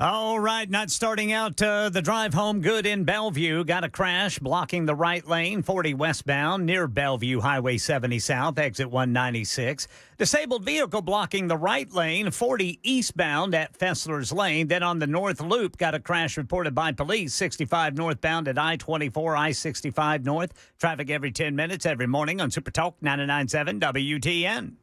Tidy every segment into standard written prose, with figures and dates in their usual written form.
All right, not starting out the drive home good in Bellevue. Got a crash blocking the right lane, 40 westbound near Bellevue Highway 70 South, exit 196. Disabled vehicle blocking the right lane, 40 eastbound at Fessler's Lane. Then on the north loop, got a crash reported by police, 65 northbound at I-24, I-65 north. Traffic every 10 minutes every morning on Super Talk 99.7 WTN.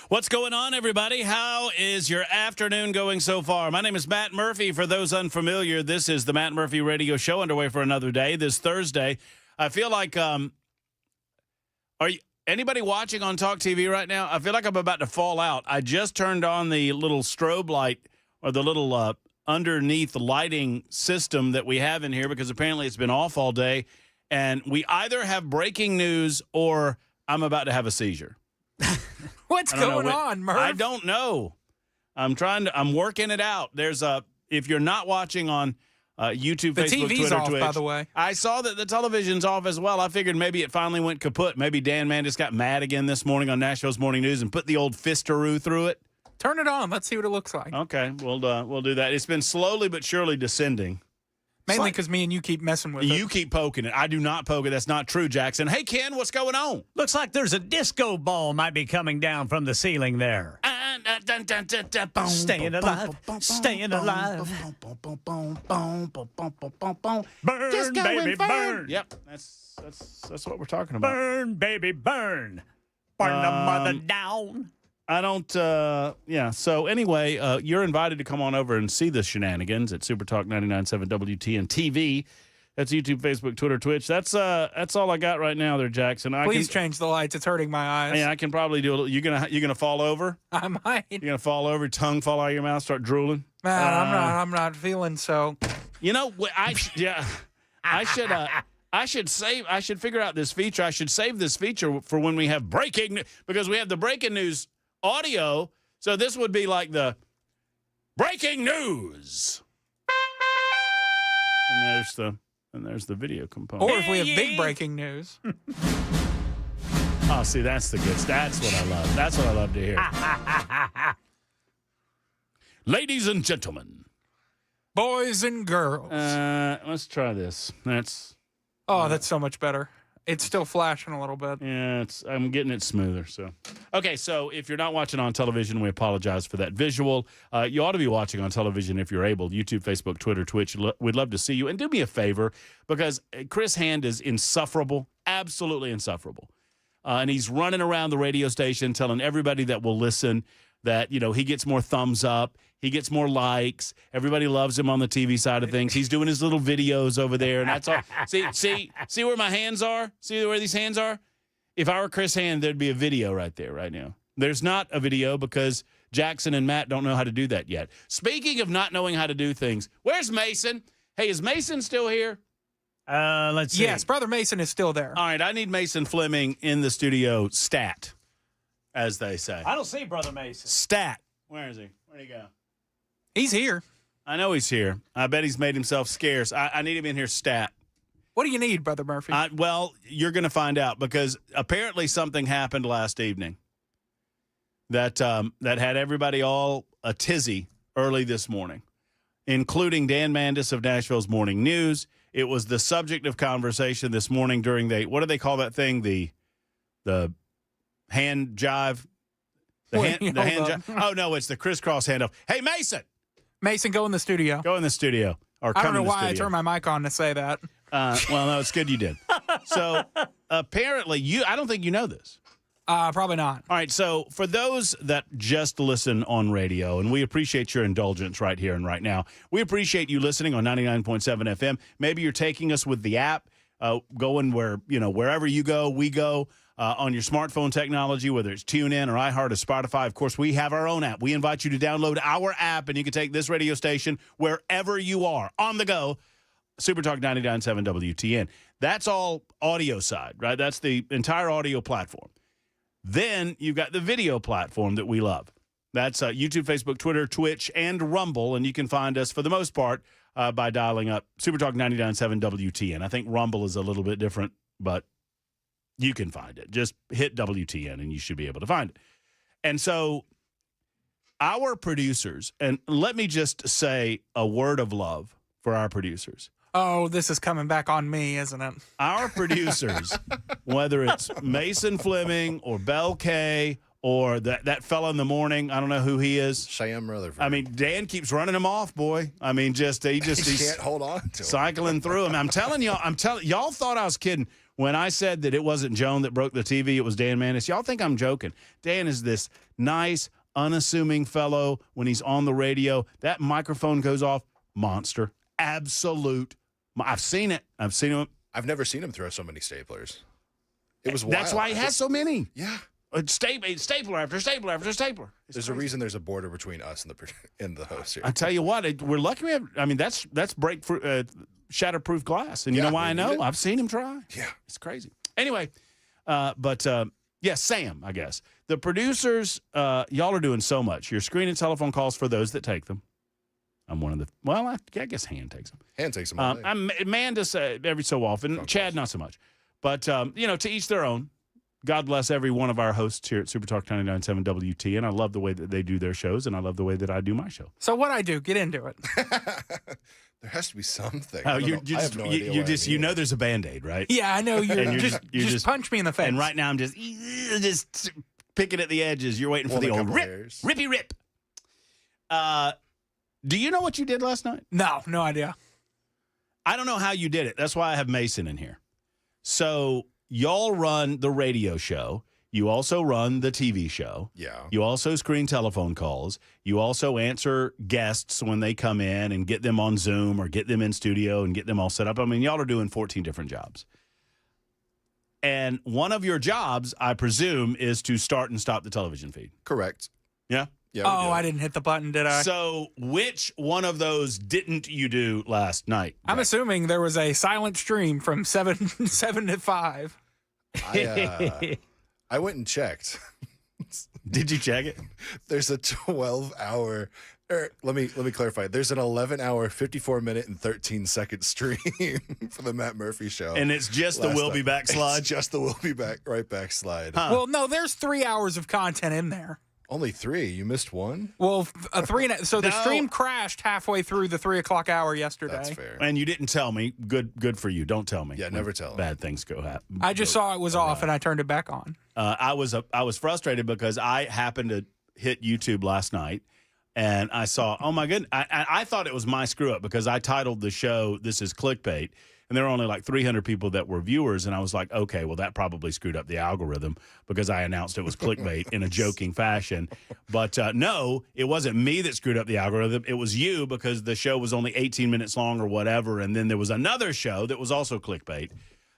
What's going on, everybody? How is your afternoon going so far? My name is Matt Murphy. For those unfamiliar, this is the Matt Murphy Radio Show, underway for another day. This Thursday, I feel like, are you anybody watching on Talk TV right now? I feel like I'm about to fall out. I just turned on the little strobe light or the little underneath lighting system that we have in here because apparently it's been off all day, and we either have breaking news or I'm about to have a seizure. What's going on, Murph? I don't know. I'm working it out. If you're not watching on YouTube, the Facebook, TV's Twitter, off, Twitch. by the way. I saw that the television's off as well. I figured maybe it finally went kaput. Maybe Dan Mandis got mad again this morning on Nashville's Morning News and put the old fistaroo through it. Turn it on. Let's see what it looks like. Okay, we'll do that. It's been slowly but surely descending. Mainly because me and you keep messing with it. You keep poking it. I do not poke it. That's not true, Jackson. Hey, Ken, what's going on? Looks like there's a disco ball might be coming down from the ceiling there. Staying alive, staying alive. Burn, baby, burn. Yep, that's what we're talking about. Burn, baby, burn. Burn the mother down. I don't, So anyway, you're invited to come on over and see the shenanigans at Super Talk 99.7 WTN TV. That's YouTube, Facebook, Twitter, Twitch. That's all I got right now there, Jackson. Please change the lights. It's hurting my eyes. Yeah, I can probably do a little. You're gonna fall over? I might. You're gonna fall over, tongue fall out of your mouth, start drooling? Man, I'm not feeling so. You know, I should figure out this feature. I should save this feature for when we have breaking, because we have the breaking news audio, so this would be like the breaking news. And there's the video component. Or if we have big breaking news. Oh, see, that's the good. That's what I love. That's what I love to hear. Ladies and gentlemen, boys and girls. Let's try this. That's so much better. It's still flashing a little bit. Yeah, I'm getting it smoother. So if you're not watching on television, we apologize for that visual. You ought to be watching on television if you're able. YouTube, Facebook, Twitter, Twitch. We'd love to see you. And do me a favor, because Chris Hand is insufferable, absolutely insufferable. And he's running around the radio station telling everybody that will listen that, he gets more thumbs up. He gets more likes. Everybody loves him on the TV side of things. He's doing his little videos over there, and that's all. See where my hands are? See where these hands are? If I were Chris Hand, there'd be a video right there right now. There's not a video because Jackson and Matt don't know how to do that yet. Speaking of not knowing how to do things, where's Mason? Hey, is Mason still here? Let's see. Yes, Brother Mason is still there. All right, I need Mason Fleming in the studio stat, as they say. I don't see Brother Mason. Stat. Where is he? Where'd he go? He's here. I know he's here. I bet he's made himself scarce. I need him in here stat. What do you need, Brother Murphy? Well, you're going to find out, because apparently something happened last evening that had everybody all a tizzy early this morning, including Dan Mandis of Nashville's Morning News. It was the subject of conversation this morning during what do they call that thing? The hand jive? The hand jive? Oh, no, it's the crisscross handoff. Hey, Mason, go in the studio. Go in the studio. Or I come don't know why I turned my mic on to say that. Well, no, it's good you did. So apparently, I don't think you know this. Probably not. All right, so for those that just listen on radio, and we appreciate your indulgence right here and right now, we appreciate you listening on 99.7 FM. Maybe you're taking us with the app, going wherever you go, we go on your smartphone technology, whether it's TuneIn or iHeart or Spotify. Of course, we have our own app. We invite you to download our app, and you can take this radio station wherever you are on the go. Super Talk 99.7 WTN. That's all audio side, right? That's the entire audio platform. Then you've got the video platform that we love. That's YouTube, Facebook, Twitter, Twitch, and Rumble. And you can find us, for the most part, by dialing up Supertalk 99.7 WTN. I think Rumble is a little bit different, but you can find it. Just hit WTN, and you should be able to find it. And so our producers, and let me just say a word of love for our producers. Oh, this is coming back on me, isn't it? Our producers, whether it's Mason Fleming or Bell K or that fella in the morning, I don't know who he is. Cheyenne Rutherford. I mean, Dan keeps running him off, boy. I mean, he's can't hold on to him. Cycling through him. I'm telling y'all thought I was kidding when I said that it wasn't Joan that broke the TV. It was Dan Manis. Y'all think I'm joking. Dan is this nice, unassuming fellow when he's on the radio. That microphone goes off. Monster. Absolute. I've seen it. I've seen him. I've never seen him throw so many staplers. It was That's wild. why he has so many. Yeah. Stapler after stapler after stapler. There's a reason there's a border between us and the host here. I tell you what, we're lucky we have. I mean, that's shatterproof glass, and you know why I know? I've seen him try. Yeah, it's crazy. Anyway, Sam, I guess the producers, y'all are doing so much. You're screening telephone calls for those that take them. I'm one of the. Well, I guess Hand takes them. Hand takes them. All day. Amanda every so often. Phone Chad calls. not so much, but to each their own. God bless every one of our hosts here at Super Talk 99.7 WT, and I love the way that they do their shows, and I love the way that I do my show. So what I do? Get into it. There has to be something. Oh, I have no idea why I'm here. there's a Band-Aid, right? Yeah, I know. And You just punch me in the face. And right now I'm just picking at the edges. You're waiting for the old rippy rip. Do you know what you did last night? No idea. I don't know how you did it. That's why I have Mason in here. So y'all run the radio show. You also run the TV show. Yeah. You also screen telephone calls. You also answer guests when they come in and get them on Zoom or get them in studio and get them all set up. I mean, y'all are doing 14 different jobs. And one of your jobs, I presume, is to start and stop the television feed. Correct. Yeah? Yeah. Oh, I didn't hit the button, did I? So which one of those didn't you do last night? I'm assuming there was a silent stream from 7 to 5. I went and checked. Did you check it? There's a 12-hour. Let me clarify. There's an 11-hour, 54-minute, and 13-second stream for the Matt Murphy show. And it's just the We'll Be Back slide? It's just the We'll Be Back, right back slide. Huh. Well, no, there's 3 hours of content in there. Only 3. You missed one? Well, so the stream crashed halfway through the 3 o'clock hour yesterday. That's fair. And you didn't tell me. Good for you. Don't tell me. Yeah, never tell me. Bad things go happen. I just saw it was off and I turned it back on. I was frustrated because I happened to hit YouTube last night and I saw, oh my goodness, I thought it was my screw up because I titled the show, This is Clickbait. And there were only like 300 people that were viewers. And I was like, okay, well, that probably screwed up the algorithm because I announced it was clickbait in a joking fashion. But no, it wasn't me that screwed up the algorithm. It was you because the show was only 18 minutes long or whatever. And then there was another show that was also clickbait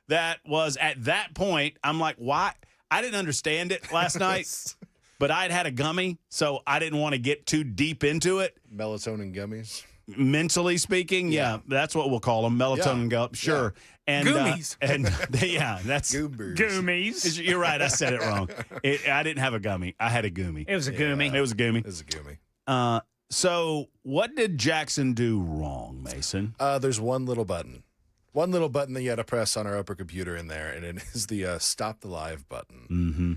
that was at that point, I'm like, why? I didn't understand it last night. But I'd had a gummy, so I didn't want to get too deep into it. Melatonin gummies. Mentally speaking, yeah, that's what we'll call them. Melatonin gummies, sure. Yeah. And Goomies. That's Goobers. Goomies. You're right. I said it wrong. I didn't have a gummy. I had a goomy. It was a goomy. It was a goomy. It was a gummy. So what did Jackson do wrong, Mason? There's one little button. One little button that you had to press on our upper computer in there, and it is the stop the live button. Mm-hmm.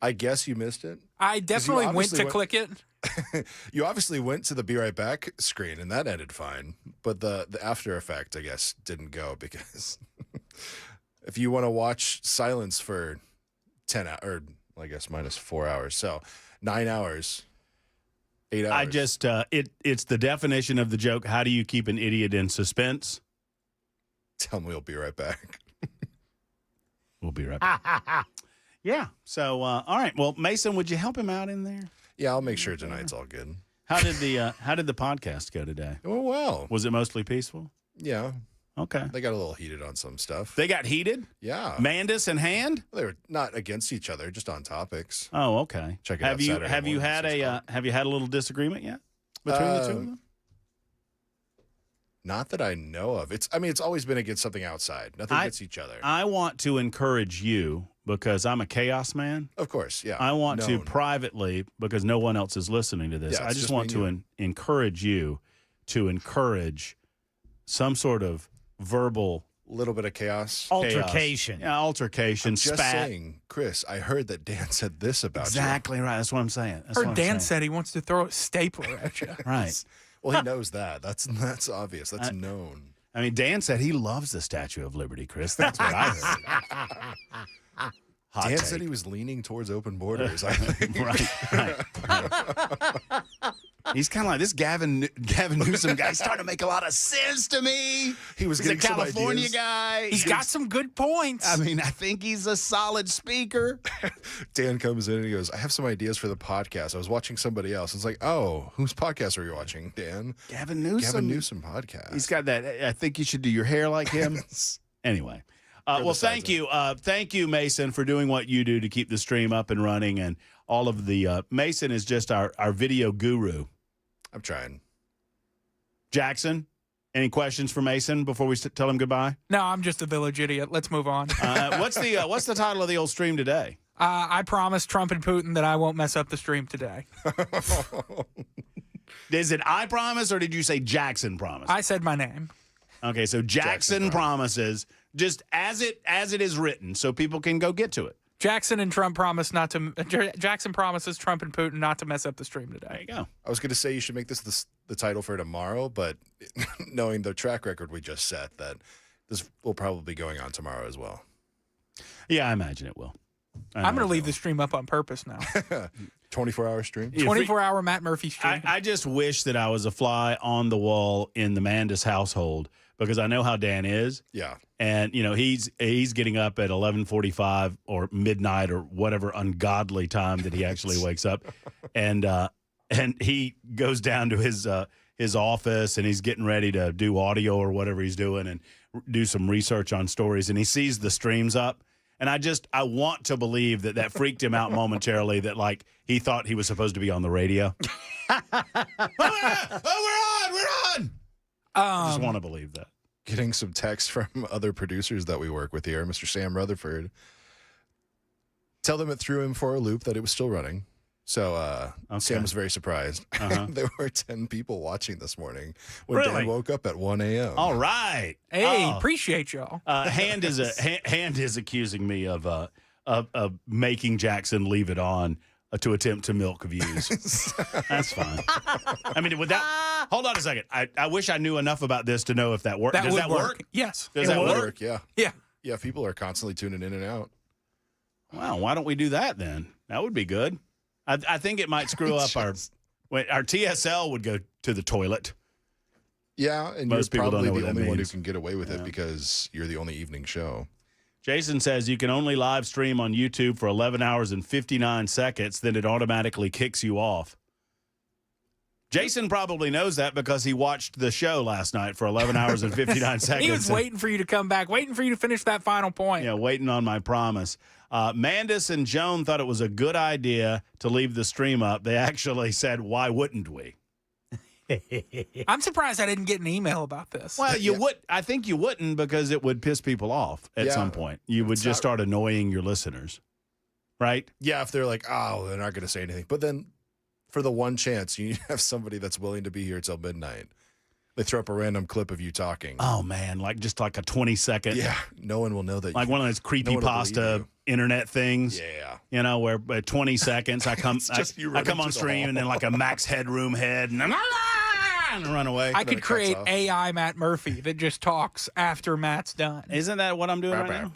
I guess you missed it. I definitely went to click it. You obviously went to the Be Right Back screen, and that ended fine. But the after effect, I guess, didn't go because if you want to watch silence for 10 hours, or I guess minus 4 hours, so 9 hours, 8 hours. I just, it's the definition of the joke. How do you keep an idiot in suspense? Tell me we'll be right back. We'll be right back. Yeah. So, all right. Well, Mason, would you help him out in there? Yeah, I'll make sure tonight's all good. How did the podcast go today? Oh, well. Was it mostly peaceful? Yeah. Okay. They got a little heated on some stuff. They got heated? Yeah. Mandus and Hand? They were not against each other, just on topics. Oh, okay. Check it out Saturday Have you morning, had a little disagreement yet between the two of them? Not that I know of. It's always been against something outside. Nothing against each other. I want to encourage you because I'm a chaos man. Of course, yeah. I want to privately, because no one else is listening to this, Yeah, I just want to encourage you to encourage some sort of verbal little bit of chaos. Altercation. Yeah, altercation, Just spat. saying, Chris, I heard that Dan said this about Exactly right. That's what I'm saying. That's Heard what I'm Dan saying. said he wants to throw a stapler at you. Right. you. Well, he knows that. That's obvious. That's known. I mean, Dan said he loves the Statue of Liberty, Chris. That's what I heard. Hot Dan take. said he was leaning towards open borders. I think. Right. He's kind of like this Gavin Newsom guy. He's starting to make a lot of sense to me. He's a getting some California ideas. guy. He's got some good points. I mean, I think he's a solid speaker. Dan comes in and he goes, I have some ideas for the podcast. I was watching somebody else. It's like, oh, whose podcast are you watching, Dan? Gavin Newsom. Gavin Newsom podcast. He's got that. I think you should do your hair like him. Anyway. Well, thank you. Thank you, Mason, for doing what you do to keep the stream up and running. And all of the Mason is just our video guru. I'm trying. Jackson, any questions for Mason before we tell him goodbye? No, I'm just a village idiot. Let's move on. What's the title of the old stream today? I promised Trump and Putin that I won't mess up the stream today. Is it I promise or did you say Jackson promise? I said my name. Okay, so Jackson promises just as it is written, so people can go get to it. Jackson promises Trump and Putin not to mess up the stream today. There you go. I was going to say you should make this the title for tomorrow, but knowing the track record we just set, that this will probably be going on tomorrow as well. Yeah, I imagine it will. I'm going to leave the stream up on purpose now. 24-hour stream? 24-hour Matt Murphy stream. I just wish that I was a fly on the wall in the Mandus household because I know how Dan is. Yeah. And, you know, he's getting up at 11:45 or midnight or whatever ungodly time that he actually wakes up. And he goes down to his office and he's getting ready to do audio or whatever he's doing and do some research on stories. And he sees the streams up. And I want to believe that freaked him out momentarily, that like he thought he was supposed to be on the radio. We're on. I just want to believe that. Getting some text from other producers that we work with here, Mr. Sam Rutherford. Tell them it threw him for a loop that it was still running. So Sam was very surprised. There were 10 people watching this morning when Dan woke up at 1 a.m. All right. Hey, appreciate y'all. Hand is accusing me of making Jackson leave it on to attempt to milk views. That's fine. I mean, would that? Hold on a second. I wish I knew enough about this to know if that works. Does that work? Yes. Does that work? Yeah. Yeah. Yeah. People are constantly tuning in and out. Wow. Why don't we do that then? That would be good. I think it might screw up our TSL would go to the toilet. Yeah, and Most you're people don't probably know what the that only one who means. can get away with it because you're the only evening show. Jason says you can only live stream on YouTube for 11 hours and 59 seconds, then it automatically kicks you off. Jason probably knows that because he watched the show last night for 11 hours and 59 seconds. He was waiting for you to come back, waiting for you to finish that final point. Yeah, waiting on my promise. Mandus and Joan thought it was a good idea to leave the stream up. They actually said, why wouldn't we? I'm surprised I didn't get an email about this. Well, you would. I think you wouldn't because it would piss people off at some point. You would just start annoying your listeners, right? Yeah, if they're like, oh, they're not going to say anything. But then for the one chance, you have somebody that's willing to be here till midnight. They throw up a random clip of you talking. Oh, man, just like a 20-second. Yeah, no one will know that. Like one of those creepypasta internet things. Yeah. You know, where 20 seconds I come I come on stream and then like a Max Headroom head and and run away. I could create AI Matt Murphy that just talks after Matt's done. Isn't that what I'm doing right now?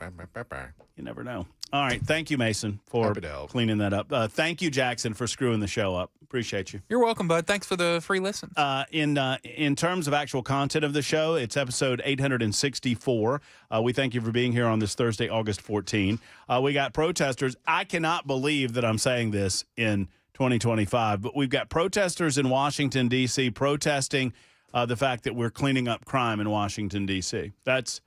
You never know. All right. Thank you, Mason, for Happy to help. cleaning that up. Thank you, Jackson, for screwing the show up. Appreciate you. You're welcome, bud. Thanks for the free listens. In terms of actual content of the show, it's episode 864. We thank you for being here on this Thursday, August 14. We got protesters. I cannot believe that I'm saying this in 2025, but we've got protesters in Washington, D.C. protesting the fact that we're cleaning up crime in Washington, D.C. That's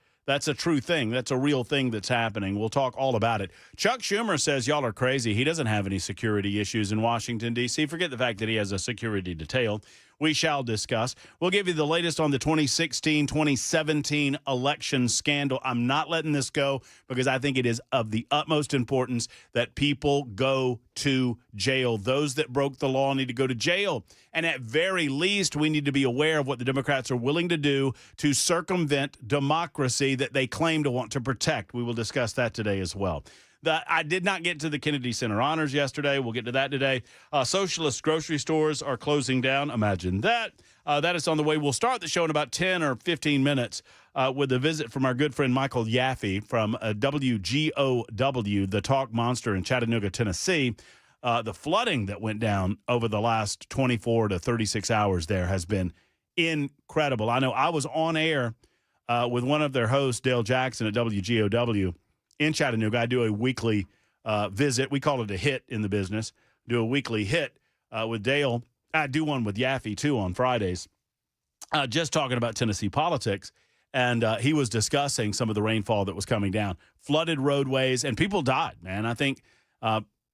a true thing. That's a real thing that's happening. We'll talk all about it. Chuck Schumer says y'all are crazy. He doesn't have any security issues in Washington, D.C. Forget the fact that he has a security detail. We shall discuss. We'll give you the latest on the 2016-2017 election scandal. I'm not letting this go because I think it is of the utmost importance that people go to jail. Those that broke the law need to go to jail. And at very least, we need to be aware of what the Democrats are willing to do to circumvent democracy that they claim to want to protect. We will discuss that today as well. I did not get to the Kennedy Center honors yesterday. We'll get to that today. Socialist grocery stores are closing down. Imagine that. That is on the way. We'll start the show in about 10 or 15 minutes with a visit from our good friend Michael Yaffe from WGOW, the Talk Monster in Chattanooga, Tennessee. The flooding that went down over the last 24 to 36 hours there has been incredible. I know I was on air with one of their hosts, Dale Jackson at WGOW, in Chattanooga. I do a weekly visit. We call it a hit in the business. Do a weekly hit with Dale. I do one with Yaffe, too, on Fridays, just talking about Tennessee politics. And he was discussing some of the rainfall that was coming down. Flooded roadways, and people died, man. I think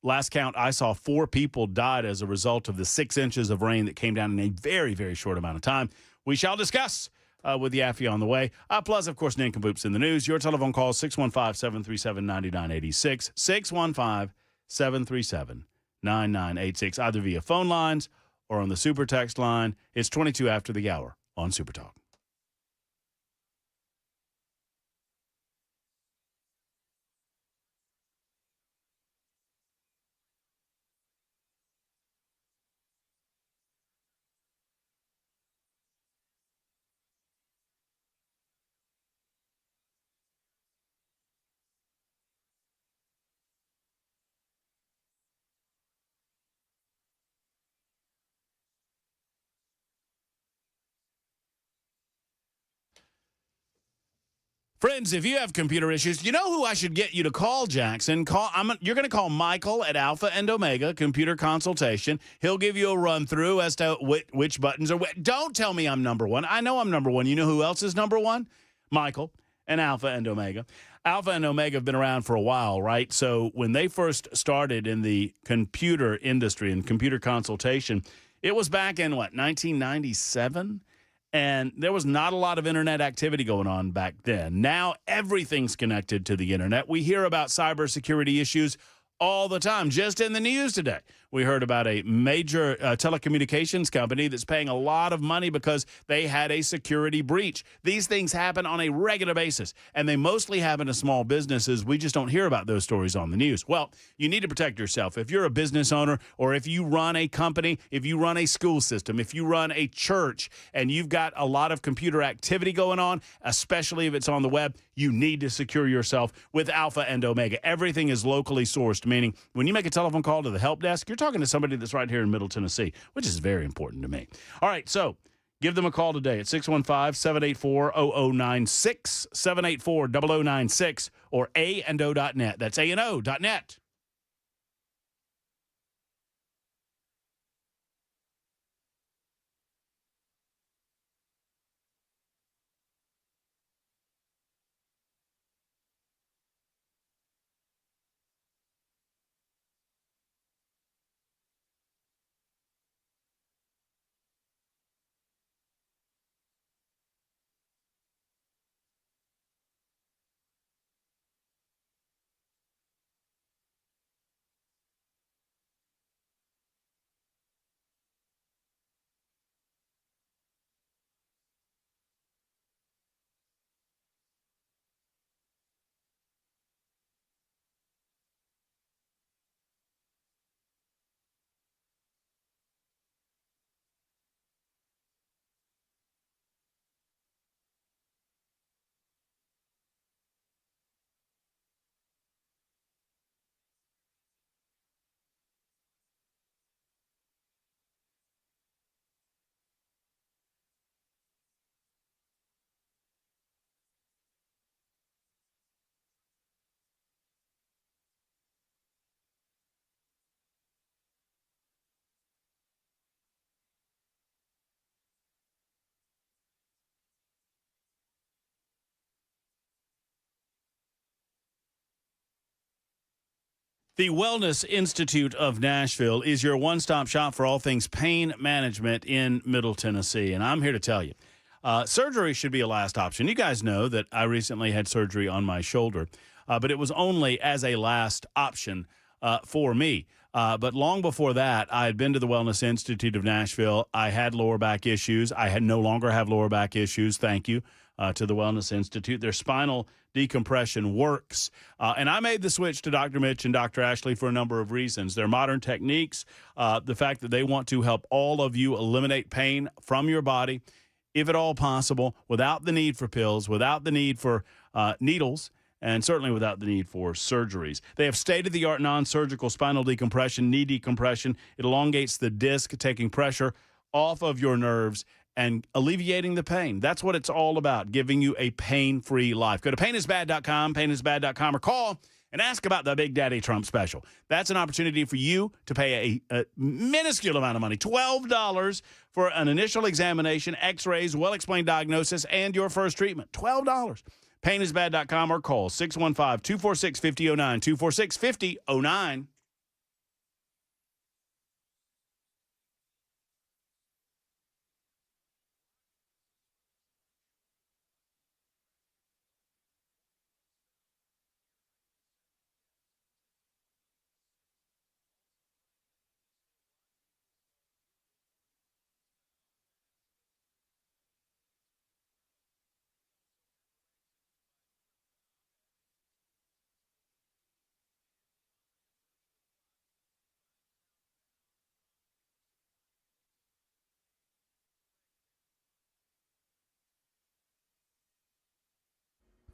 last count I saw 4 people died as a result of the 6 inches of rain that came down in a very, very short amount of time. We shall discuss with Yaffe on the way. Plus, of course, nincompoops in the news. Your telephone call is 615-737-9986, 615-737-9986, either via phone lines or on the Super Text line. It's 22 after the hour on Super Talk. Friends, if you have computer issues, you know who I should get you to call, Jackson. You're going to call Michael at Alpha and Omega Computer Consultation. He'll give you a run-through as to which buttons are – don't tell me I'm number one. I know I'm number one. You know who else is number one? Michael and Alpha and Omega. Alpha and Omega have been around for a while, right? So when they first started in the computer industry and computer consultation, it was back in, 1997? And there was not a lot of internet activity going on back then. Now everything's connected to the internet. We hear about cybersecurity issues all the time. Just in the news today, we heard about a major telecommunications company that's paying a lot of money because they had a security breach. These things happen on a regular basis, and they mostly happen to small businesses. We just don't hear about those stories on the news. Well, you need to protect yourself. If you're a business owner, or if you run a company, if you run a school system, if you run a church, and you've got a lot of computer activity going on, especially if it's on the web, you need to secure yourself with Alpha and Omega. Everything is locally sourced, meaning when you make a telephone call to the help desk, you're talking to somebody that's right here in Middle Tennessee, which is very important to me. All right, so give them a call today at 615-784-0096, 784-0096, or A&O.net. That's A&O.net. The Wellness Institute of Nashville is your one-stop shop for all things pain management in Middle Tennessee. And I'm here to tell you, surgery should be a last option. You guys know that I recently had surgery on my shoulder, but it was only as a last option for me. But long before that, I had been to the Wellness Institute of Nashville. I had lower back issues. I had no longer have lower back issues. Thank you to the Wellness Institute. Their spinal decompression works. And I made the switch to Dr. Mitch and Dr. Ashley for a number of reasons. Their modern techniques, the fact that they want to help all of you eliminate pain from your body, if at all possible, without the need for pills, without the need for needles, and certainly without the need for surgeries. They have state-of-the-art non-surgical spinal decompression, knee decompression. It elongates the disc, taking pressure off of your nerves and alleviating the pain. That's what it's all about, giving you a pain-free life. Go to painisbad.com, painisbad.com, or call and ask about the Big Daddy Trump special. That's an opportunity for you to pay a minuscule amount of money, $12 for an initial examination, x-rays, well-explained diagnosis, and your first treatment. $12. Painisbad.com or call 615-246-5009, 246-5009.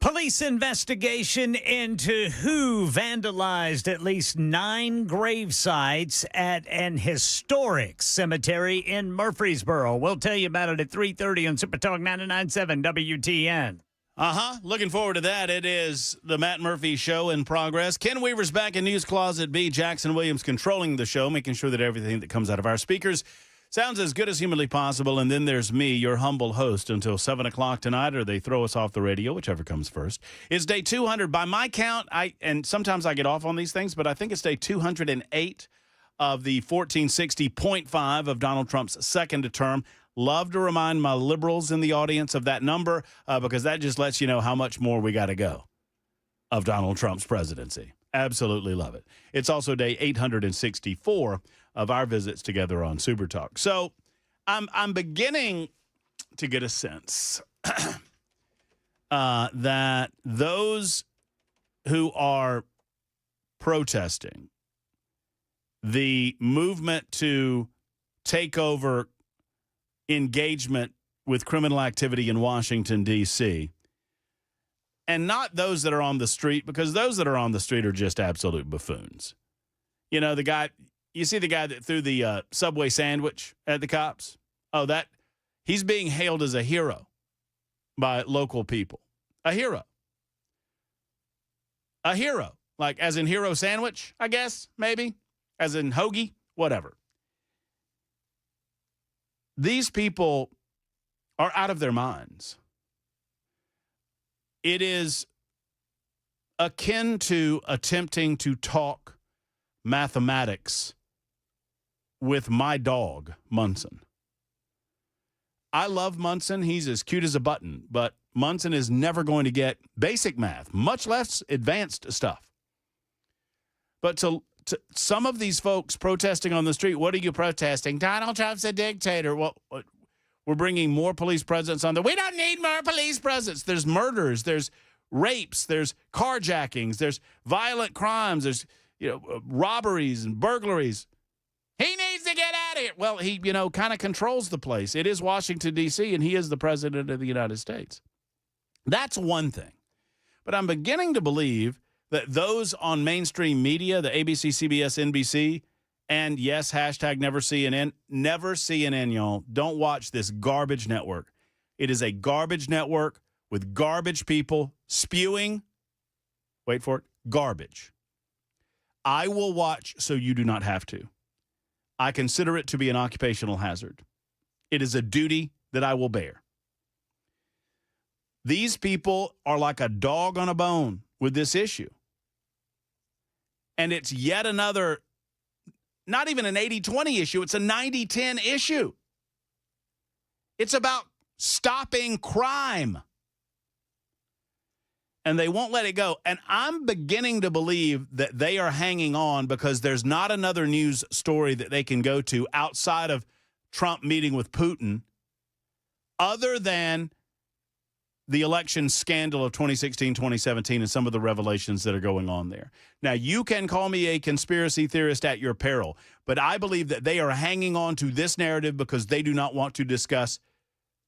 Police investigation into who vandalized at least 9 grave sites at an historic cemetery in Murfreesboro. We'll tell you about it at 3:30 on Super Talk 99.7 WTN. Looking forward to that. It is the Matt Murphy Show in progress. Ken Weaver's back in News Closet B. Jackson Williams controlling the show, making sure that everything that comes out of our speakers sounds as good as humanly possible. And then there's me, your humble host, until 7 o'clock tonight, or they throw us off the radio, whichever comes first. It's day 200. By my count, and sometimes I get off on these things, but I think it's day 208 of the 1460.5 of Donald Trump's second term. Love to remind my liberals in the audience of that number because that just lets you know how much more we got to go of Donald Trump's presidency. Absolutely love it. It's also day 864 of our visits together on Super Talk. So I'm beginning to get a sense that those who are protesting the movement to take over engagement with criminal activity in Washington, D.C., and not those that are on the street, because those that are on the street are just absolute buffoons. You know, you see the guy that threw the Subway sandwich at the cops? Oh, he's being hailed as a hero by local people. A hero. A hero. Like as in hero sandwich, I guess, maybe. As in hoagie, whatever. These people are out of their minds. It is akin to attempting to talk mathematics with my dog, Munson. I love Munson. He's as cute as a button, but Munson is never going to get basic math, much less advanced stuff. But to some of these folks protesting on the street, what are you protesting? Donald Trump's a dictator. Well, we're bringing more police presence on there. We don't need more police presence. There's murders. There's rapes. There's carjackings. There's violent crimes. There's robberies and burglaries. He needs to get out of here. Well, he, kind of controls the place. It is Washington, D.C., and he is the president of the United States. That's one thing. But I'm beginning to believe that those on mainstream media, the ABC, CBS, NBC, and yes, hashtag never CNN, y'all. Don't watch this garbage network. It is a garbage network with garbage people spewing, wait for it, garbage. I will watch so you do not have to. I consider it to be an occupational hazard. It is a duty that I will bear. These people are like a dog on a bone with this issue. And it's yet another, not even an 80-20 issue, it's a 90-10 issue. It's about stopping crime. And they won't let it go. And I'm beginning to believe that they are hanging on because there's not another news story that they can go to outside of Trump meeting with Putin other than the election scandal of 2016, 2017, and some of the revelations that are going on there. Now, you can call me a conspiracy theorist at your peril, but I believe that they are hanging on to this narrative because they do not want to discuss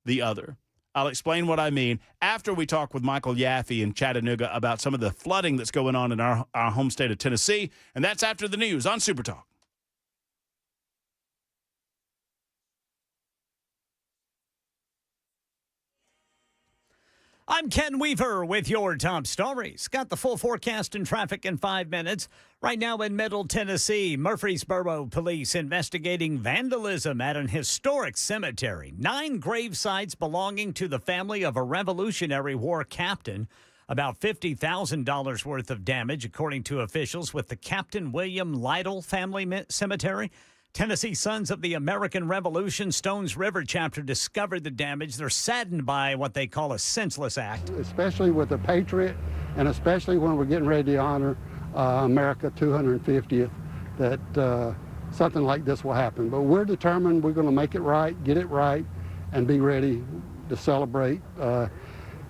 the other. I'll explain what I mean after we talk with Michael Yaffe in Chattanooga about some of the flooding that's going on in our home state of Tennessee, and that's after the news on Super Talk. I'm Ken Weaver with your top stories. Got the full forecast and traffic in 5 minutes. Right now in Middle Tennessee, Murfreesboro police investigating vandalism at an historic cemetery. 9 grave sites belonging to the family of a Revolutionary War captain. About $50,000 worth of damage, according to officials with the Captain William Lytle Family Cemetery. Tennessee Sons of the American Revolution Stones River chapter discovered the damage. They're saddened by what they call a senseless act. Especially with a patriot, and especially when we're getting ready to honor America 250th, that something like this will happen. But we're determined we're going to make it right, get it right, and be ready to celebrate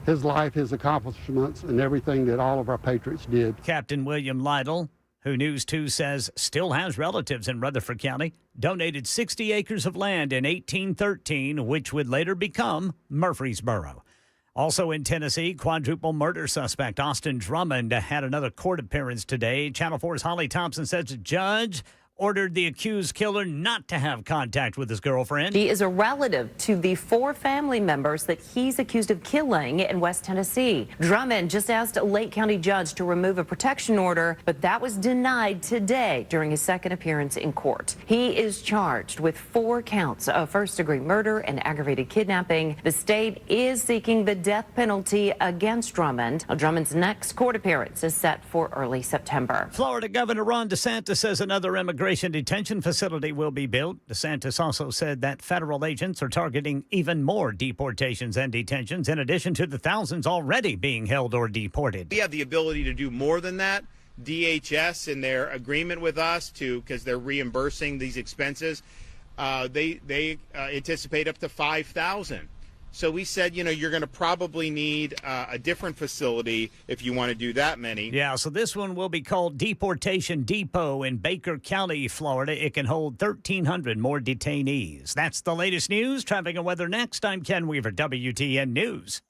his life, his accomplishments, and everything that all of our patriots did. Captain William Lytle, who News 2 says still has relatives in Rutherford County, donated 60 acres of land in 1813, which would later become Murfreesboro. Also in Tennessee, quadruple murder suspect Austin Drummond had another court appearance today. Channel 4's Holly Thompson says the judge ordered the accused killer not to have contact with his girlfriend. He is a relative to the 4 family members that he's accused of killing in West Tennessee. Drummond just asked a Lake County judge to remove a protection order, but that was denied today during his second appearance in court. He is charged with 4 counts of first-degree murder and aggravated kidnapping. The state is seeking the death penalty against Drummond. Now, Drummond's next court appearance is set for early September. Florida Governor Ron DeSantis says another immigration detention facility will be built. DeSantis also said that federal agents are targeting even more deportations and detentions, in addition to the thousands already being held or deported. We have the ability to do more than that. DHS, in their agreement with us, because they're reimbursing these expenses, they anticipate up to 5,000. So we said, you're going to probably need a different facility if you want to do that many. Yeah, so this one will be called Deportation Depot in Baker County, Florida. It can hold 1,300 more detainees. That's the latest news. Traffic and weather next. I'm Ken Weaver, WTN News.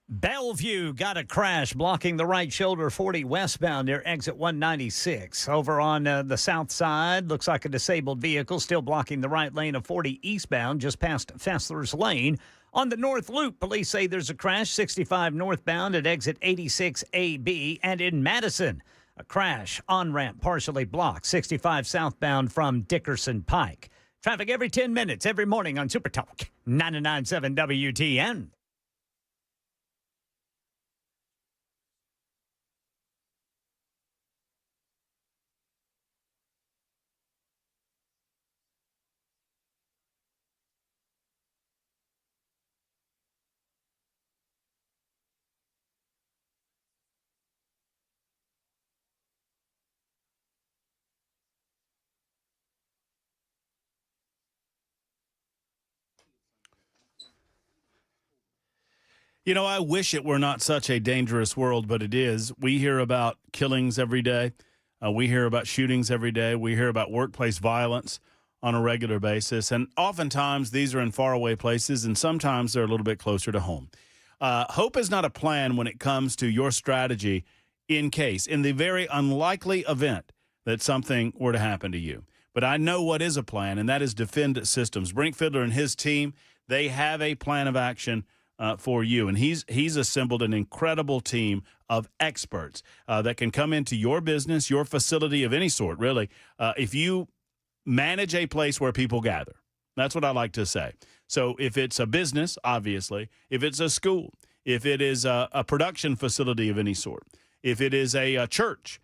Bellevue got a crash blocking the right shoulder 40 westbound near exit 196. Over on the south side, looks like a disabled vehicle still blocking the right lane of 40 eastbound just past Fessler's Lane. On the north loop, police say there's a crash 65 northbound at exit 86AB. And in Madison, a crash on-ramp partially blocked 65 southbound from Dickerson Pike. Traffic every 10 minutes every morning on Super Talk 99.7 WTN. I wish it were not such a dangerous world, but it is. We hear about killings every day. We hear about shootings every day. We hear about workplace violence on a regular basis. And oftentimes these are in faraway places, and sometimes they're a little bit closer to home. Hope is not a plan when it comes to your strategy in the very unlikely event that something were to happen to you. But I know what is a plan, and that is Defend Systems. Brink Fiddler and his team, They have a plan of action for you. And he's assembled an incredible team of experts that can come into your business, your facility of any sort, really. If you manage a place where people gather, that's what I like to say. So if it's a business, obviously, if it's a school, if it is a production facility of any sort, if it is a church,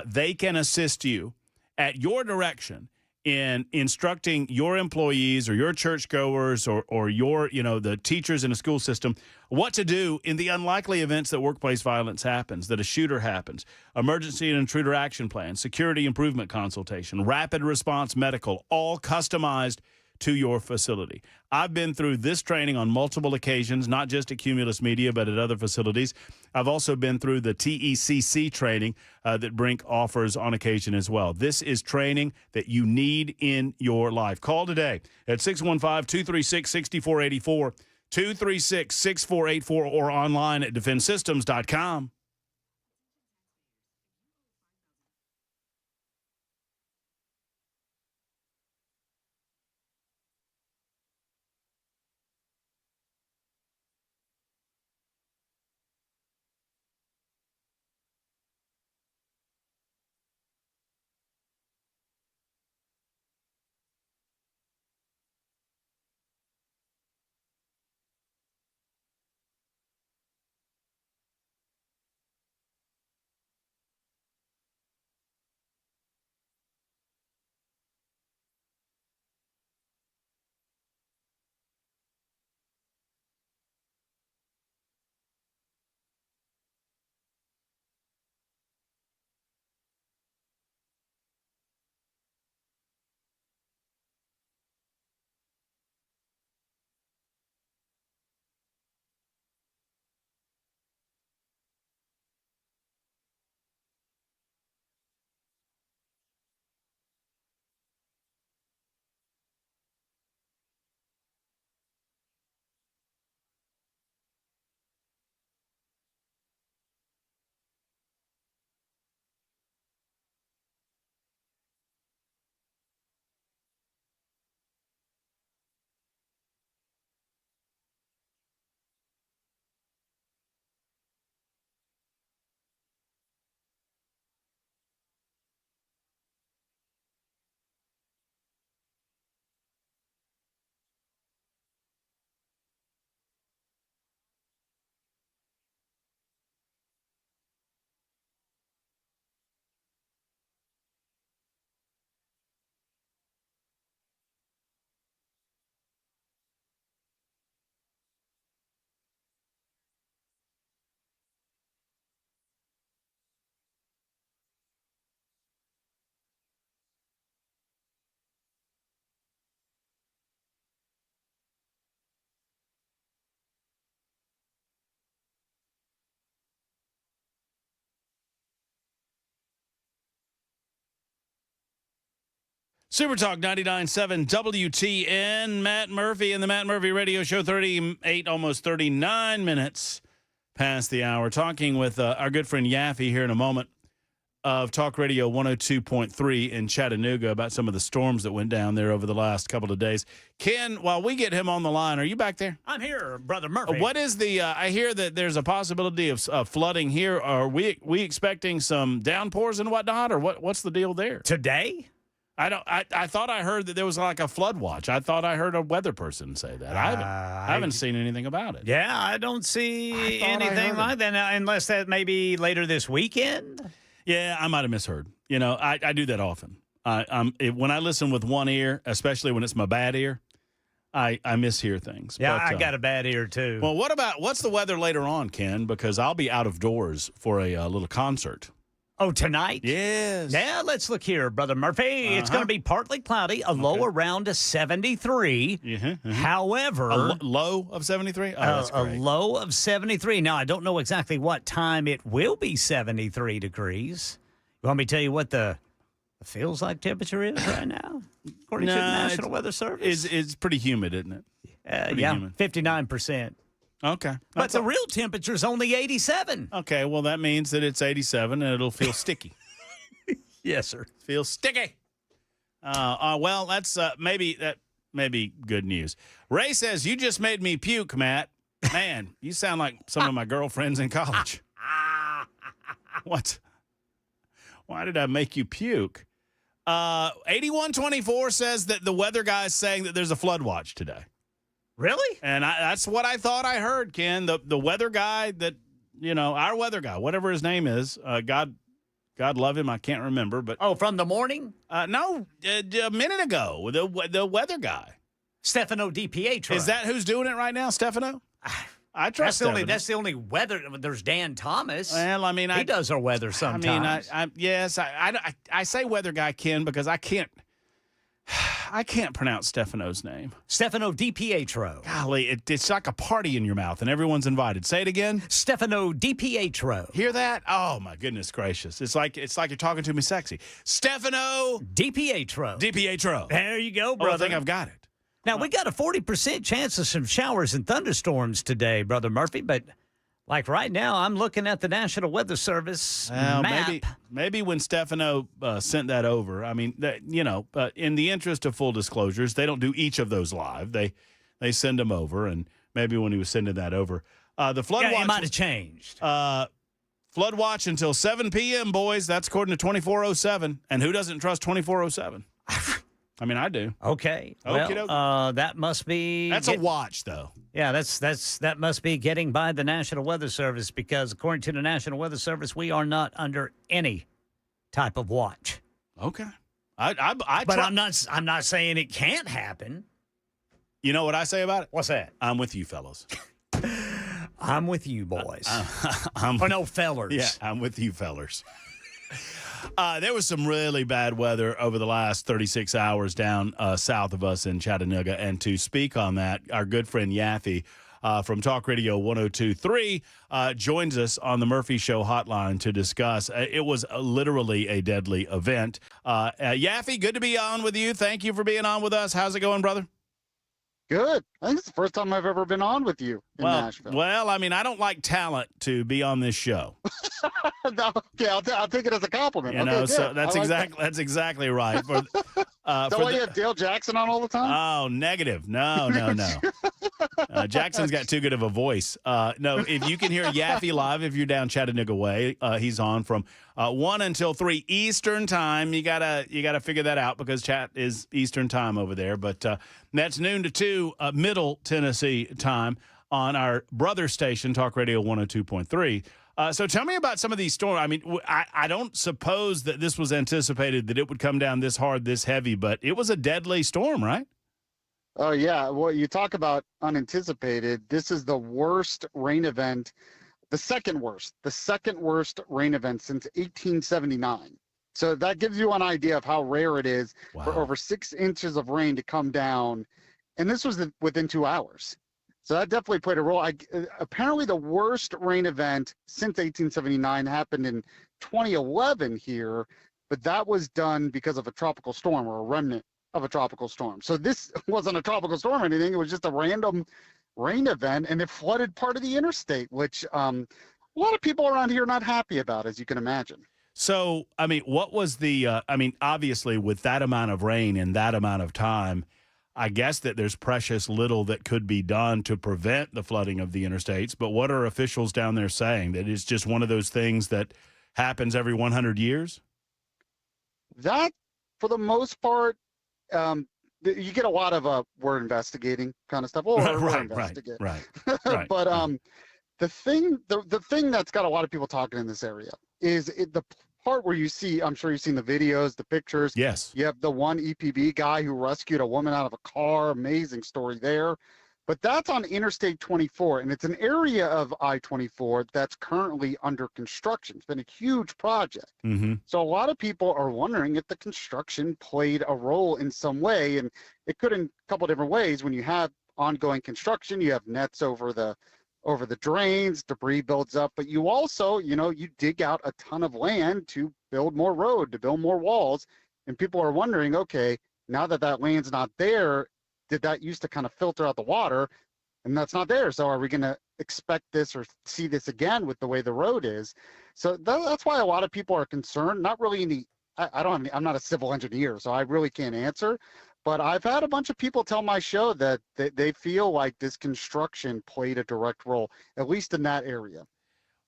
they can assist you at your direction in instructing your employees or your churchgoers or your, the teachers in a school system what to do in the unlikely events that workplace violence happens, that a shooter happens, emergency and intruder action plan, security improvement consultation, rapid response medical, all customized to your facility. I've been through this training on multiple occasions, not just at Cumulus Media, but at other facilities. I've also been through the TECC training that Brink offers on occasion as well. This is training that you need in your life. Call today at 615-236-6484, 236-6484, or online at defensesystems.com. Super Talk 99.7 WTN. Matt Murphy and the Matt Murphy Radio Show, 38, almost 39 minutes past the hour. Talking with our good friend Yaffe here in a moment of Talk Radio 102.3 in Chattanooga about some of the storms that went down there over the last couple of days. Ken, while we get him on the line, are you back there? I'm here, Brother Murphy. What is the, I hear that there's a possibility of flooding here. Are we expecting some downpours and whatnot, or what's the deal there? Today? I thought I heard that there was like a flood watch. I thought I heard a weather person say that. I haven't seen anything about it. Yeah, I don't see anything like that now, unless that maybe later this weekend. Yeah, I might have misheard. I do that often. When I listen with one ear, especially when it's my bad ear, I mishear things. Yeah, but, I got a bad ear too. Well, what's the weather later on, Ken? Because I'll be out of doors for a little concert. Oh, tonight? Yes. Yeah, let's look here, Brother Murphy. It's going to be partly cloudy, a low around a 73. However, a low of 73? Oh, that's a great. low of 73. Now, I don't know exactly what time it will be 73 degrees. You want me to tell you what the feels like temperature is right now, according to the National Weather Service? It's pretty humid, isn't it? Yeah, humid. 59%. Okay. But the real temperature is only 87. Okay, well, that means that it's 87 and it'll feel sticky. Yes, sir. Feels sticky. Well, that's maybe that maybe good news. Ray says, you just made me puke, Matt. Man, you sound like some of my girlfriends in college. What? Why did I make you puke? 8124 says that the weather guy is saying that there's a flood watch today. Really? And that's what I thought I heard, Ken. The weather guy that, our weather guy, whatever his name is, God love him. I can't remember. But from the morning? No, a minute ago, the weather guy. Stefano DiPietro. Is that who's doing it right now, Stefano? I trust that's the only weather. There's Dan Thomas. Well, I mean, he does our weather sometimes. I say weather guy, Ken, because I can't pronounce Stefano's name. Stefano DiPietro. Golly, it's like a party in your mouth, and everyone's invited. Say it again. Stefano DiPietro. Hear that? Oh my goodness gracious! It's like you're talking to me sexy. Stefano DiPietro. DiPietro. There you go, brother. I think I've got it. Now, we got a 40% chance of some showers and thunderstorms today, Brother Murphy, but like right now, I'm looking at the National Weather Service map. Maybe when Stefano sent that over, I mean, in the interest of full disclosures, they don't do each of those live. They send them over, and maybe when he was sending that over. The flood watch might have changed. Flood watch until 7 p.m., boys. That's according to 2407. And who doesn't trust 2407? I mean, I do. Okay. Well, that must be. That's a watch, though. Yeah, that must be getting by the National Weather Service because, according to the National Weather Service, we are not under any type of watch. Okay. But I'm not saying it can't happen. You know what I say about it? What's that? I'm with you, fellows. I'm with you, boys. Fellers. Yeah, I'm with you, fellers. There was some really bad weather over the last 36 hours down south of us in Chattanooga. And to speak on that, our good friend Yaffe from Talk Radio 102.3 joins us on the Murphy Show hotline to discuss. It was literally a deadly event. Yaffe, good to be on with you. Thank you for being on with us. How's it going, brother? Good. I think it's the first time I've ever been on with you in Nashville. Well, I mean, I don't like talent to be on this show. No, okay, I'll take it as a compliment. So that's exactly right. Is that why you have Dale Jackson on all the time? Oh, negative. No. Jackson's got too good of a voice. No, if you can hear Yaffe live, if you're down Chattanooga way, he's on from 1 until 3 Eastern time. You gotta figure that out because chat is Eastern time over there. But that's noon to 2 Middle Tennessee time on our brother station, Talk Radio 102.3. So tell me about some of these storms. I mean, I don't suppose that this was anticipated that it would come down this hard, this heavy, but it was a deadly storm, right? Oh, yeah. Well, you talk about unanticipated. This is the worst rain event, the second worst rain event since 1879. So that gives you an idea of how rare it is for over 6 inches of rain to come down. And this was within 2 hours. So that definitely played a role. Apparently the worst rain event since 1879 happened in 2011 here, but that was done because of a tropical storm or a remnant of a tropical storm. So this wasn't a tropical storm or anything. It was just a random rain event, and it flooded part of the interstate, which a lot of people around here are not happy about, as you can imagine. So, I mean, what was the obviously with that amount of rain in that amount of time, I guess that there's precious little that could be done to prevent the flooding of the interstates. But what are officials down there saying? That it's just one of those things that happens every 100 years? That, for the most part, you get a lot of we're investigating kind of stuff. Well, we're investigating. Right. But the thing that's got a lot of people talking in this area is the part where you see, I'm sure you've seen the videos, the pictures. Yes. You have the one EPB guy who rescued a woman out of a car. Amazing story there. But that's on Interstate 24, and it's an area of I-24 that's currently under construction. It's been a huge project. Mm-hmm. So a lot of people are wondering if the construction played a role in some way, and it could in a couple different ways. When you have ongoing construction, you have nets over the drains, debris builds up, but you also, you dig out a ton of land to build more road, to build more walls, and people are wondering, okay, now that land's not there, did that used to kind of filter out the water, and that's not there? So are we going to expect this or see this again with the way the road is? So that's why a lot of people are concerned. Not really I'm not a civil engineer, so I really can't answer. But I've had a bunch of people tell my show that they feel like this construction played a direct role, at least in that area.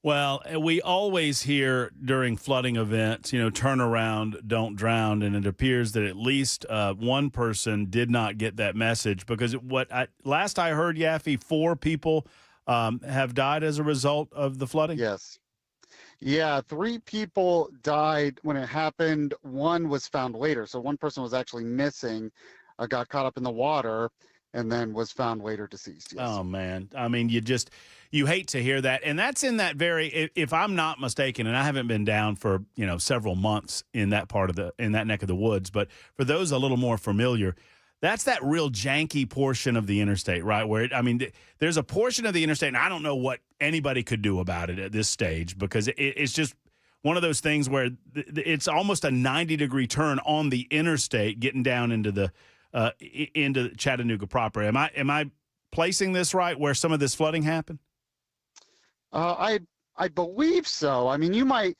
Well, we always hear during flooding events, turn around, don't drown. And it appears that at least one person did not get that message because last I heard, Yaffe, 4 people have died as a result of the flooding. Yes. Yeah, 3 people died when it happened. 1 was found later. So one person was actually missing, got caught up in the water, and then was found later deceased. Yes. Oh, man. I mean, you hate to hear that. And that's in that if I'm not mistaken, and I haven't been down for, several months in that in that neck of the woods, but for those a little more familiar, that's that real janky portion of the interstate, right? Where, there's a portion of the interstate, and I don't know what anybody could do about it at this stage because it's just one of those things where it's almost a 90-degree turn on the interstate getting down into Chattanooga proper. Am I placing this right where some of this flooding happened? I believe so. I mean, you might.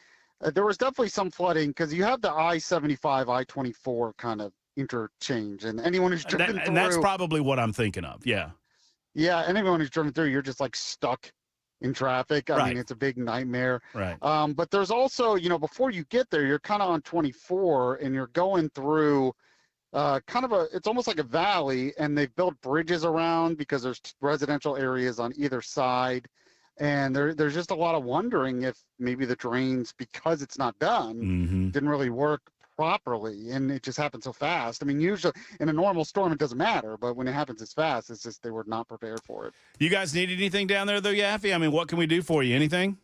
There was definitely some flooding because you have the I-75, I-24 kind of interchange, and anyone who's driven through, and that's probably what I'm thinking of. Yeah. Yeah, and anyone who's driven through, you're just like stuck in traffic. I mean, it's a big nightmare. Right. But there's also, before you get there, you're kind of on 24, and you're going through. It's almost like a valley, and they've built bridges around because there's residential areas on either side, and there's just a lot of wondering if maybe the drains, because it's not done, didn't really work properly, and it just happened so fast. I mean, usually in a normal storm it doesn't matter, but when it happens this fast, it's just they were not prepared for it. You guys need anything down there though, Yaffe? I mean, what can we do for you? Anything?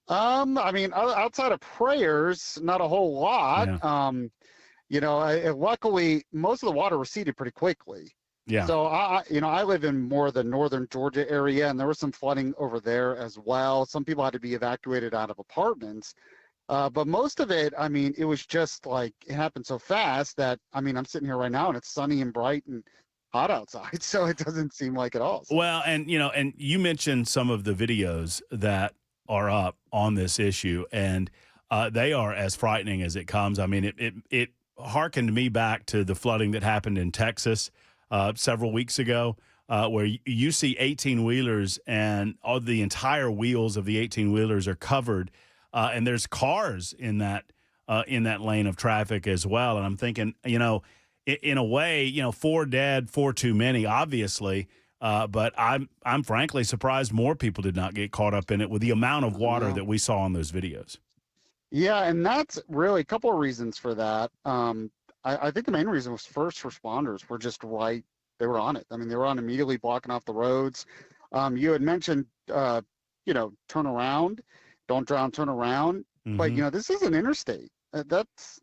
I mean, outside of prayers, not a whole lot. Yeah. Luckily, most of the water receded pretty quickly. Yeah. So I live in more the northern Georgia area, and there was some flooding over there as well. Some people had to be evacuated out of apartments. But most of it, I mean, it was just like it happened so fast that, I mean, I'm sitting here right now and it's sunny and bright and hot outside. So it doesn't seem like it all. Well, and you mentioned some of the videos that are up on this issue, and they are as frightening as it comes. I mean, it harkened me back to the flooding that happened in Texas several weeks ago, where you see 18-wheelers and all the entire wheels of the 18-wheelers are covered, and there's cars in that lane of traffic as well. And I'm thinking, in a way, 4 dead, 4 too many, obviously. But I'm frankly surprised more people did not get caught up in it with the amount of water that we saw in those videos. Yeah, and that's really a couple of reasons for that. I think the main reason was first responders were just right. They were on it. I mean, they were on immediately blocking off the roads. You had mentioned, turn around, don't drown, turn around. Mm-hmm. But, this is an interstate. That's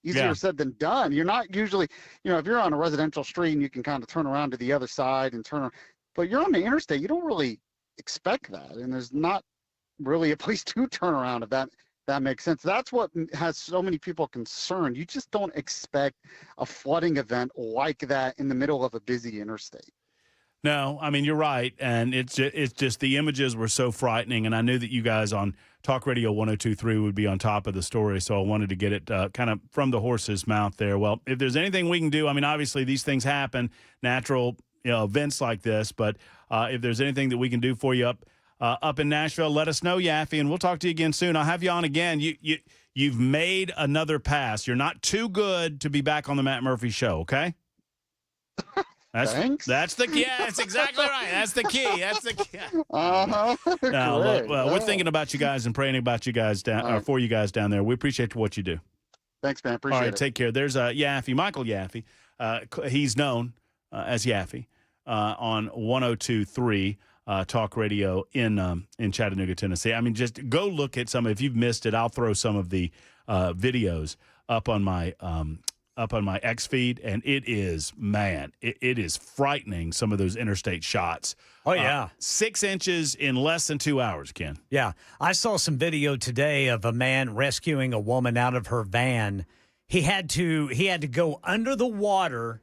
easier said than done. You're not usually, if you're on a residential street and you can kind of turn around to the other side and turn, but you're on the interstate, you don't really expect that. And there's not really a place to turn around if that makes sense. That's what has so many people concerned. You just don't expect a flooding event like that in the middle of a busy interstate. No, I mean, you're right. And it's just the images were so frightening. And I knew that you guys on Talk Radio 102.3 would be on top of the story. So I wanted to get it kind of from the horse's mouth there. Well, if there's anything we can do, I mean, obviously these things happen, natural events like this. But if there's anything that we can do for you up in Nashville, let us know, Yaffe, and we'll talk to you again soon. I'll have you on again. You've made another pass. You're not too good to be back on the Matt Murphy Show, okay? Thanks. That's exactly right. That's the key. Uh-huh. We're thinking about you guys and praying about you guys for you guys down there. We appreciate what you do. Thanks, man. Appreciate it. All right, take care. There's Yaffe, Michael Yaffe. He's known as Yaffe on 102.3 Talk Radio in Chattanooga, Tennessee. I mean, just go look at some. If you've missed it, I'll throw some of the videos up on my X feed, and it is frightening, some of those interstate shots. Oh, yeah. 6 inches in less than 2 hours, Ken. Yeah. I saw some video today of a man rescuing a woman out of her van. He had to go under the water.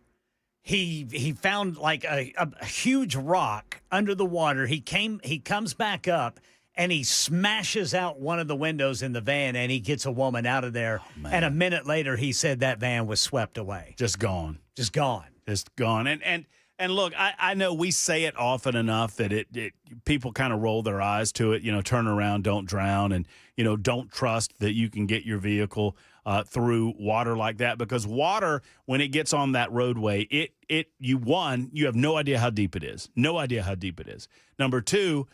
He found like a huge rock under the water. He comes back up, and he smashes out one of the windows in the van, and he gets a woman out of there. Oh, and a minute later, he said that van was swept away. Just gone. Just gone. Just gone. And look, I know we say it often enough that it people kind of roll their eyes to it, turn around, don't drown, and, don't trust that you can get your vehicle through water like that, because water, when it gets on that roadway, you have no idea how deep it is. No idea how deep it is. Number two,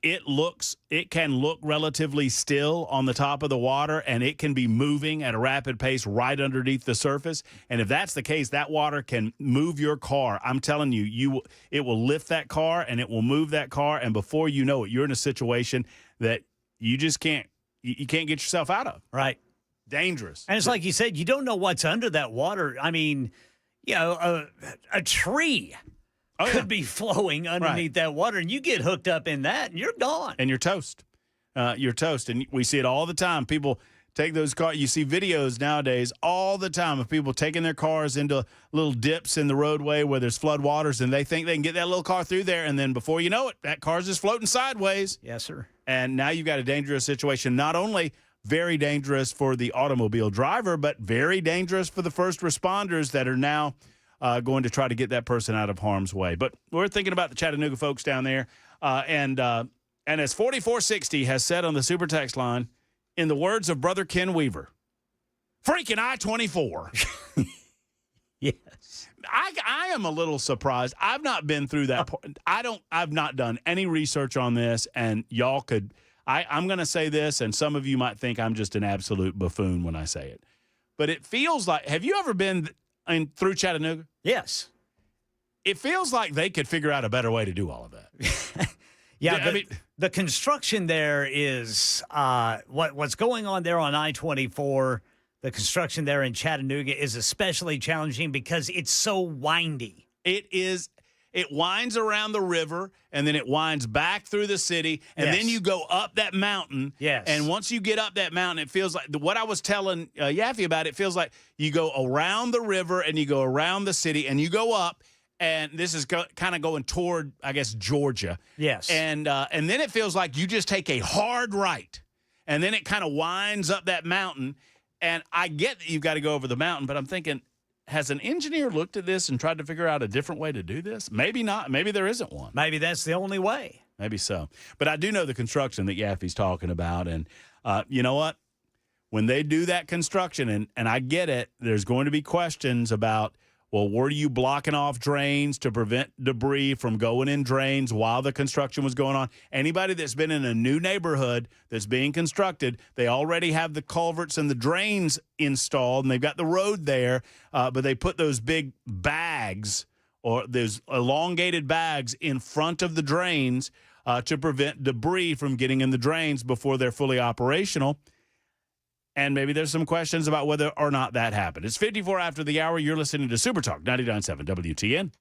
it can look relatively still on the top of the water, and it can be moving at a rapid pace right underneath the surface. And if that's the case, that water can move your car. I'm telling you, it will lift that car and it will move that car. And before you know it, you're in a situation that you just can't get yourself out of. Right. Dangerous. And it's like you said, you don't know what's under that water. I mean, a tree could be flowing underneath that water, and you get hooked up in that, and you're gone. And you're toast. You're toast. And we see it all the time. People take those cars. You see videos nowadays all the time of people taking their cars into little dips in the roadway where there's flood waters, and they think they can get that little car through there, and then before you know it, that car's just floating sideways. Yes, sir. And now you've got a dangerous situation, not only very dangerous for the automobile driver, but very dangerous for the first responders that are now going to try to get that person out of harm's way. But we're thinking about the Chattanooga folks down there. And as 4460 has said on the Super Text line, in the words of Brother Ken Weaver, freaking I-24. Yes. I am a little surprised. I've not been through that part. I've not done any research on this, and y'all could. I'm going to say this, and some of you might think I'm just an absolute buffoon when I say it. But it feels like, have you ever been through Chattanooga? Yes. It feels like they could figure out a better way to do all of that. The construction there is what's going on there on I-24. The construction there in Chattanooga is especially challenging because it's so windy. It is. It winds around the river, and then it winds back through the city, and then you go up that mountain. Yes. And once you get up that mountain, it feels like what I was telling Yaffe about. It feels like you go around the river, and you go around the city, and you go up, and this is kind of going toward, I guess, Georgia. Yes. And then it feels like you just take a hard right, and then it kind of winds up that mountain. And I get that you've got to go over the mountain, but I'm thinking, has an engineer looked at this and tried to figure out a different way to do this? Maybe not. Maybe there isn't one. Maybe that's the only way. Maybe so. But I do know the construction that Yaffe's talking about. And you know what? When they do that construction, and I get it, there's going to be questions about, well, were you blocking off drains to prevent debris from going in drains while the construction was going on? Anybody that's been in a new neighborhood that's being constructed, they already have the culverts and the drains installed, and they've got the road there, but they put those big bags or those elongated bags in front of the drains to prevent debris from getting in the drains before they're fully operational. And maybe there's some questions about whether or not that happened. It's 54 after the hour. You're listening to Super Talk 99.7 WTN.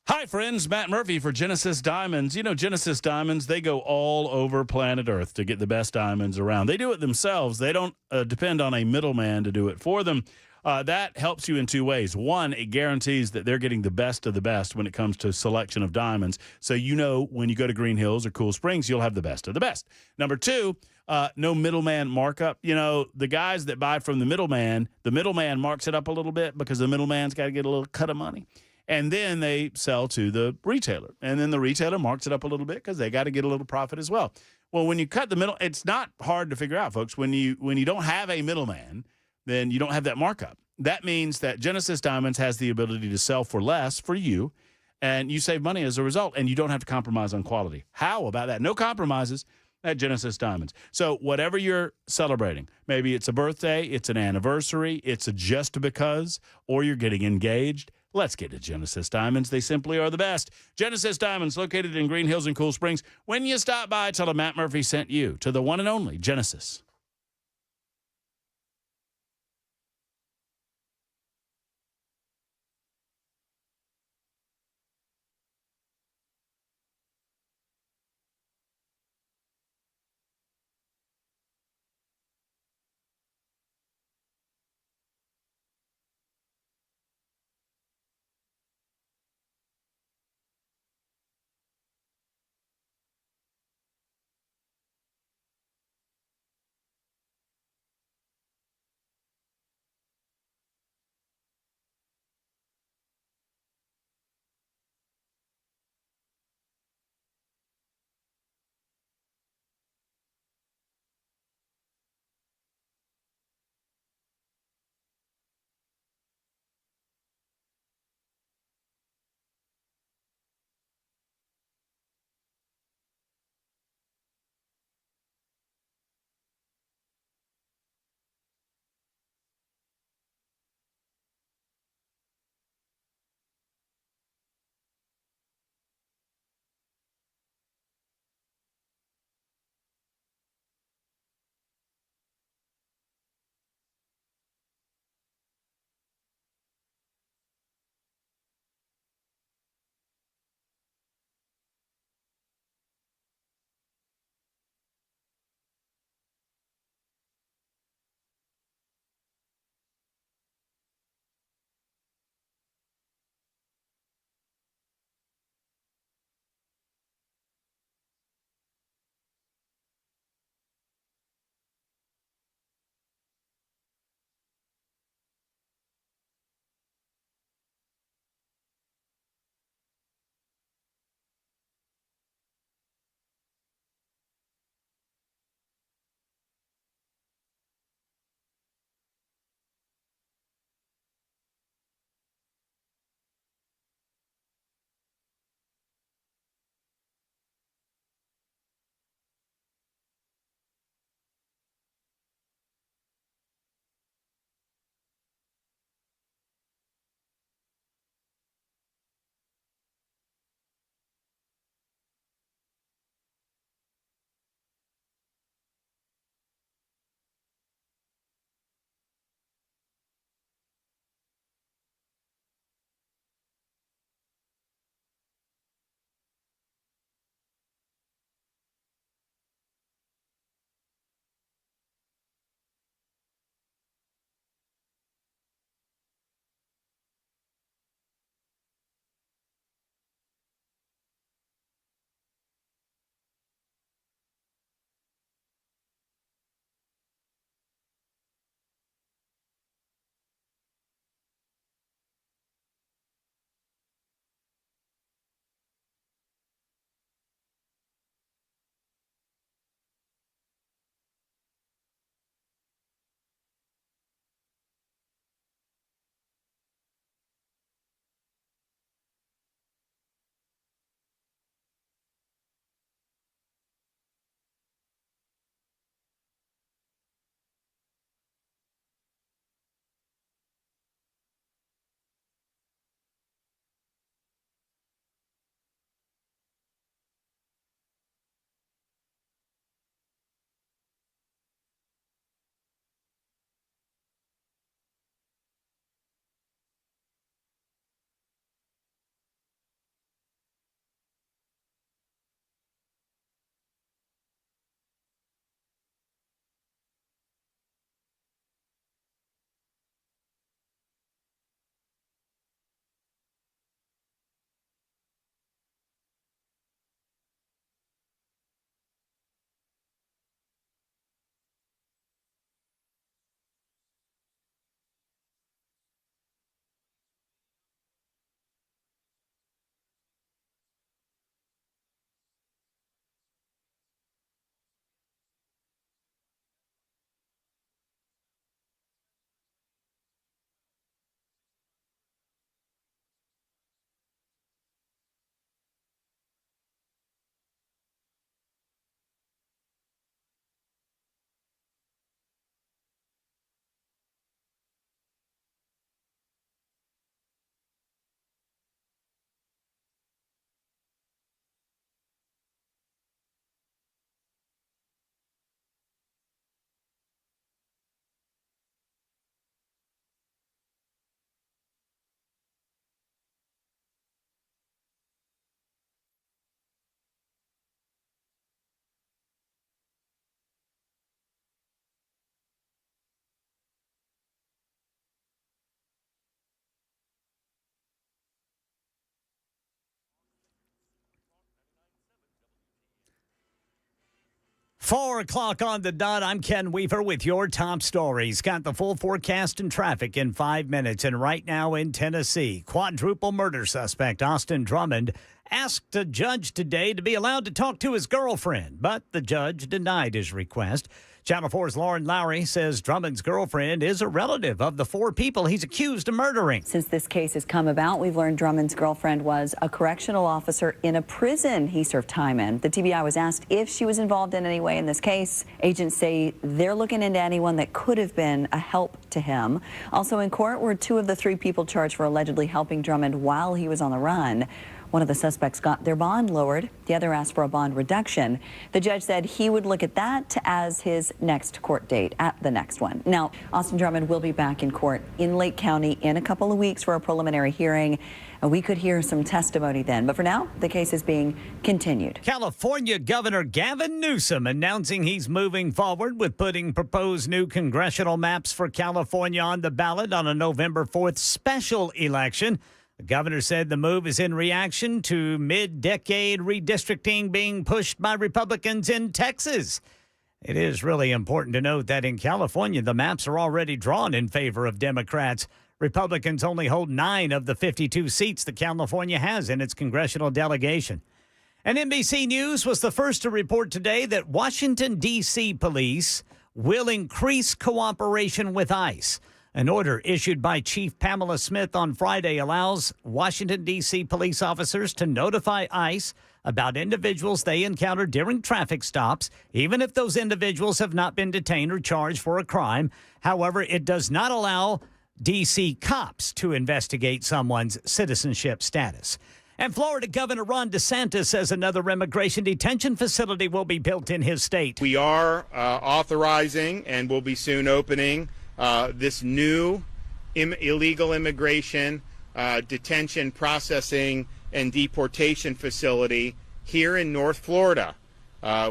Hi, friends. Matt Murphy for Genesis Diamonds. You know, Genesis Diamonds, they go all over planet Earth to get the best diamonds around. They do it themselves. They don't depend on a middleman to do it for them. That helps you in two ways. One, it guarantees that they're getting the best of the best when it comes to selection of diamonds. So you know when you go to Green Hills or Cool Springs, you'll have the best of the best. Number two, no middleman markup. You know, the guys that buy from the middleman marks it up a little bit because the middleman's got to get a little cut of money. And then they sell to the retailer. And then the retailer marks it up a little bit because they got to get a little profit as well. Well, when you cut the middle, it's not hard to figure out, folks. When you don't have a middleman, then you don't have that markup. That means that Genesis Diamonds has the ability to sell for less for you, and you save money as a result, and you don't have to compromise on quality. How about that? No compromises at Genesis Diamonds. So whatever you're celebrating, maybe it's a birthday, it's an anniversary, it's a just because, or you're getting engaged, let's get to Genesis Diamonds. They simply are the best. Genesis Diamonds, located in Green Hills and Cool Springs. When you stop by, tell them Matt Murphy sent you to the one and only Genesis. 4 o'clock on the dot. I'm Ken Weaver with your top stories. Got the full forecast and traffic in 5 minutes. And right now in Tennessee, quadruple murder suspect Austin Drummond asked a judge today to be allowed to talk to his girlfriend, but the judge denied his request. Channel 4's Lauren Lowry says Drummond's girlfriend is a relative of the 4 people he's accused of murdering. Since this case has come about, we've learned Drummond's girlfriend was a correctional officer in a prison he served time in. The TBI was asked if she was involved in any way in this case. Agents say they're looking into anyone that could have been a help to him. Also in court were 2 of the 3 people charged for allegedly helping Drummond while he was on the run. One of the suspects got their bond lowered. The other asked for a bond reduction. The judge said he would look at that as his next court date, at the next one. Now, Austin Drummond will be back in court in Lake County in a couple of weeks for a preliminary hearing. We could hear some testimony then. But for now, the case is being continued. California Governor Gavin Newsom announcing he's moving forward with putting proposed new congressional maps for California on the ballot on a November 4th special election. The governor said the move is in reaction to mid-decade redistricting being pushed by Republicans in Texas. It is really important to note that in California, the maps are already drawn in favor of Democrats. Republicans only hold 9 of the 52 seats that California has in its congressional delegation. And NBC News was the first to report today that Washington, D.C. police will increase cooperation with ICE. An order issued by Chief Pamela Smith on Friday allows Washington, D.C. police officers to notify ICE about individuals they encounter during traffic stops, even if those individuals have not been detained or charged for a crime. However, it does not allow D.C. cops to investigate someone's citizenship status. And Florida Governor Ron DeSantis says another immigration detention facility will be built in his state. We are authorizing and will be soon opening this new illegal immigration detention, processing, and deportation facility here in North Florida.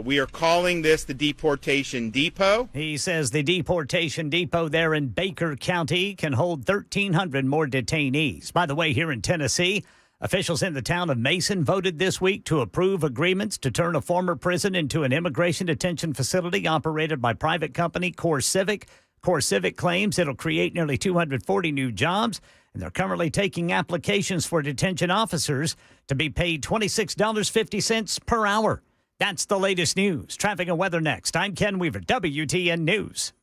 We are calling this the Deportation Depot. He says the Deportation Depot there in Baker County can hold 1,300 more detainees. By the way, here in Tennessee, officials in the town of Mason voted this week to approve agreements to turn a former prison into an immigration detention facility operated by private company Core Civic. Core Civic claims it'll create nearly 240 new jobs, and they're currently taking applications for detention officers to be paid $26.50 per hour. That's the latest news. Traffic and weather next. I'm Ken Weaver, WTN News.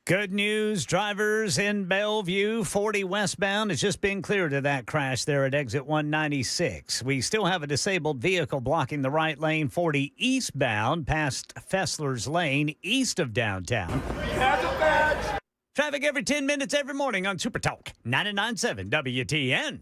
Good news, drivers in Bellevue, 40 westbound has just been cleared of that crash there at exit 196. We still have a disabled vehicle blocking the right lane, 40 eastbound past Fessler's Lane, east of downtown. Traffic every 10 minutes every morning on Super Talk 99.7 WTN.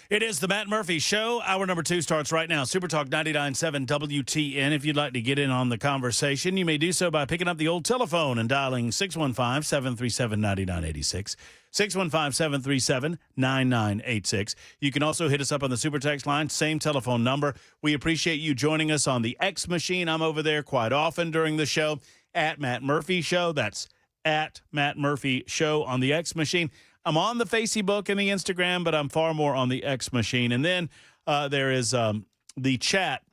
It is the Matt Murphy Show. Hour number 2 starts right now. Super Talk 99.7 WTN. If you'd like to get in on the conversation, you may do so by picking up the old telephone and dialing 615-737-9986. 615-737-9986. You can also hit us up on the Super Text line, same telephone number. We appreciate you joining us on the X machine. I'm over there quite often during the show at Matt Murphy Show. That's at Matt Murphy Show on the X machine. I'm on the Facebook and the Instagram, but I'm far more on the X machine. And then there is the chat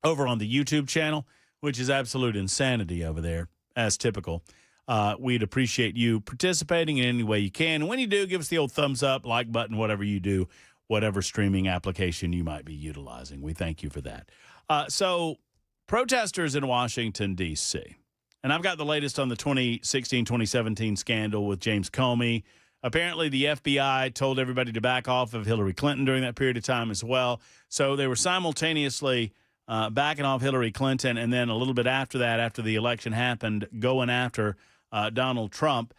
over on the YouTube channel, which is absolute insanity over there, as typical. We'd appreciate you participating in any way you can. And when you do, give us the old thumbs up, like button, whatever you do, whatever streaming application you might be utilizing. We thank you for that. So protesters in Washington, D.C., and I've got the latest on the 2016-2017 scandal with James Comey. Apparently, the FBI told everybody to back off of Hillary Clinton during that period of time as well. So they were simultaneously backing off Hillary Clinton, and then a little bit after that, after the election happened, going after Donald Trump,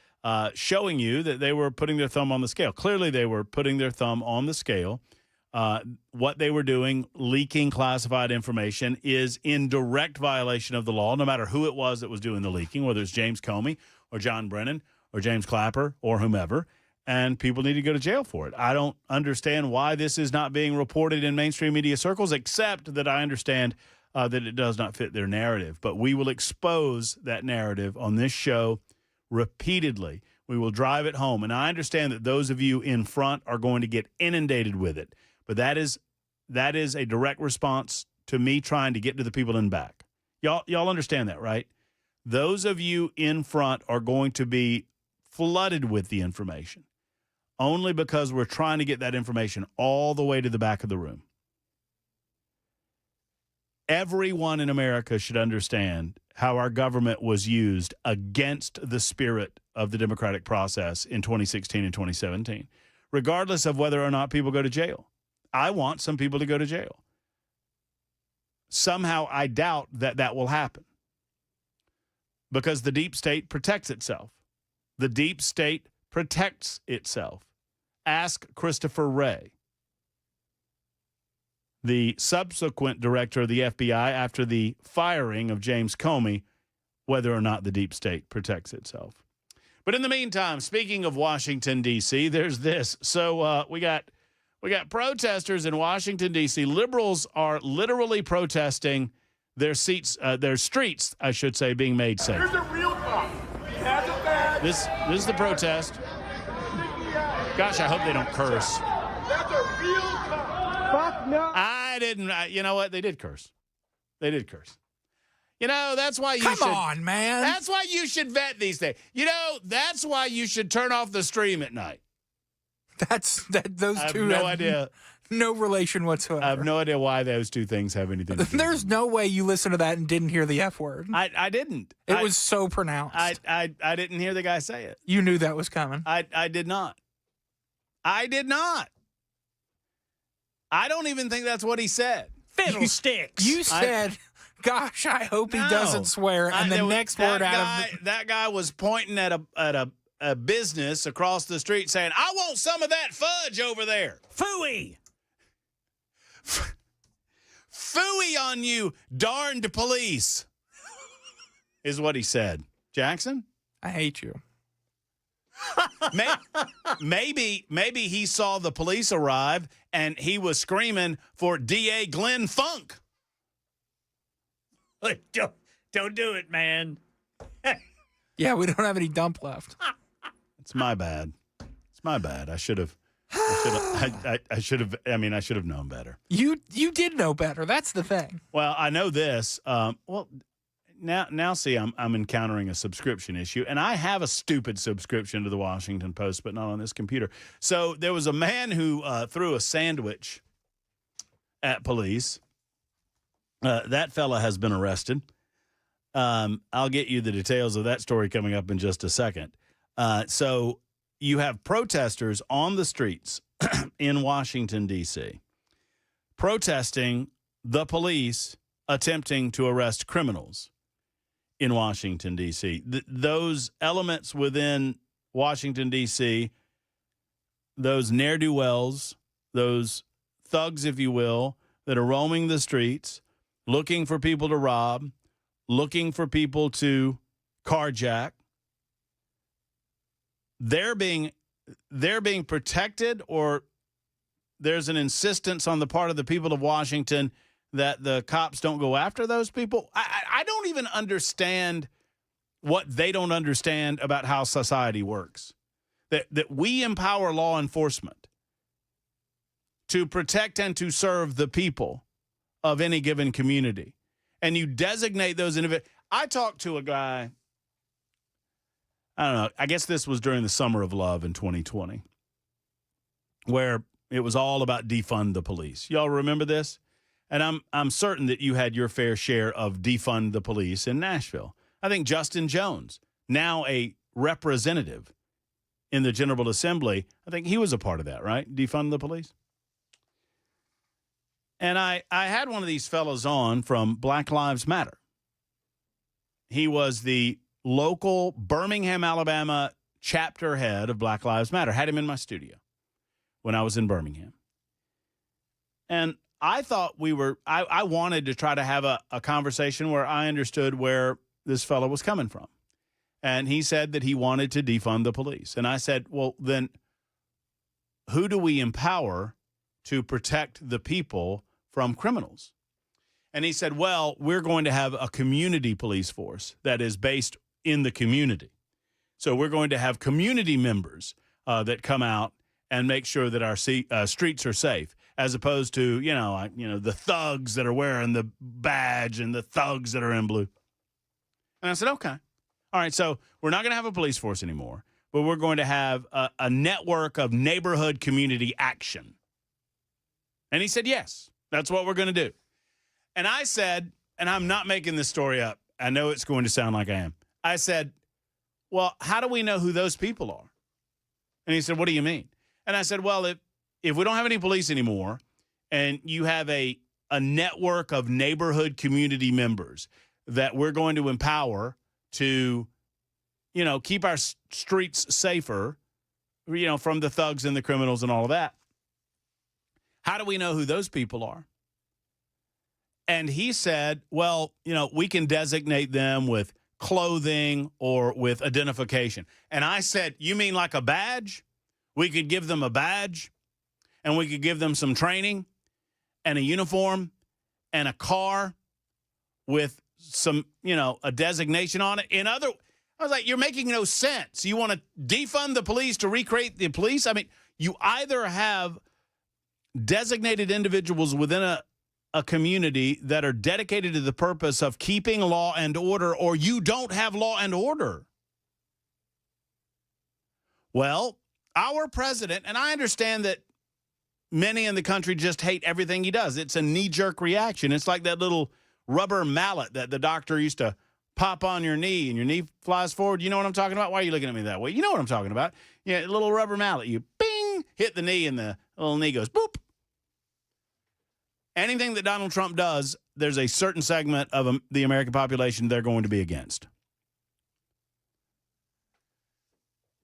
showing you that they were putting their thumb on the scale. Clearly, they were putting their thumb on the scale. What they were doing, leaking classified information, is in direct violation of the law, no matter who it was that was doing the leaking, whether it's James Comey or John Brennan or James Clapper or whomever, and people need to go to jail for it. I don't understand why this is not being reported in mainstream media circles, except that I understand that it does not fit their narrative. But we will expose that narrative on this show repeatedly. We will drive it home. And I understand that those of you in front are going to get inundated with it. But that is a direct response to me trying to get to the people in back. Y'all understand that, right? Those of you in front are going to be flooded with the information only because we're trying to get that information all the way to the back of the room. Everyone in America should understand how our government was used against the spirit of the democratic process in 2016 and 2017, regardless of whether or not people go to jail. I want some people to go to jail. Somehow I doubt that that will happen because the deep state protects itself. The deep state protects itself. Ask Christopher Wray, the subsequent director of the FBI after the firing of James Comey, whether or not the deep state protects itself. But in the meantime, speaking of Washington, D.C., there's this. So we got protesters in Washington, D.C. Liberals are literally protesting their streets, I should say, being made safe. Here's a real cop. He has a badge. This is the protest. Gosh, I hope they don't curse. That's a real cop. Fuck no. I didn't. You know what? They did curse. They did curse. You know, that's why you should. Come on, man. That's why you should vet these things. You know, that's why you should turn off the stream at night. Those I have two no have idea. no relation whatsoever. I have no idea why those two things have anything to do. There's no way you listened to that and didn't hear the F word. I didn't. It was so pronounced. I didn't hear the guy say it. You knew that was coming. I did not. I did not. I don't even think that's what he said. Fiddlesticks. You said, gosh, I hope he doesn't swear. And the next word out of that guy was pointing at a business across the street saying, I want some of that fudge over there. Phooey! Phooey on you, darned police, is what he said. Jackson? I hate you. Maybe he saw the police arrive and he was screaming for DA Glenn Funk. Don't do it, man. Yeah, we don't have any dump left. It's my bad. It's my bad. I should have. I should have known better. You did know better. That's the thing. Well, I know this. Now see, I'm encountering a subscription issue, and I have a stupid subscription to the Washington Post, but not on this computer. So there was a man who threw a sandwich at police. That fella has been arrested. I'll get you the details of that story coming up in just a second. So you have protesters on the streets in Washington, D.C., protesting the police attempting to arrest criminals in Washington, D.C. Those elements within Washington, D.C., those ne'er-do-wells, those thugs, if you will, that are roaming the streets, looking for people to rob, looking for people to carjack, they're being protected, or there's an insistence on the part of the people of Washington that the cops don't go after those people. I don't even understand what they don't understand about how society works. That we empower law enforcement to protect and to serve the people of any given community. And you designate those individuals. I talked to a guy, I don't know, I guess this was during the Summer of Love in 2020, where it was all about defund the police. Y'all remember this? And I'm certain that you had your fair share of defund the police in Nashville. I think Justin Jones, now a representative in the General Assembly, I think he was a part of that, right? Defund the police. And I had one of these fellows on from Black Lives Matter. He was the local Birmingham, Alabama chapter head of Black Lives Matter. Had him in my studio when I was in Birmingham. And I thought I wanted to try to have a conversation where I understood where this fellow was coming from. And he said that he wanted to defund the police. And I said, well, then who do we empower to protect the people from criminals? And he said, well, we're going to have a community police force that is based in the community. So we're going to have community members that come out and make sure that our streets are safe, as opposed to, the thugs that are wearing the badge and the thugs that are in blue. And I said, okay. All right, so we're not going to have a police force anymore, but we're going to have a network of neighborhood community action. And he said, yes, that's what we're going to do. And I said, and I'm not making this story up, I know it's going to sound like I am. I said, well, how do we know who those people are? And he said, what do you mean? And I said, well, if we don't have any police anymore and you have a network of neighborhood community members that we're going to empower to, keep our streets safer, from the thugs and the criminals and all of that, how do we know who those people are? And he said, well, we can designate them with clothing or with identification. And I said, you mean like a badge? We could give them a badge, and we could give them some training and a uniform and a car with some, a designation on it. I was like, you're making no sense. You want to defund the police to recreate the police? I mean, you either have designated individuals within a community that are dedicated to the purpose of keeping law and order, or you don't have law and order. Well, our president, and I understand that many in the country just hate everything he does. It's a knee-jerk reaction. It's like that little rubber mallet that the doctor used to pop on your knee, and your knee flies forward. You know what I'm talking about? Why are you looking at me that way? You know what I'm talking about. Yeah, a little rubber mallet. You, bing, hit the knee, and the little knee goes, boop. Anything that Donald Trump does, there's a certain segment of the American population they're going to be against.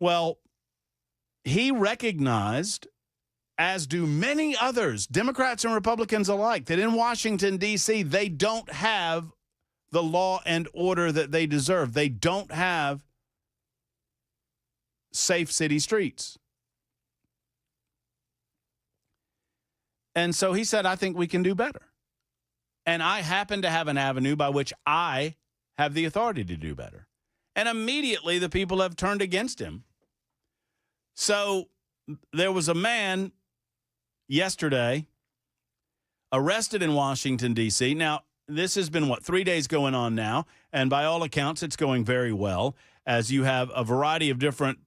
Well, he recognized, as do many others, Democrats and Republicans alike, that in Washington, D.C., they don't have the law and order that they deserve. They don't have safe city streets. And so he said, I think we can do better. And I happen to have an avenue by which I have the authority to do better. And immediately the people have turned against him. So there was a man yesterday arrested in Washington, D.C. Now, this has been, 3 days going on now, and by all accounts, it's going very well, as you have a variety of different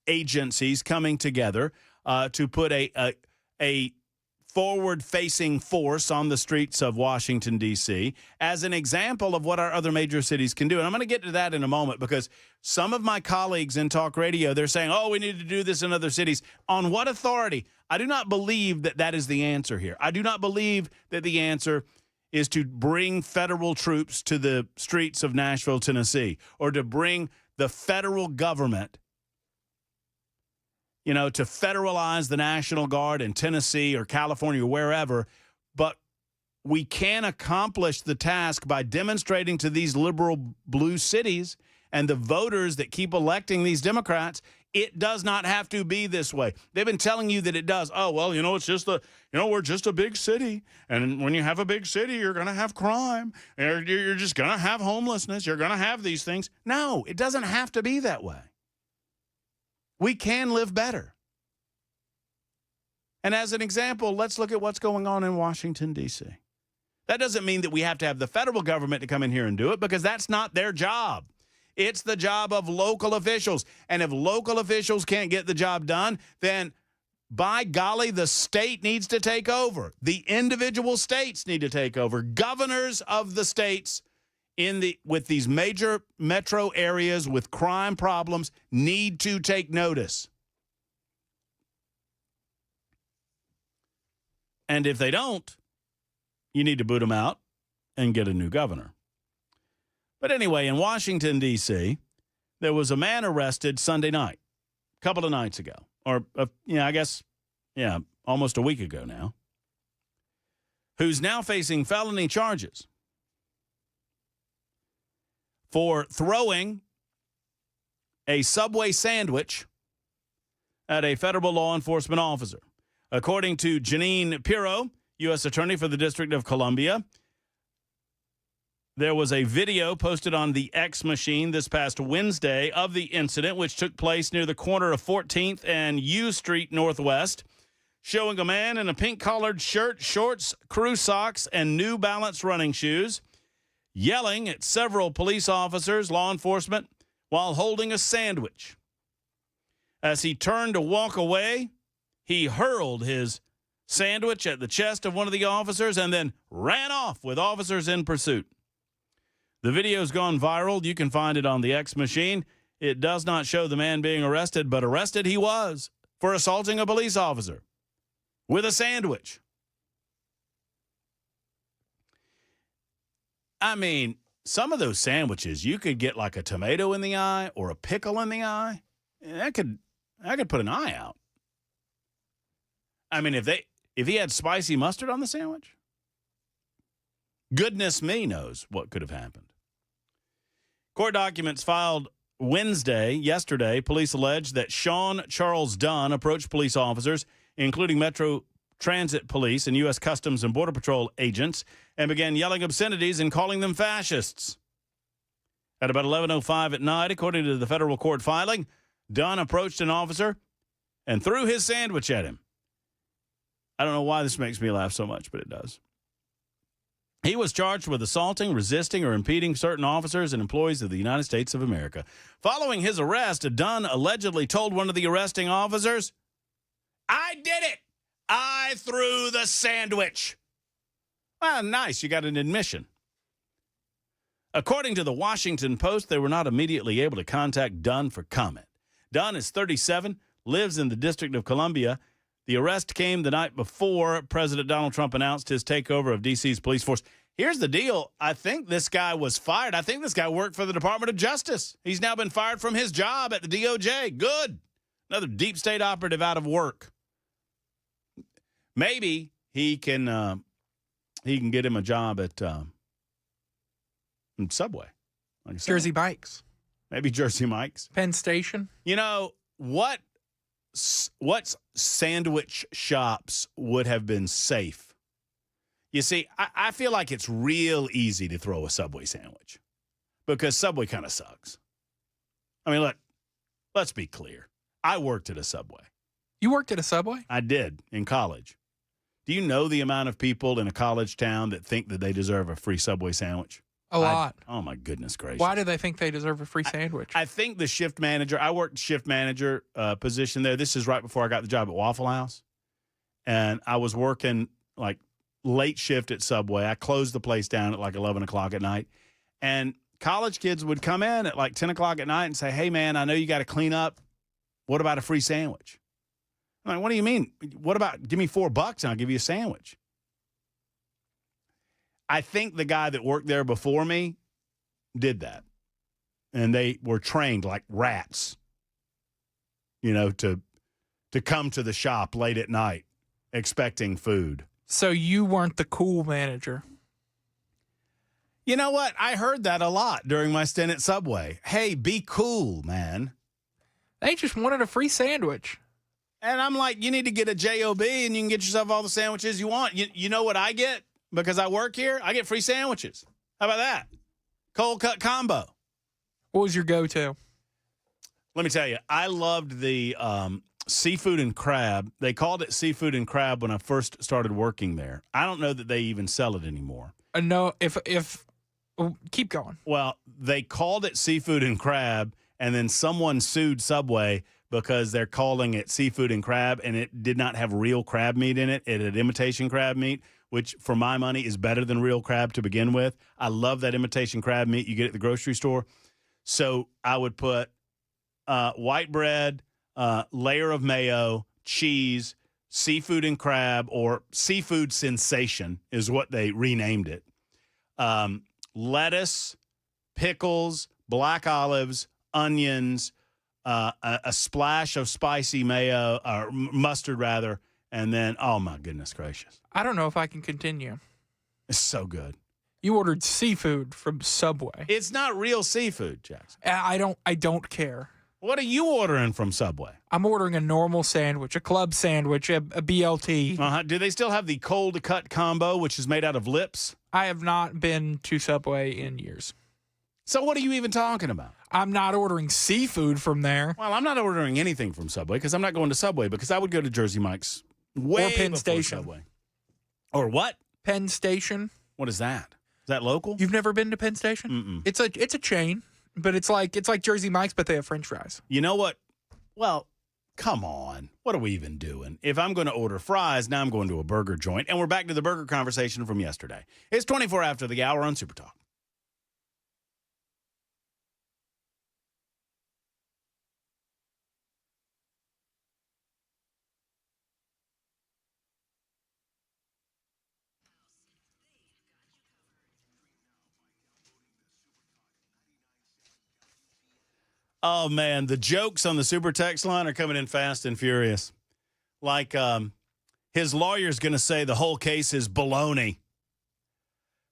agencies coming together to put a forward-facing force on the streets of Washington, D.C., as an example of what our other major cities can do. And I'm going to get to that in a moment, because some of my colleagues in talk radio, they're saying, oh, we need to do this in other cities. On what authority? I do not believe that that is the answer here. I do not believe that the answer is to bring federal troops to the streets of Nashville, Tennessee, or to bring the federal government, to federalize the National Guard in Tennessee or California or wherever. But we can accomplish the task by demonstrating to these liberal blue cities and the voters that keep electing these Democrats, it does not have to be this way. They've been telling you that it does. Oh, well, it's just we're just a big city. And when you have a big city, you're going to have crime. You're just going to have homelessness. You're going to have these things. No, it doesn't have to be that way. We can live better. And as an example, let's look at what's going on in Washington, D.C. That doesn't mean that we have to have the federal government to come in here and do it, because that's not their job. It's the job of local officials. And if local officials can't get the job done, then by golly, the state needs to take over. The individual states need to take over. Governors of the states with these major metro areas with crime problems need to take notice. And if they don't, you need to boot them out and get a new governor. But anyway, in Washington, D.C., there was a man arrested Sunday night, a couple of nights ago, or, almost a week ago now, who's now facing felony charges for throwing a Subway sandwich at a federal law enforcement officer. According to Janine Pirro, U.S. Attorney for the District of Columbia, there was a video posted on the X machine this past Wednesday of the incident, which took place near the corner of 14th and U Street Northwest, showing a man in a pink-collared shirt, shorts, crew socks, and New Balance running shoes, yelling at several police officers, law enforcement, while holding a sandwich. As he turned to walk away, he hurled his sandwich at the chest of one of the officers and then ran off with officers in pursuit. The video's gone viral. You can find it on the X machine. It does not show the man being arrested, but arrested he was for assaulting a police officer with a sandwich. I mean, some of those sandwiches, you could get like a tomato in the eye or a pickle in the eye. That could put an eye out. I mean, if he had spicy mustard on the sandwich, goodness me knows what could have happened. Court documents filed yesterday, police alleged that Sean Charles Dunn approached police officers, including Metro Transit Police and U.S. Customs and Border Patrol agents, and began yelling obscenities and calling them fascists. At about 11:05 at night, according to the federal court filing, Dunn approached an officer and threw his sandwich at him. I don't know why this makes me laugh so much, but it does. He was charged with assaulting, resisting, or impeding certain officers and employees of the United States of America. Following his arrest, Dunn allegedly told one of the arresting officers, "I did it! I threw the sandwich." Well, nice. You got an admission. According to the Washington Post, they were not immediately able to contact Dunn for comment. Dunn is 37, lives in the District of Columbia. The arrest came the night before President Donald Trump announced his takeover of D.C.'s police force. Here's the deal. I think this guy was fired. I think this guy worked for the Department of Justice. He's now been fired from his job at the DOJ. Good. Another deep state operative out of work. Maybe he can get him a job at Subway. Like I said. Jersey Mike's. Maybe Jersey Mike's. Penn Station. You know, what sandwich shops would have been safe? You see, I feel like it's real easy to throw a Subway sandwich because Subway kind of sucks. I mean, let's be clear. I worked at a Subway. You worked at a Subway? I did in college. Do you know the amount of people in a college town that think that they deserve a free Subway sandwich? A lot. Oh, my goodness gracious. Why do they think they deserve a free sandwich? I think the shift manager, I worked shift manager position there. This is right before I got the job at Waffle House. And I was working like late shift at Subway. I closed the place down at like 11 o'clock at night. And college kids would come in at like 10 o'clock at night and say, hey, man, I know you got to clean up. What about a free sandwich? I'm like, what do you mean? What about give me $4 and I'll give you a sandwich? I think the guy that worked there before me did that. And they were trained like rats, you know, to come to the shop late at night expecting food. So you weren't the cool manager. You know what? I heard that a lot during my stint at Subway. Hey, be cool, man. They just wanted a free sandwich. And I'm like, you need to get a JOB and you can get yourself all the sandwiches you want. You know what I get? Because I work here, I get free sandwiches. How about that? Cold cut combo. What was your go-to? Let me tell you, I loved the seafood and crab. They called it seafood and crab when I first started working there. I don't know that they even sell it anymore. No, keep going. Well, they called it seafood and crab, and then someone sued Subway because they're calling it seafood and crab, and it did not have real crab meat in it. It had imitation crab meat, which for my money is better than real crab to begin with. I love that imitation crab meat you get at the grocery store. So I would put white bread, layer of mayo, cheese, seafood and crab, or seafood sensation is what they renamed it. Lettuce, pickles, black olives, onions, a splash of spicy mayo, or mustard rather, and then, oh my goodness gracious. I don't know if I can continue. It's so good. You ordered seafood from Subway. It's not real seafood, Jackson. I don't care. What are you ordering from Subway? I'm ordering a normal sandwich, a club sandwich, a BLT. Uh-huh. Do they still have the cold cut combo, which is made out of lips? I have not been to Subway in years. So what are you even talking about? I'm not ordering seafood from there. Well, I'm not ordering anything from Subway because I'm not going to Subway because I would go to Jersey Mike's way or Penn before Station. Subway. Or what? Penn Station. What is that? Is that local? You've never been to Penn Station? Mm-mm. It's a chain, but it's like Jersey Mike's, but they have French fries. You know what? Well, come on. What are we even doing? If I'm going to order fries, now I'm going to a burger joint, and we're back to the burger conversation from yesterday. It's 24 after the hour on Super Talk. Oh, man, the jokes on the Super Text line are coming in fast and furious. Like his lawyer's going to say the whole case is baloney.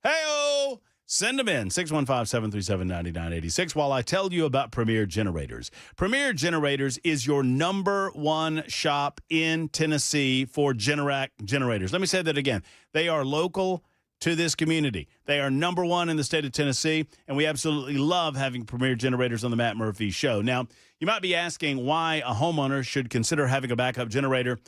Hey-oh! Send them in, 615-737-9986, while I tell you about Premier Generators. Premier Generators is your number one shop in Tennessee for Generac generators. Let me say that again. They are local to this community. They are number one in the state of Tennessee, and we absolutely love having Premier Generators on the Matt Murphy Show. Now, you might be asking why a homeowner should consider having a backup generator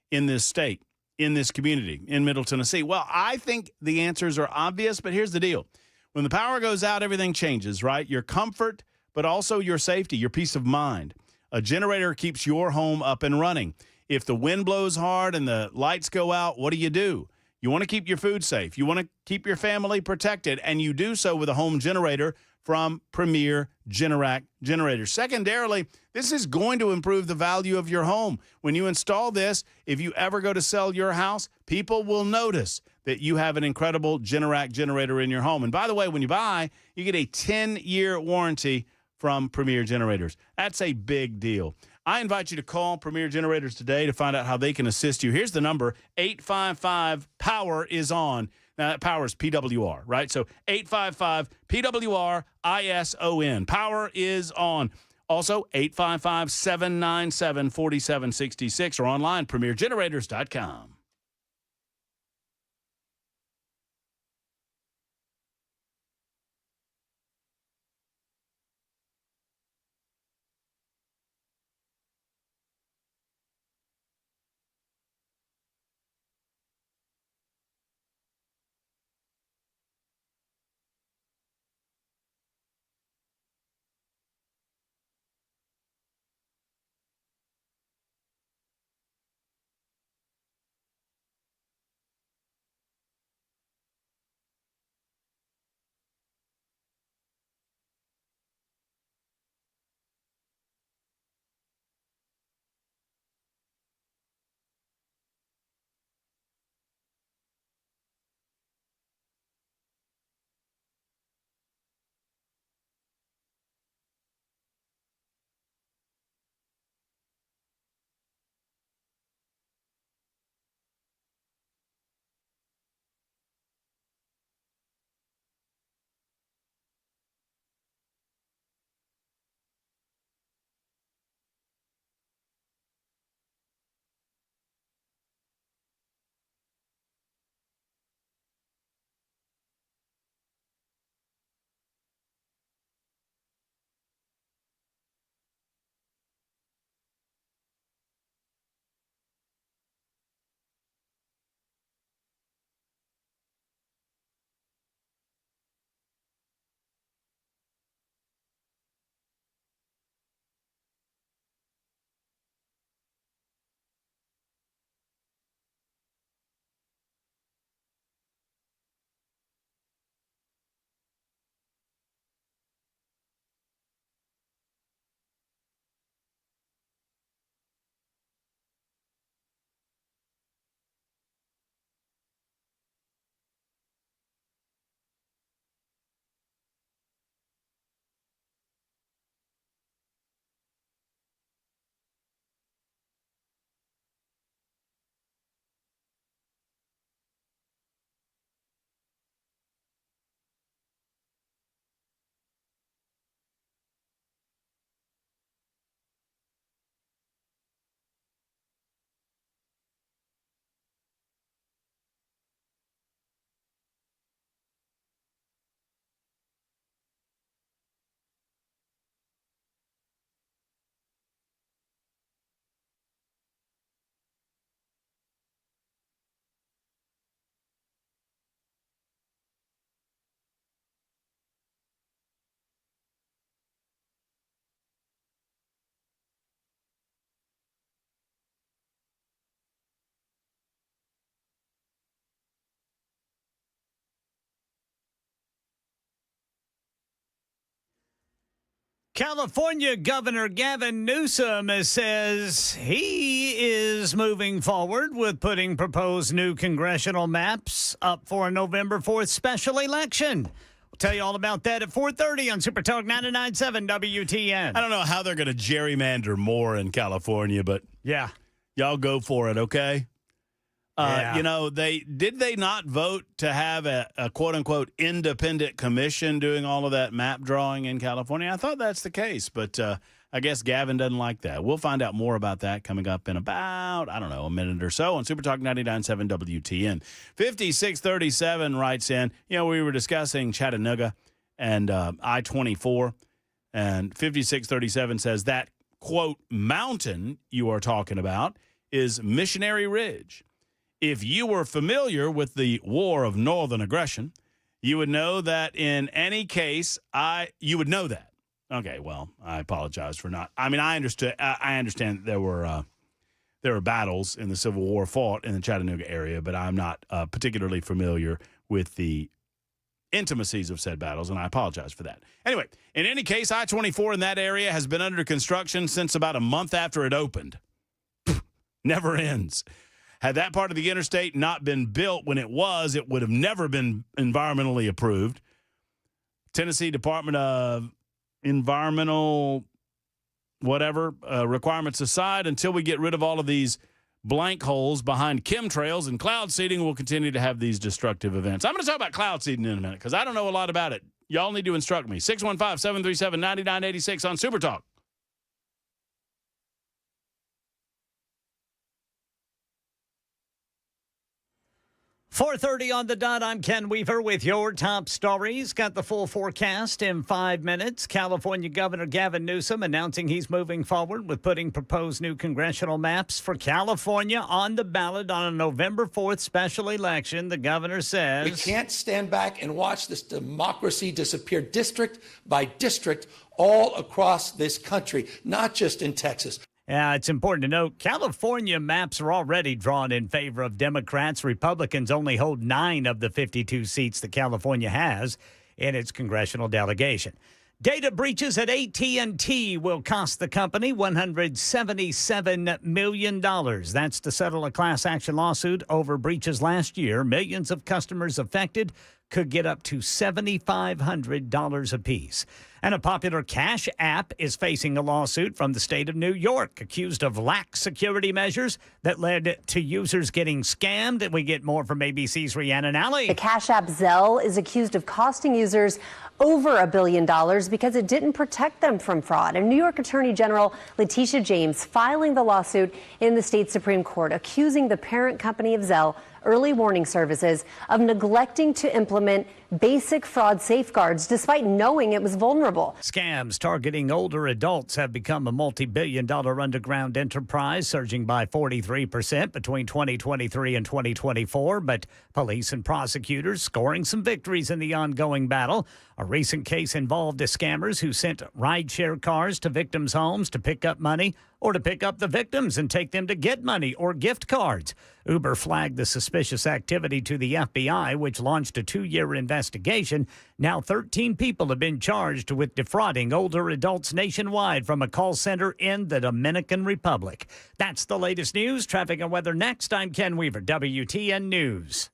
in this state, in this community, in Middle Tennessee. Well, I think the answers are obvious, but here's the deal. When the power goes out, everything changes, right? Your comfort, but also your safety, your peace of mind. A generator keeps your home up and running. If the wind blows hard and the lights go out, what do? You want to keep your food safe. You want to keep your family protected, and you do so with a home generator from Premier Generac Generators. Secondarily, this is going to improve the value of your home. When you install this, if you ever go to sell your house, people will notice that you have an incredible Generac generator in your home. And by the way, when you buy, you get a 10-year warranty from Premier Generators. That's a big deal. I invite you to call Premier Generators today to find out how they can assist you. Here's the number, 855-POWER-IS-ON. Now, that power is PWR, right? So 855-PWR-ISON. Power is on. Also, 855-797-4766 or online, premiergenerators.com. California Governor Gavin Newsom says he is moving forward with putting proposed new congressional maps up for a November 4th special election. We'll tell you all about that at 4:30 on Super Talk 99.7 WTN. I don't know how they're going to gerrymander more in California, but Yeah. y'all go for it, okay? Yeah. You know, they not vote to have a quote unquote independent commission doing all of that map drawing in California? I thought that's the case, but I guess Gavin doesn't like that. We'll find out more about that coming up in about, I don't know, a minute or so on Super Talk 99.7 WTN. 5637 writes in, you know, we were discussing Chattanooga and I-24, and 5637 says that, quote, mountain you are talking about is Missionary Ridge. If you were familiar with the War of Northern Aggression, you would know that in any case, you would know that. Okay, well, I apologize for not. I mean, I understand that there were there are battles in the Civil War fought in the Chattanooga area, but I'm not particularly familiar with the intimacies of said battles, and I apologize for that. Anyway, in any case, I-24 in that area has been under construction since about a month after it opened. Never ends. Had that part of the interstate not been built when it would have never been environmentally approved. Tennessee Department of Environmental whatever requirements aside, until we get rid of all of these blank holes behind chemtrails and cloud seeding, we'll continue to have these destructive events. I'm going to talk about cloud seeding in a minute because I don't know a lot about it. Y'all need to instruct me. 615-737-9986 on Super Talk. 4:30 on the dot. I'm Ken Weaver with your top stories. Got the full forecast in 5 minutes. California Governor Gavin Newsom announcing he's moving forward with putting proposed new congressional maps for California on the ballot on a November 4th special election. The governor says, we can't stand back and watch this democracy disappear district by district all across this country, not just in Texas. It's important to note California maps are already drawn in favor of Democrats. Republicans only hold 9 of the 52 seats that California has in its congressional delegation. Data breaches at AT&T will cost the company $177 million. That's to settle a class action lawsuit over breaches last year. Millions of customers affected could get up to $7,500 apiece. And a popular cash app is facing a lawsuit from the state of New York, accused of lax security measures that led to users getting scammed. And we get more from ABC's Rhiannon Alley. The cash app Zelle is accused of costing users over $1 billion because it didn't protect them from fraud. And New York Attorney General Letitia James filing the lawsuit in the state Supreme Court, accusing the parent company of Zelle, Early Warning Services, of neglecting to implement basic fraud safeguards despite knowing it was vulnerable. Scams targeting older adults have become a multi-billion-dollar underground enterprise, surging by 43% between 2023 and 2024. But police and prosecutors scoring some victories in the ongoing battle. A recent case involved the scammers who sent rideshare cars to victims' homes to pick up money or to pick up the victims and take them to get money or gift cards. Uber flagged the suspicious activity to the FBI, which launched a 2-year investigation. Now 13 people have been charged with defrauding older adults nationwide from a call center in the Dominican Republic. That's the latest news. Traffic and weather next. I'm Ken Weaver, WTN News.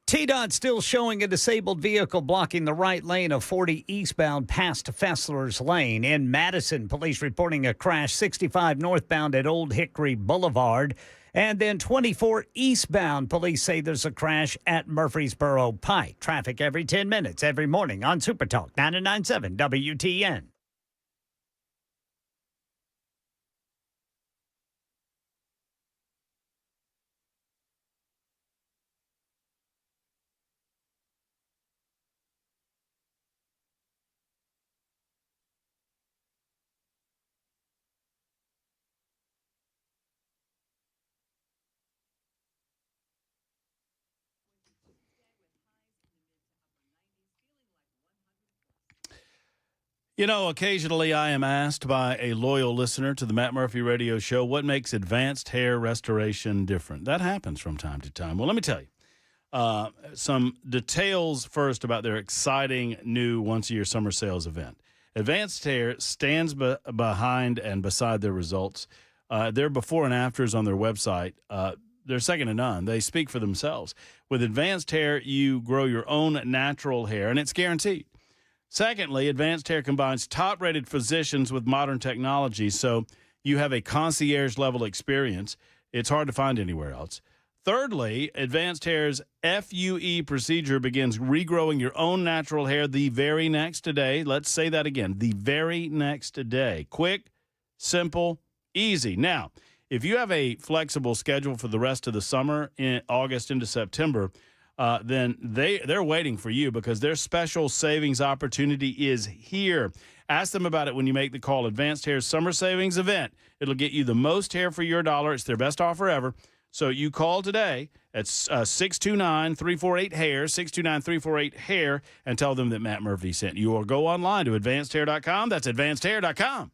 TDOT still showing a disabled vehicle blocking the right lane of 40 eastbound past Fessler's Lane. In Madison, police reporting a crash 65 northbound at Old Hickory Boulevard. And then 24 eastbound, police say there's a crash at Murfreesboro Pike. Traffic every 10 minutes, every morning on Super Talk 99.7 WTN. You know, occasionally I am asked by a loyal listener to the Matt Murphy Radio Show, what makes advanced hair restoration different? That happens from time to time. Well, let me tell you some details first about their exciting new once-a-year summer sales event. Advanced Hair stands behind and beside their results. Their before and afters on their website, they're second to none. They speak for themselves. With Advanced Hair, you grow your own natural hair, and it's guaranteed. Secondly, Advanced Hair combines top-rated physicians with modern technology, so you have a concierge-level experience. It's hard to find anywhere else. Thirdly, Advanced Hair's FUE procedure begins regrowing your own natural hair the very next day. Let's say that again, the very next day. Quick, simple, easy. Now, if you have a flexible schedule for the rest of the summer, in August into September, then they're waiting for you because their special savings opportunity is here. Ask them about it when you make the call. Advanced Hair's summer savings event. It'll get you the most hair for your dollar. It's their best offer ever. So you call today at 629-348-HAIR, 629-348-HAIR, and tell them that Matt Murphy sent you. Or go online to advancedhair.com. That's advancedhair.com.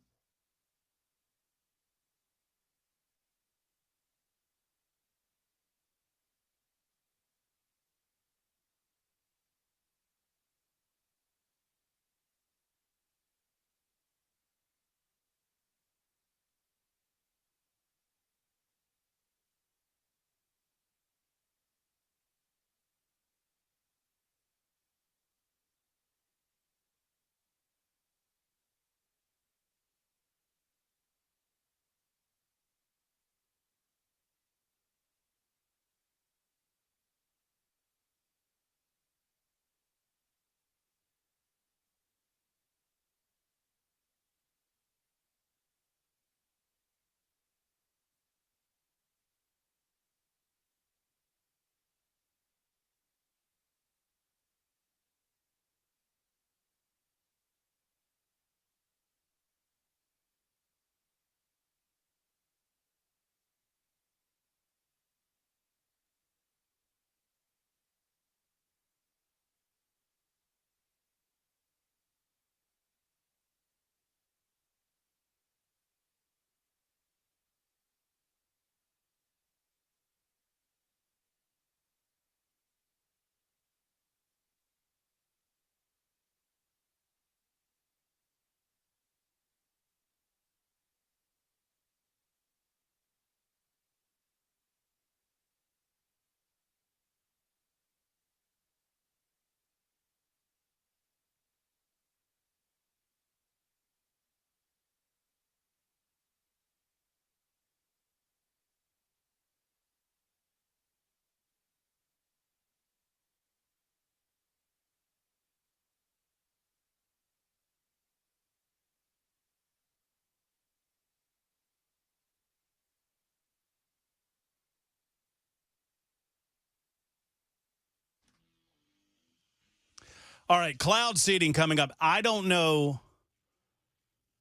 All right, cloud seeding coming up. I don't know.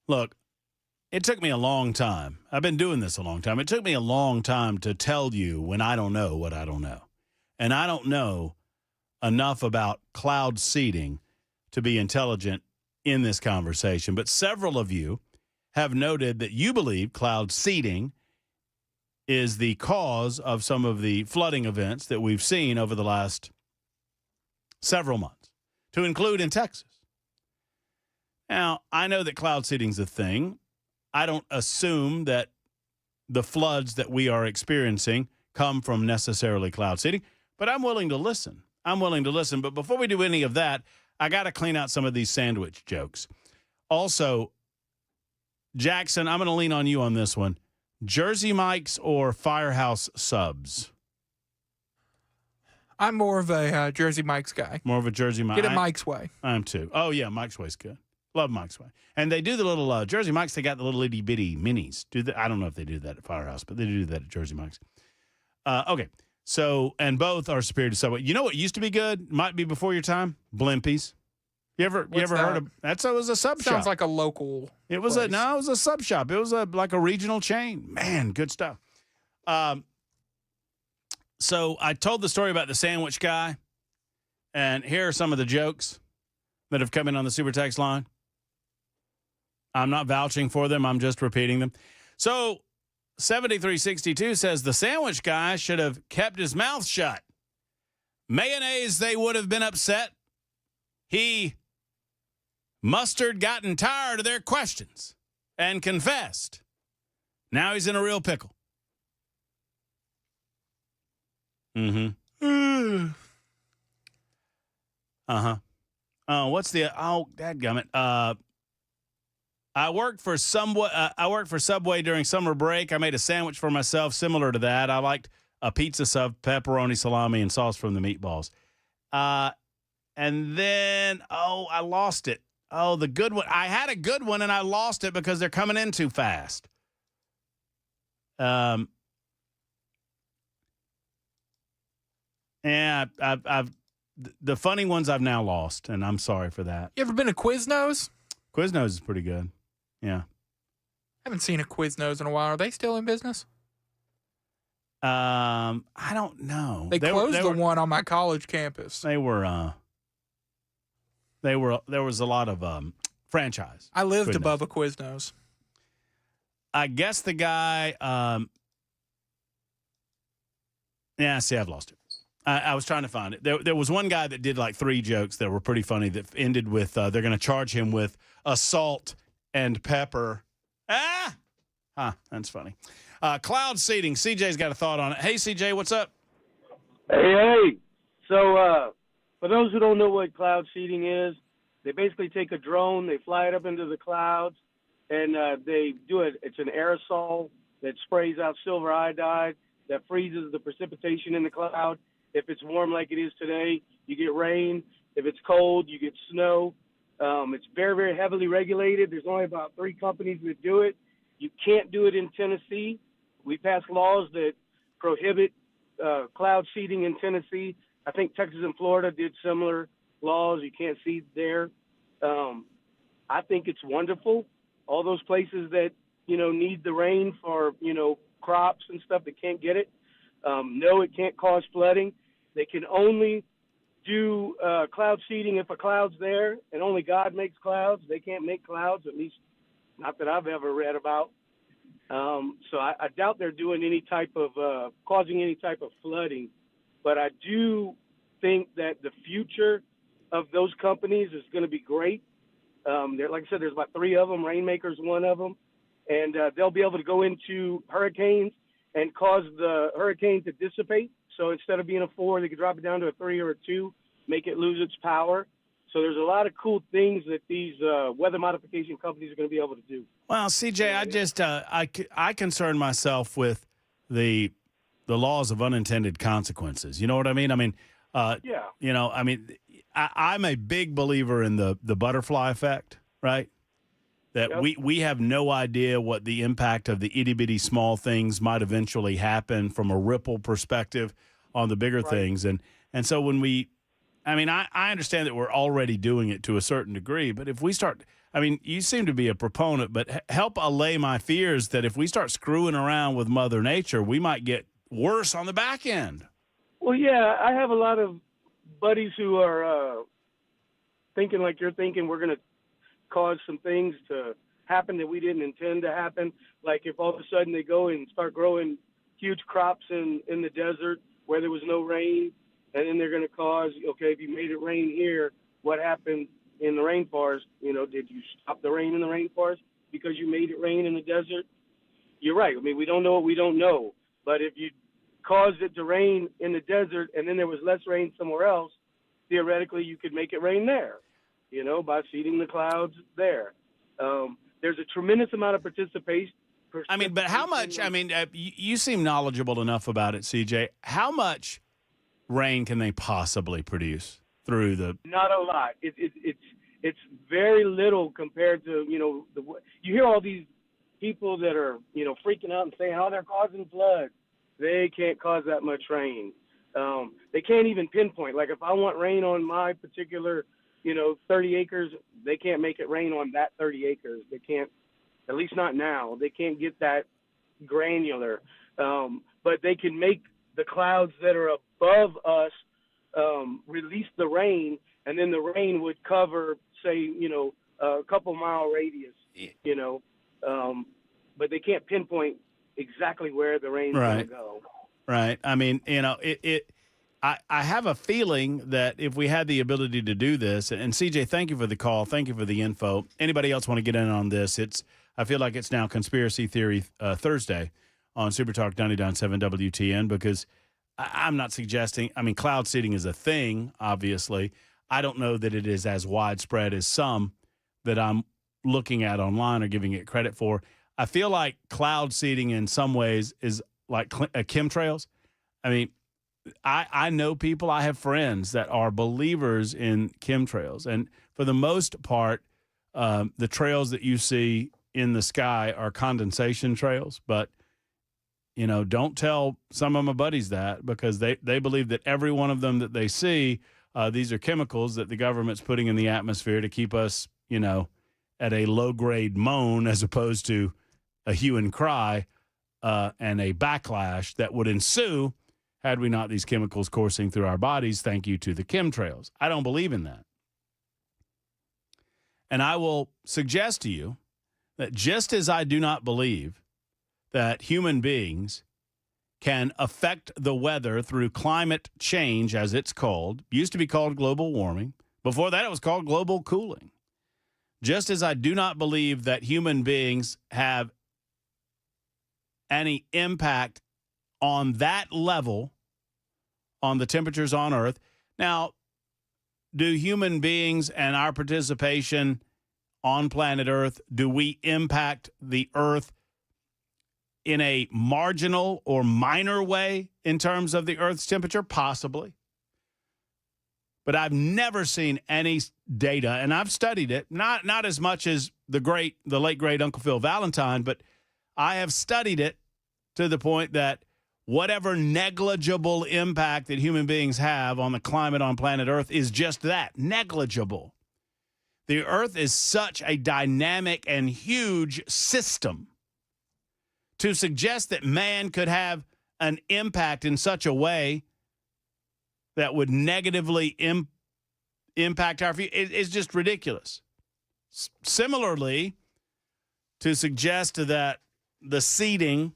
Look, it took me a long time. I've been doing this a long time. It took me a long time to tell you when I don't know what I don't know. And I don't know enough about cloud seeding to be intelligent in this conversation. But several of you have noted that you believe cloud seeding is the cause of some of the flooding events that we've seen over the last several months, to include in Texas. Now, I know that cloud seeding is a thing. I don't assume that the floods that we are experiencing come from necessarily cloud seeding, but I'm willing to listen. But before we do any of that, I got to clean out some of these sandwich jokes. Also, Jackson, I'm going to lean on you on this one. Jersey Mike's or Firehouse subs? I'm more of a Jersey Mike's guy. More of a Jersey Mike. Get it Mike's way. I'm too. Oh, yeah, Mike's Way's good. Love Mike's Way. And they do the little Jersey Mike's, they got the little itty bitty minis. I don't know if they do that at Firehouse, but they do that at Jersey Mike's. Okay. So, and both are superior to Subway. You know what used to be good? Might be before your time? Blimpies. You ever heard of that? It was a sub shop. Sounds like a local. It was place. It was a sub shop. It was like a regional chain. Man, good stuff. So I told the story about the sandwich guy, and here are some of the jokes that have come in on the super text line. I'm not vouching for them. I'm just repeating them. So 7362 says the sandwich guy should have kept his mouth shut. Mayonnaise, they would have been upset. He mustard gotten tired of their questions and confessed. Now he's in a real pickle. Mm-hmm. Uh-huh. What's the dadgummit? I worked for Subway during summer break. I made a sandwich for myself similar to that. I liked a pizza sub, pepperoni, salami, and sauce from the meatballs. And then, I lost it. Oh, the good one. I had a good one, and I lost it because they're coming in too fast. Yeah, I've the funny ones I've now lost, and I'm sorry for that. You ever been to Quiznos? Quiznos is pretty good. Yeah. Haven't seen a Quiznos in a while. Are they still in business? I don't know. They closed the one on my college campus. There was a lot of franchise. I lived Quiznos. above a Quiznos. I guess the guy. Yeah, see, I've lost it. I was trying to find it. There was one guy that did like 3 jokes that were pretty funny that ended with they're going to charge him with assault and pepper. That's funny. Cloud seeding. CJ's got a thought on it. Hey, CJ, what's up? Hey. So for those who don't know what cloud seeding is, they basically take a drone, they fly it up into the clouds, and they do it. It's an aerosol that sprays out silver iodide that freezes the precipitation in the cloud. If it's warm like it is today, you get rain. If it's cold, you get snow. It's very, very heavily regulated. There's only about 3 companies that do it. You can't do it in Tennessee. We passed laws that prohibit cloud seeding in Tennessee. I think Texas and Florida did similar laws. You can't seed there. I think it's wonderful. All those places that, need the rain for, crops and stuff that can't get it. No, it can't cause flooding. They can only do cloud seeding if a cloud's there, and only God makes clouds. They can't make clouds, at least not that I've ever read about. So I doubt they're doing any type of causing any type of flooding. But I do think that the future of those companies is going to be great. Like I said, there's about 3 of them. Rainmaker's one of them. And they'll be able to go into hurricanes and cause the hurricane to dissipate. So instead of being a 4, they could drop it down to a 3 or a 2, make it lose its power. So there's a lot of cool things that these weather modification companies are going to be able to do. Well, CJ, I just I concern myself with the laws of unintended consequences. You know what I mean? I mean, yeah. I'm a big believer in the butterfly effect, right? That we have no idea what the impact of the itty-bitty small things might eventually happen from a ripple perspective on the bigger things. And so when I understand that we're already doing it to a certain degree, but if we start – you seem to be a proponent, but help allay my fears that if we start screwing around with Mother Nature, we might get worse on the back end. Well, yeah, I have a lot of buddies who are thinking like you're thinking. We're going to cause some things to happen that we didn't intend to happen. Like if all of a sudden they go and start growing huge crops in the desert where there was no rain, and then they're going to cause, okay, if you made it rain here, what happened in the rainforest? Did you stop the rain in the rainforest because you made it rain in the desert? You're right. We don't know what we don't know. But if you caused it to rain in the desert and then there was less rain somewhere else, theoretically you could make it rain there, by seeding the clouds there. There's a tremendous amount of participation. But how much, you seem knowledgeable enough about it, CJ. How much rain can they possibly produce through the? Not a lot. It's very little compared to you hear all these people that are freaking out and saying, oh, they're causing floods. They can't cause that much rain. They can't even pinpoint. Like if I want rain on my particular 30 acres, they can't make it rain on that 30 acres. They can't, at least not now. They can't get that granular. But they can make the clouds that are above us release the rain, and then the rain would cover, say, a couple mile radius, but they can't pinpoint exactly where the rain's going to go. Right. I have a feeling that if we had the ability to do this, and CJ, thank you for the call. Thank you for the info. Anybody else want to get in on this? I feel like it's now Conspiracy Theory Thursday on Super Talk 99.7 WTN, because I'm not suggesting, cloud seeding is a thing, obviously. I don't know that it is as widespread as some that I'm looking at online or giving it credit for. I feel like cloud seeding in some ways is like chemtrails. I know people, I have friends that are believers in chemtrails. And for the most part, the trails that you see in the sky are condensation trails. But, don't tell some of my buddies that, because they believe that every one of them that they see, these are chemicals that the government's putting in the atmosphere to keep us, at a low-grade moan as opposed to a hue and cry and a backlash that would ensue had we not these chemicals coursing through our bodies, thank you to the chemtrails. I don't believe in that. And I will suggest to you that just as I do not believe that human beings can affect the weather through climate change, as it's called, used to be called global warming. Before that, it was called global cooling. Just as I do not believe that human beings have any impact on that level on the temperatures on Earth. Now, do human beings and our participation on planet Earth, do we impact the Earth in a marginal or minor way in terms of the Earth's temperature? Possibly. But I've never seen any data, and I've studied it, not as much as the late great Uncle Phil Valentine, but I have studied it to the point that whatever negligible impact that human beings have on the climate on planet Earth is just that, negligible. The Earth is such a dynamic and huge system. To suggest that man could have an impact in such a way that would negatively impact our future is just ridiculous. Similarly, to suggest that the seeding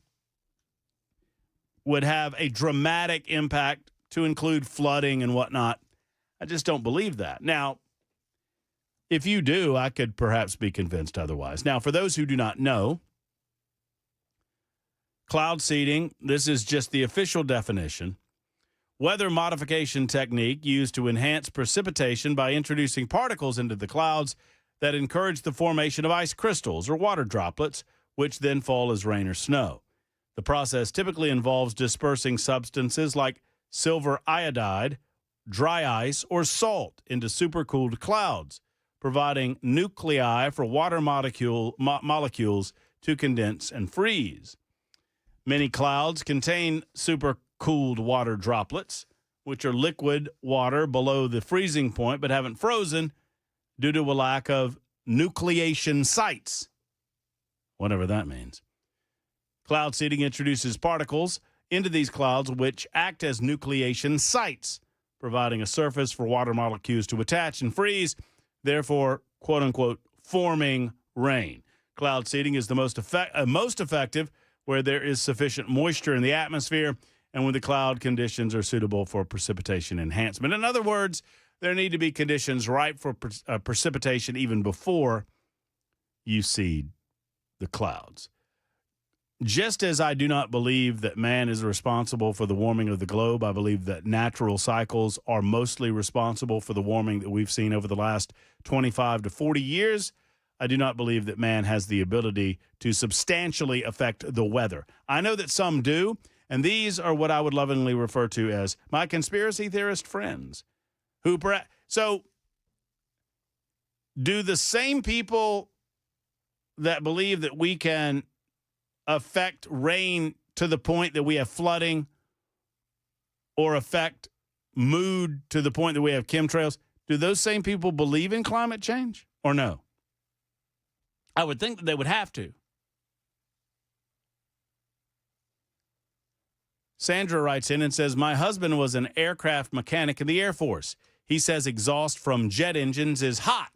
would have a dramatic impact to include flooding and whatnot, I just don't believe that. Now, if you do, I could perhaps be convinced otherwise. Now, for those who do not know, cloud seeding, this is just the official definition. Weather modification technique used to enhance precipitation by introducing particles into the clouds that encourage the formation of ice crystals or water droplets, which then fall as rain or snow. The process typically involves dispersing substances like silver iodide, dry ice, or salt into supercooled clouds, providing nuclei for water molecules to condense and freeze. Many clouds contain supercooled water droplets, which are liquid water below the freezing point but haven't frozen due to a lack of nucleation sites, whatever that means. Cloud seeding introduces particles into these clouds which act as nucleation sites, providing a surface for water molecules to attach and freeze, therefore, quote-unquote, forming rain. Cloud seeding is the most effective where there is sufficient moisture in the atmosphere and when the cloud conditions are suitable for precipitation enhancement. In other words, there need to be conditions ripe for precipitation even before you seed the clouds. Just as I do not believe that man is responsible for the warming of the globe, I believe that natural cycles are mostly responsible for the warming that we've seen over the last 25 to 40 years. I do not believe that man has the ability to substantially affect the weather. I know that some do, and these are what I would lovingly refer to as my conspiracy theorist friends. So, do the same people that believe that we can affect rain to the point that we have flooding or affect mood to the point that we have chemtrails, do those same people believe in climate change or no? I would think that they would have to. Sandra writes in and says, my husband was an aircraft mechanic in the Air Force. He says exhaust from jet engines is hot.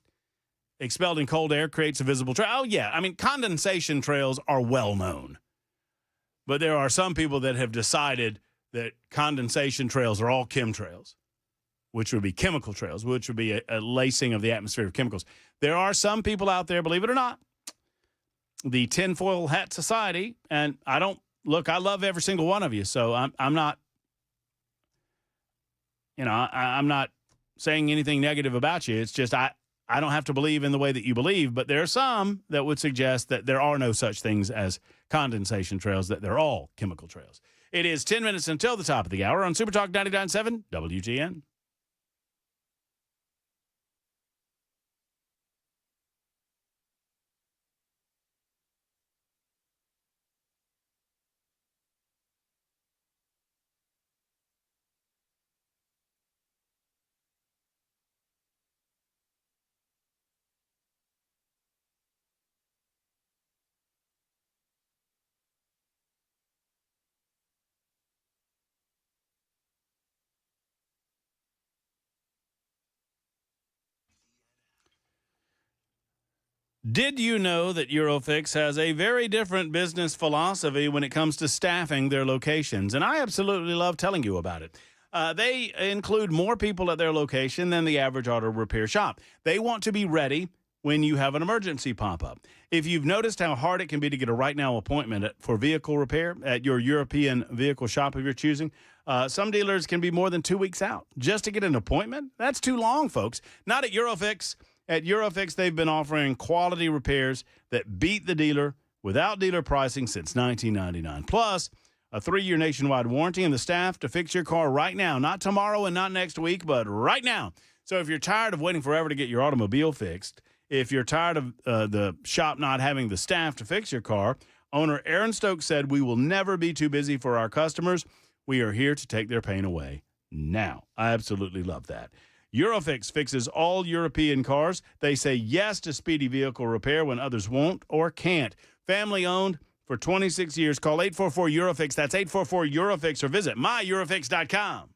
Expelled in cold air creates a visible trail. Oh, yeah. I mean, condensation trails are well known. But there are some people that have decided that condensation trails are all chemtrails, which would be chemical trails, which would be a lacing of the atmosphere of chemicals. There are some people out there, believe it or not, the tinfoil hat society, and I love every single one of you, so I'm not, I'm not saying anything negative about you. It's just I don't have to believe in the way that you believe, but there are some that would suggest that there are no such things as condensation trails, that they're all chemical trails. It is 10 minutes until the top of the hour on Super Talk 99.7 WGN. Did you know that Eurofix has a very different business philosophy when it comes to staffing their locations? And I absolutely love telling you about it. They include more people at their location than the average auto repair shop. They want to be ready when you have an emergency pop up. If you've noticed how hard it can be to get a right now appointment for vehicle repair at your European vehicle shop of your choosing, some dealers can be more than 2 weeks out just to get an appointment. That's too long, folks. Not at Eurofix. At Eurofix, they've been offering quality repairs that beat the dealer without dealer pricing since 1999. Plus, a 3-year nationwide warranty and the staff to fix your car right now. Not tomorrow and not next week, but right now. So if you're tired of waiting forever to get your automobile fixed, if you're tired of the shop not having the staff to fix your car, owner Aaron Stokes said, "We will never be too busy for our customers. We are here to take their pain away now." I absolutely love that. Eurofix fixes all European cars. They say yes to speedy vehicle repair when others won't or can't. Family owned for 26 years. Call 844-EUROFIX. That's 844-EUROFIX, or visit myEurofix.com.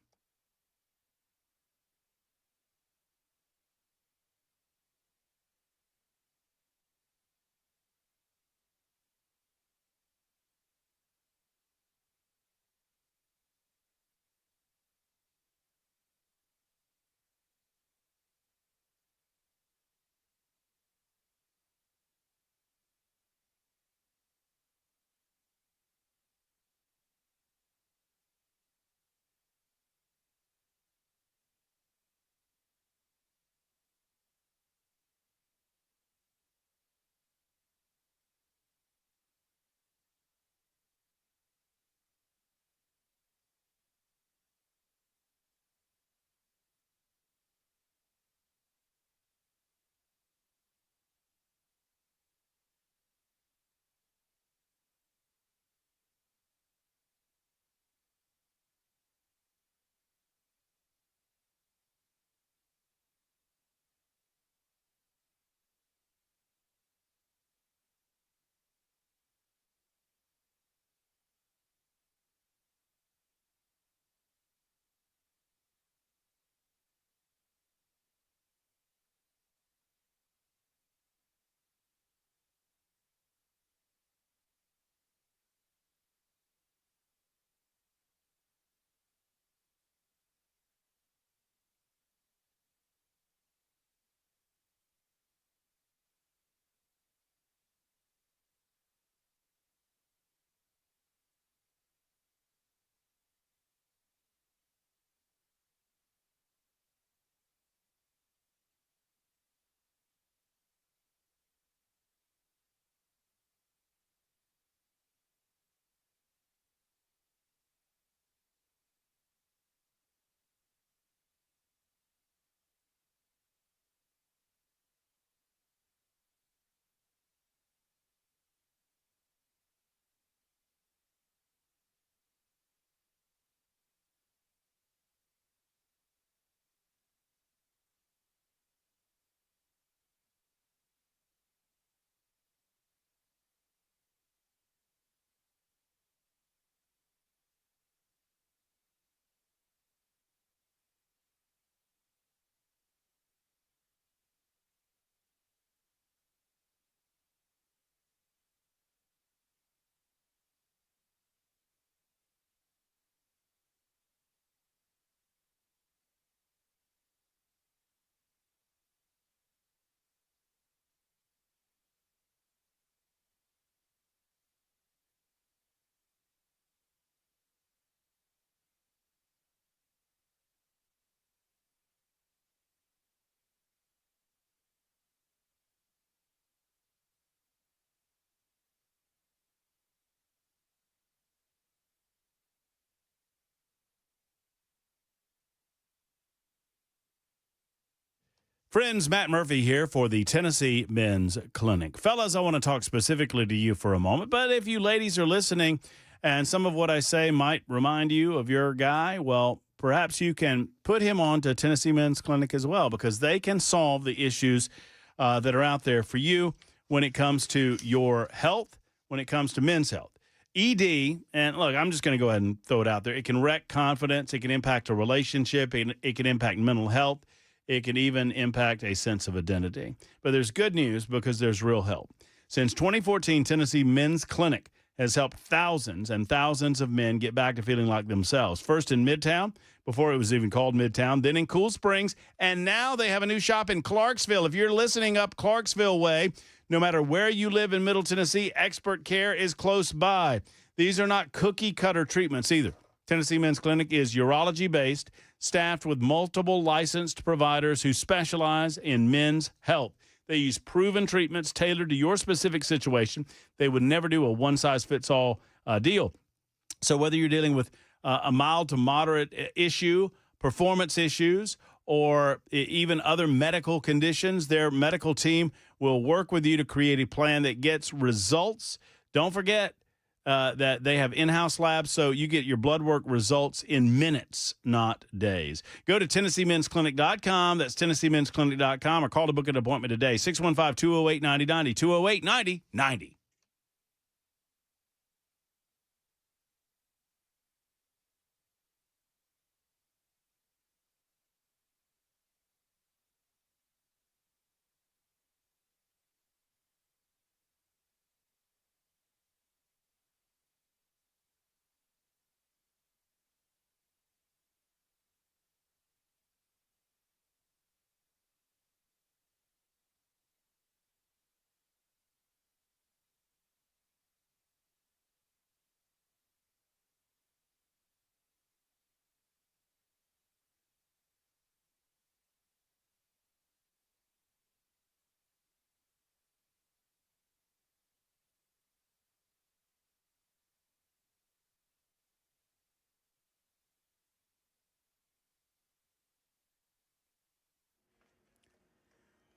Friends, Matt Murphy here for the Tennessee Men's Clinic. Fellas, I want to talk specifically to you for a moment, but if you ladies are listening and some of what I say might remind you of your guy, well, perhaps you can put him on to Tennessee Men's Clinic as well, because they can solve the issues that are out there for you when it comes to your health, when it comes to men's health. ED, and look, I'm just going to go ahead and throw it out there. It can wreck confidence. It can impact a relationship. It can impact mental health. It can even impact a sense of identity. But there's good news because there's real help. Since 2014, Tennessee Men's Clinic has helped thousands and thousands of men get back to feeling like themselves. First in Midtown, before it was even called Midtown, then in Cool Springs, and now they have a new shop in Clarksville. If you're listening up Clarksville way, no matter where you live in Middle Tennessee, expert care is close by. These are not cookie-cutter treatments either. Tennessee Men's Clinic is urology-based, staffed with multiple licensed providers who specialize in men's health. They use proven treatments tailored to your specific situation. They would never do a one-size-fits-all deal. So whether you're dealing with a mild to moderate issue, performance issues, or even other medical conditions, their medical team will work with you to create a plan that gets results. Don't forget that they have in-house labs, so you get your blood work results in minutes, not days. Go to TennesseeMen'sClinic.com. That's TennesseeMen'sClinic.com, or call to book an appointment today, 615-208-9090, 208-9090.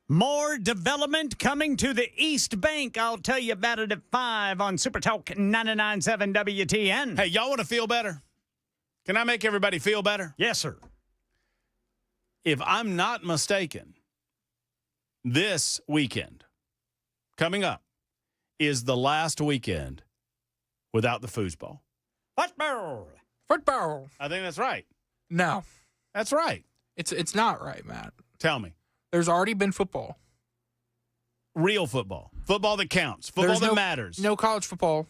More development coming to the East Bank. I'll tell you about it at 5 on Super Talk 99.7 WTN. Hey, y'all want to feel better? Can I make everybody feel better? Yes, sir. If I'm not mistaken, this weekend coming up is the last weekend without the foosball. Football. Football. I think that's right. No. That's right. It's not right, Matt. Tell me. There's already been football. Real football. Football that counts. Football that matters. No college football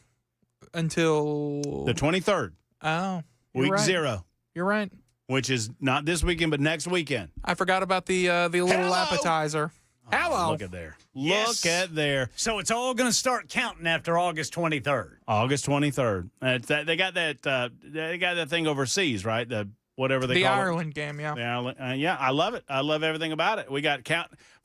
until the 23rd. Oh. Week right. 0. You're right. Which is not this weekend, but next weekend. I forgot about the little appetizer. Hello. Look at there. Yes. Look at there. So it's all going to start counting after August 23rd. August 23rd. They got that thing overseas, right? Whatever they call it. The Ireland game, yeah. Yeah, I love it. I love everything about it. We got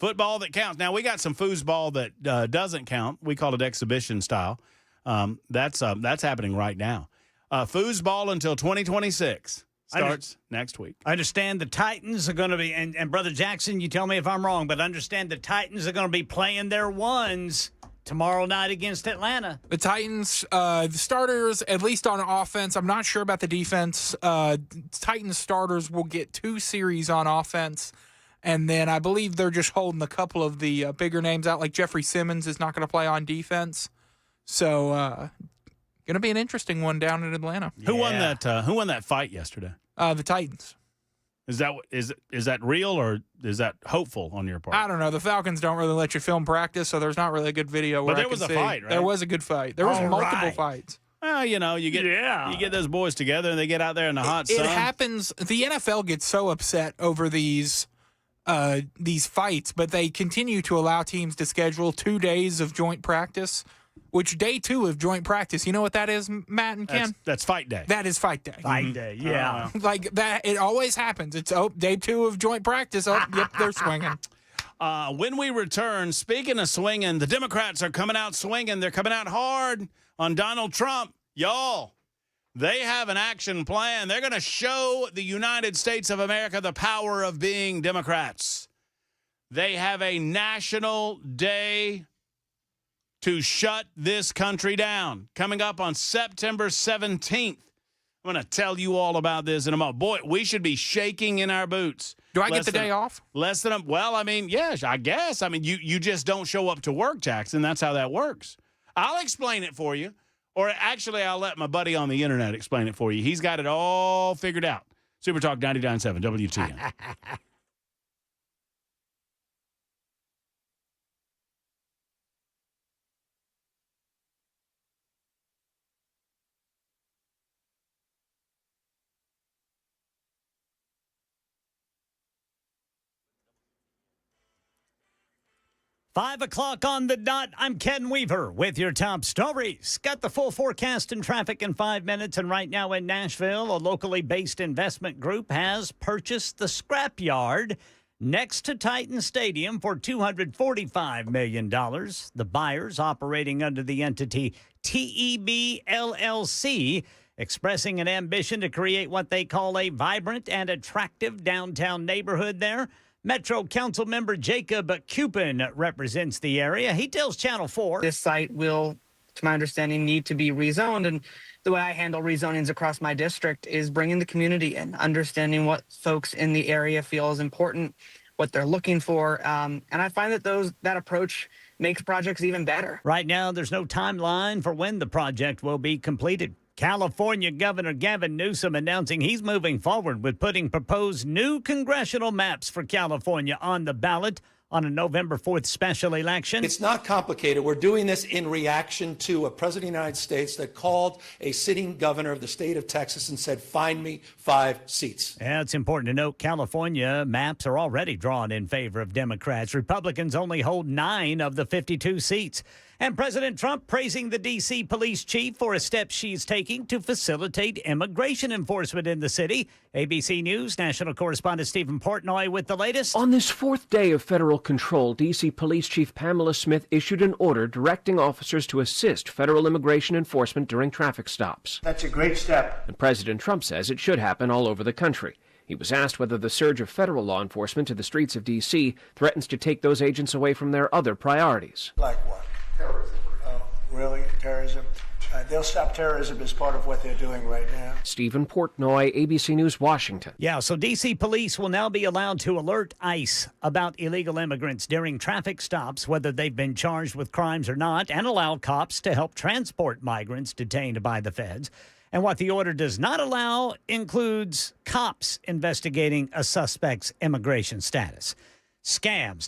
football that counts. Now, we got some foosball that doesn't count. We call it exhibition style. That's happening right now. Foosball until 2026 starts next week. I understand the Titans are going to be, and Brother Jackson, you tell me if I'm wrong, but understand the Titans are going to be playing their ones tomorrow night against Atlanta. The Titans, the starters, at least on offense, I'm not sure about the defense. Titans starters will get 2 series on offense, and then I believe they're just holding a couple of the bigger names out, like Jeffrey Simmons is not going to play on defense. So, going to be an interesting one down in Atlanta. Who won that fight yesterday? The Titans. Is that real or is that hopeful on your part? I don't know. The Falcons don't really let you film practice, so there's not really a good video. But there was a fight, right? There was a good fight. There was multiple fights. Well, you get those boys together and they get out there in the hot sun. It happens. The NFL gets so upset over these fights, but they continue to allow teams to schedule 2 days of joint practice. Which day 2 of joint practice, you know what that is, Matt and Ken? That's fight day. That is fight day. Fight day, yeah. Like that, it always happens. It's day 2 of joint practice. Oh, yep, they're swinging. When we return, speaking of swinging, the Democrats are coming out swinging. They're coming out hard on Donald Trump. Y'all, they have an action plan. They're going to show the United States of America the power of being Democrats. They have a national day to shut this country down. Coming up on September 17th. I'm going to tell you all about this in a moment. Boy, we should be shaking in our boots. Do I get the day off? Well, I mean, yes, I guess. I mean, you just don't show up to work, Jackson. That's how that works. I'll explain it for you. Or actually, I'll let my buddy on the internet explain it for you. He's got it all figured out. Super Talk 99.7 WTN. 5 o'clock on the dot. I'm Ken Weaver with your top stories. Got the full forecast and traffic in 5 minutes. And right now in Nashville, a locally based investment group has purchased the scrapyard next to Titan Stadium for $245 million. The buyers, operating under the entity TEB LLC, expressing an ambition to create what they call a vibrant and attractive downtown neighborhood there. Metro Council member Jacob Cupin represents the area. He tells Channel 4. This site will, to my understanding, need to be rezoned. And the way I handle rezonings across my district is bringing the community in, understanding what folks in the area feel is important, what they're looking for. And I find that that approach makes projects even better. Right now, there's no timeline for when the project will be completed. California Governor Gavin Newsom announcing he's moving forward with putting proposed new congressional maps for California on the ballot on a November 4th special election. It's not complicated. We're doing this in reaction to a president of the United States that called a sitting governor of the state of Texas and said, find me 5 seats. Yeah, it's important to note California maps are already drawn in favor of Democrats. Republicans only hold 9 of the 52 seats. And President Trump praising the D.C. police chief for a step she's taking to facilitate immigration enforcement in the city. ABC News national correspondent Stephen Portnoy with the latest. On this 4th day of federal control, D.C. Police Chief Pamela Smith issued an order directing officers to assist federal immigration enforcement during traffic stops. That's a great step. And President Trump says it should happen all over the country. He was asked whether the surge of federal law enforcement to the streets of D.C. threatens to take those agents away from their other priorities. Like what? Terrorism. Oh, really? Terrorism? They'll stop terrorism as part of what they're doing right now. Stephen Portnoy, ABC News, Washington. Yeah, so D.C. police will now be allowed to alert ICE about illegal immigrants during traffic stops, whether they've been charged with crimes or not, and allow cops to help transport migrants detained by the feds. And what the order does not allow includes cops investigating a suspect's immigration status. Scams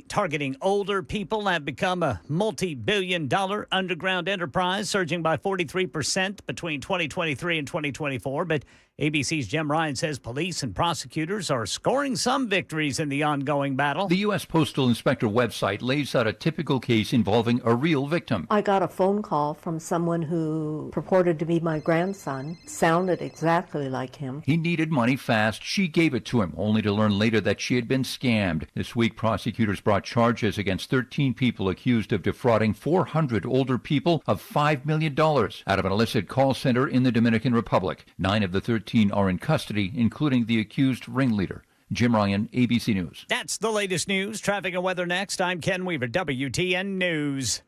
targeting older people have become a multi-billion-dollar underground enterprise, surging by 43% between 2023 and 2024. But ABC's Jim Ryan says police and prosecutors are scoring some victories in the ongoing battle. The U.S. Postal Inspector website lays out a typical case involving a real victim. I got a phone call from someone who purported to be my grandson, sounded exactly like him. He needed money fast. She gave it to him, only to learn later that she had been scammed. This week, prosecutors brought charges against 13 people accused of defrauding 400 older people of $5 million out of an illicit call center in the Dominican Republic. 9 of the 13 are in custody, including the accused ringleader. Jim Ryan, ABC News. That's the latest news. Traffic and weather next. I'm Ken Weaver, WTN News.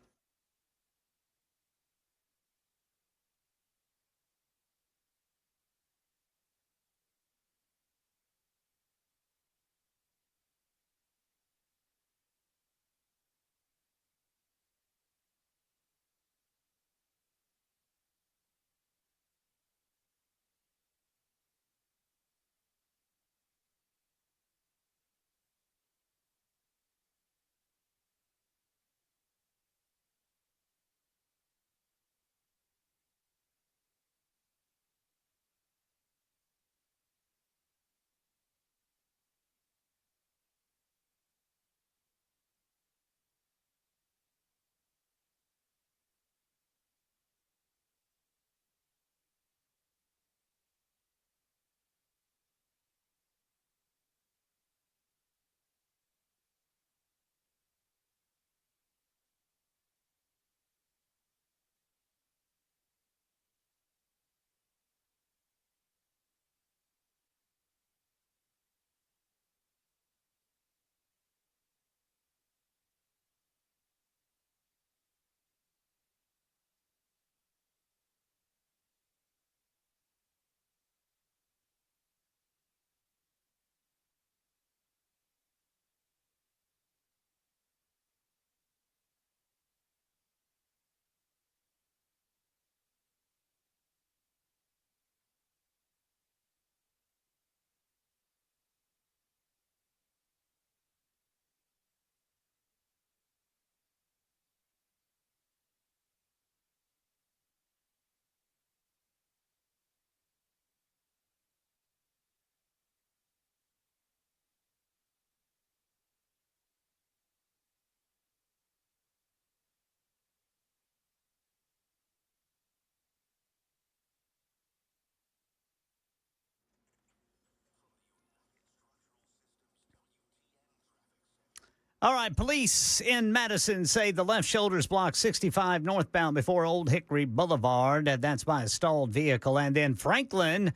All right, police in Madison say the left shoulder's blocked 65 northbound before Old Hickory Boulevard. That's by a stalled vehicle. And then Franklin,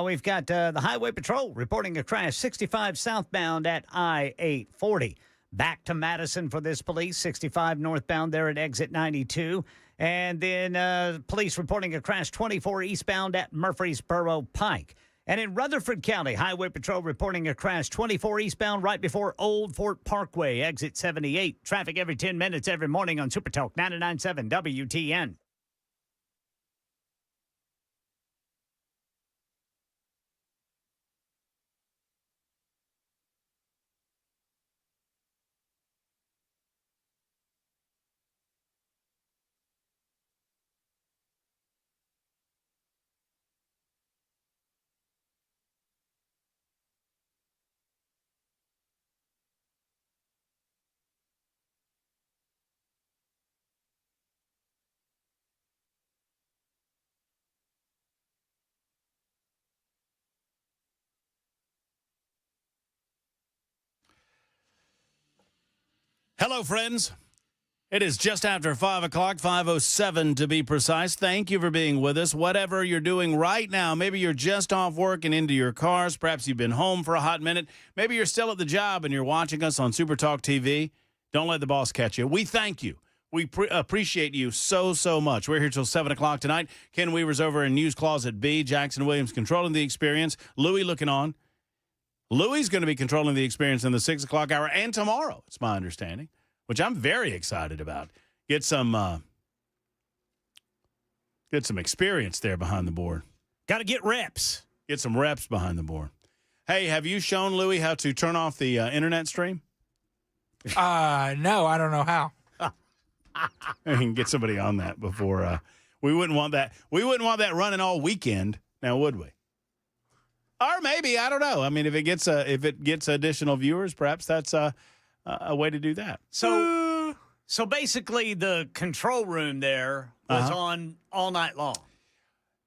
we've got the Highway Patrol reporting a crash 65 southbound at I-840. Back to Madison for this police, 65 northbound there at exit 92. And then police reporting a crash 24 eastbound at Murfreesboro Pike. And in Rutherford County, Highway Patrol reporting a crash 24 eastbound right before Old Fort Parkway, exit 78. Traffic every 10 minutes every morning on Super Talk 99.7 WTN. Hello, friends. It is just after 5 o'clock, 5:07 to be precise. Thank you for being with us. Whatever you're doing right now, maybe you're just off work and into your cars. Perhaps you've been home for a hot minute. Maybe you're still at the job and you're watching us on Super Talk TV. Don't let the boss catch you. We thank you. We appreciate you so, so much. We're here till 7 o'clock tonight. Ken Weaver's over in News Closet B. Jackson Williams controlling the experience. Louie looking on. Louie's going to be controlling the experience in the 6 o'clock hour and tomorrow, it's my understanding, which I'm very excited about. Get some experience there behind the board. Got to get reps. Get some reps behind the board. Hey, have you shown Louie how to turn off the internet stream? No, I don't know how. We can get somebody on that before we wouldn't want that. We wouldn't want that running all weekend, now would we? Or maybe, I don't know. I mean, if it gets additional viewers, perhaps that's a way to do that. So basically, the control room there was on all night long.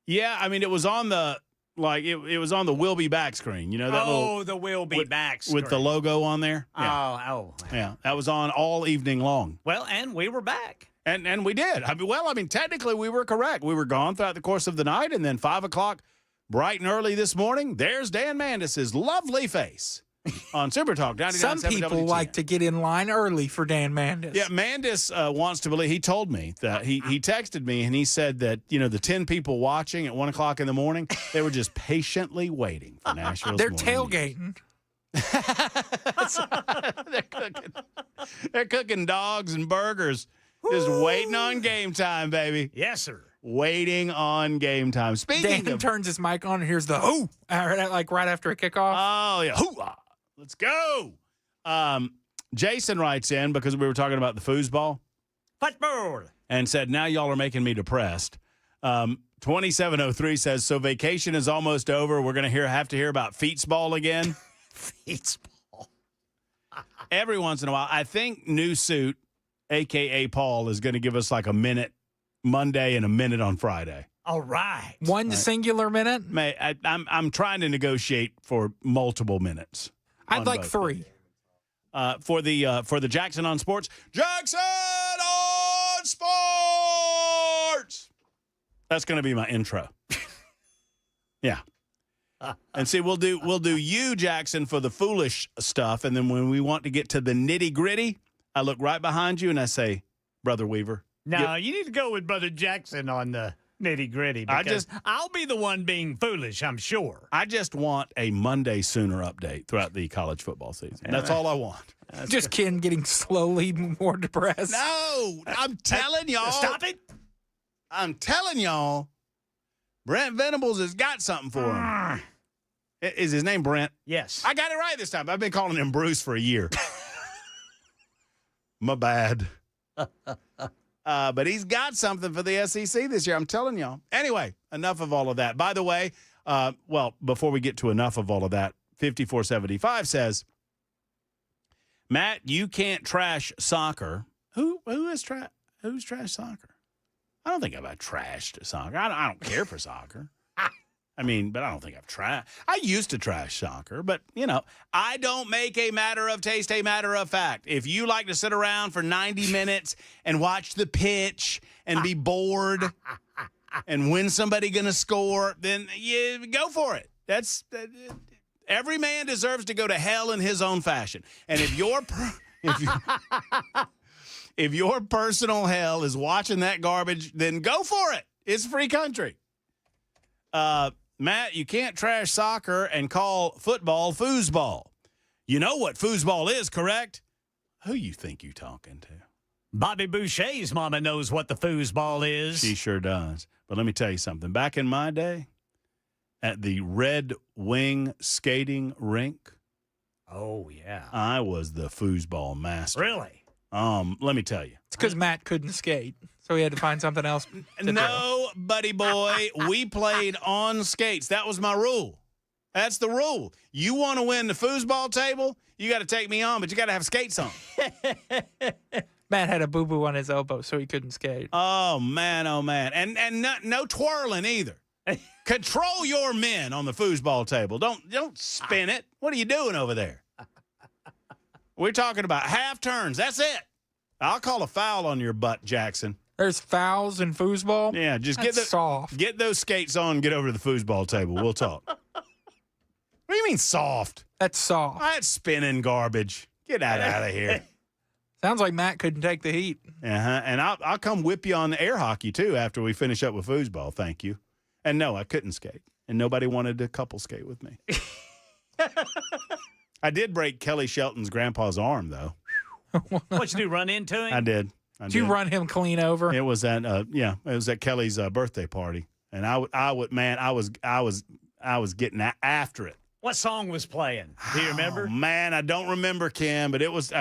Yeah, I mean, it was on the it was on the "We'll Be Back" screen. You know that the "We'll Be Back" screen with the logo on there. Yeah. Yeah, that was on all evening long. Well, and we were back. And we did. I mean, technically we were correct. We were gone throughout the course of the night, and then 5 o'clock, bright and early this morning, there's Dan Mandis's lovely face on Super Talk 99.7 Some people WTN. like to get in line early for Dan Mandis. Yeah, Mandis wants to believe. He told me that he texted me and he said that the 10 people watching at 1 o'clock in the morning, they were just patiently waiting for Nashville's They're morning tailgating. They're cooking dogs and burgers, just waiting on game time, baby. Yes, sir. Waiting on game time. Speaking Dan of, turns his mic on and here's the hoo, right after a kickoff. Oh yeah, hoo-ah. Let's go. Jason writes in because we were talking about the foosball. Football. And said, now y'all are making me depressed. 2703 says, so vacation is almost over. We're going to have to hear about feetsball again. Feetsball. Every once in a while. I think New Suit, a.k.a. Paul, is going to give us like a minute Monday and a minute on Friday. All right. One singular minute? I'm trying to negotiate for multiple minutes. I'd like 3. For the Jackson on Sports. Jackson on Sports. That's going to be my intro. Yeah. And see, we'll do you, Jackson, for the foolish stuff, and then when we want to get to the nitty gritty, I look right behind you and I say, Brother Weaver. No, you need to go with Brother Jackson on the nitty gritty. I'll be the one being foolish, I'm sure. I just want a Monday Sooner update throughout the college football season. That's all I want. Just Ken getting slowly more depressed. No, I'm telling y'all. Stop it. I'm telling y'all, Brent Venables has got something for him. Is his name Brent? Yes. I got it right this time. I've been calling him Bruce for a year. My bad. But he's got something for the SEC this year, I'm telling y'all. Anyway, enough of all of that. By the way, before we get to enough of all of that, 5475 says, Matt, you can't trash soccer. Who's trashed soccer? I don't think I've trashed soccer. I don't care for soccer. I mean, but I don't think I've tried. I used to trash soccer, but, I don't make a matter of taste a matter of fact. If you like to sit around for 90 minutes and watch the pitch and be bored and when somebody going to score, then you go for it. Every man deserves to go to hell in his own fashion. And if your personal hell is watching that garbage, then go for it. It's a free country. Matt, you can't trash soccer and call football foosball. You know what foosball is, correct? Who you think you talking to? Bobby Boucher's mama knows what the foosball is. She sure does. But let me tell you something. Back in my day, at the Red Wing skating rink, oh, yeah, I was the foosball master. Really? Let me tell you. It's because Matt couldn't skate, so he had to find something else. No, buddy boy, we played on skates. That was my rule. That's the rule. You want to win the foosball table, you got to take me on, but you got to have skates on. Matt had a boo-boo on his elbow, so he couldn't skate. Oh, man, oh, man. And no twirling either. Control your men on the foosball table. Don't spin it. What are you doing over there? We're talking about half turns. That's it. I'll call a foul on your butt, Jackson. There's fouls in foosball? Yeah, just soft. Get those skates on and get over to the foosball table. We'll talk. What do you mean soft? That's soft. That's spinning garbage. Get out of here. Sounds like Matt couldn't take the heat. Uh-huh. And I'll come whip you on the air hockey, too, after we finish up with foosball. Thank you. And no, I couldn't skate. And nobody wanted to couple skate with me. I did break Kelly Shelton's grandpa's arm, though. What'd you do, run into him? I did. Did you run him clean over? It was at it was at Kelly's birthday party. And I was getting after it. What song was playing? Do you remember? Oh, man, I don't remember, Kim, but it was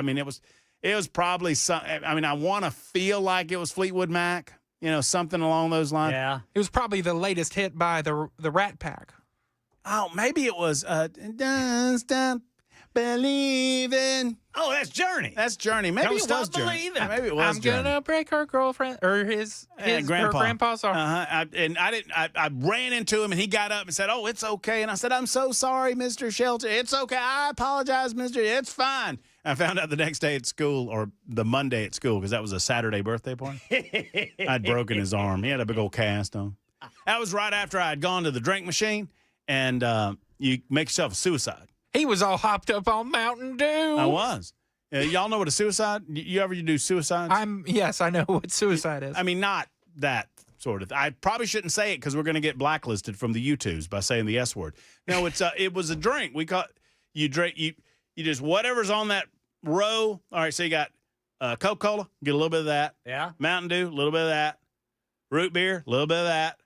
probably some. I mean, I want to feel like it was Fleetwood Mac, something along those lines. Yeah. It was probably the latest hit by the Rat Pack. Oh, maybe it was Don't Stop Believing. Oh, that's Journey. That's Journey. Maybe Don't it stop was Journey. believing. Maybe it was I'm Journey. gonna break her girlfriend or her grandpa's arm. I ran into him and he got up and said, "Oh, it's okay." And I said, "I'm so sorry, Mr. Shelter. It's okay. I apologize, Mr. It's fine." I found out the next day at school, or the Monday at school, because that was a Saturday birthday party. I'd broken his arm. He had a big old cast on. That was right after I had gone to the drink machine, and you make yourself a suicide. He was all hopped up on Mountain Dew. I was. Y'all know what a suicide? You ever do suicides? Yes, I know what suicide is. I mean, not that sort of. I probably shouldn't say it because we're going to get blacklisted from the YouTubes by saying the S word. No, it was a drink. We call you drink you just whatever's on that row. All right, so you got Coca-Cola, get a little bit of that. Yeah. Mountain Dew, a little bit of that. Root beer, a little bit of that.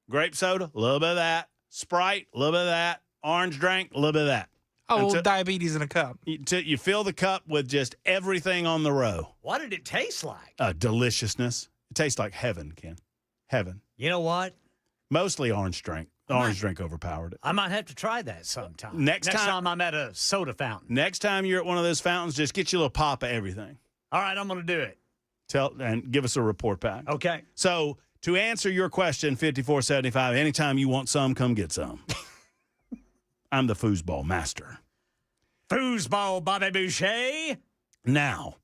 Grape soda, a little bit of that. Sprite, a little bit of that. Orange drink, a little bit of that. Oh, diabetes in a cup. You fill the cup with just everything on the row. What did it taste like? Deliciousness. It tastes like heaven, Ken. Heaven. You know what? Mostly orange drink. The orange drink overpowered it. I might have to try that sometime. Next time I'm at a soda fountain. Next time you're at one of those fountains, just get you a little pop of everything. All right, I'm going to do it. And give us a report back. Okay. So to answer your question, 5475, anytime you want some, come get some. I'm the foosball master. Foosball, Bobby Boucher. Now,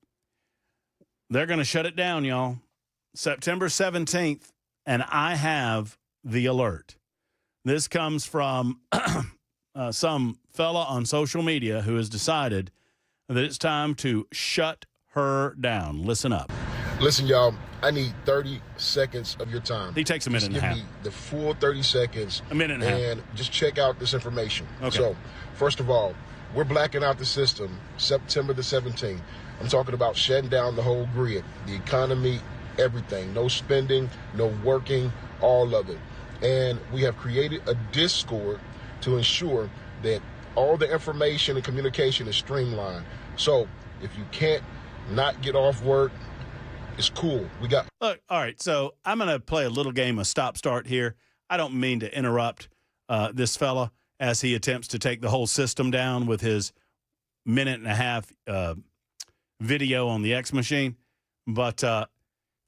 they're going to shut it down, y'all. September 17th, and I have the alert. This comes from some fella on social media who has decided that it's time to shut her down. Listen up. Listen, y'all, I need 30 seconds of your time. He takes a minute and a half. Give me the full 30 seconds. A minute and a half. And just check out this information. Okay. So, first of all, we're blacking out the system September the 17th. I'm talking about shutting down the whole grid, the economy, everything. No spending, no working, all of it. And we have created a Discord to ensure that all the information and communication is streamlined. So if you can't not get off work, it's cool. Look, all right, so I'm going to play a little game of stop-start here. I don't mean to interrupt this fella as he attempts to take the whole system down with his minute and a half video on the X machine. But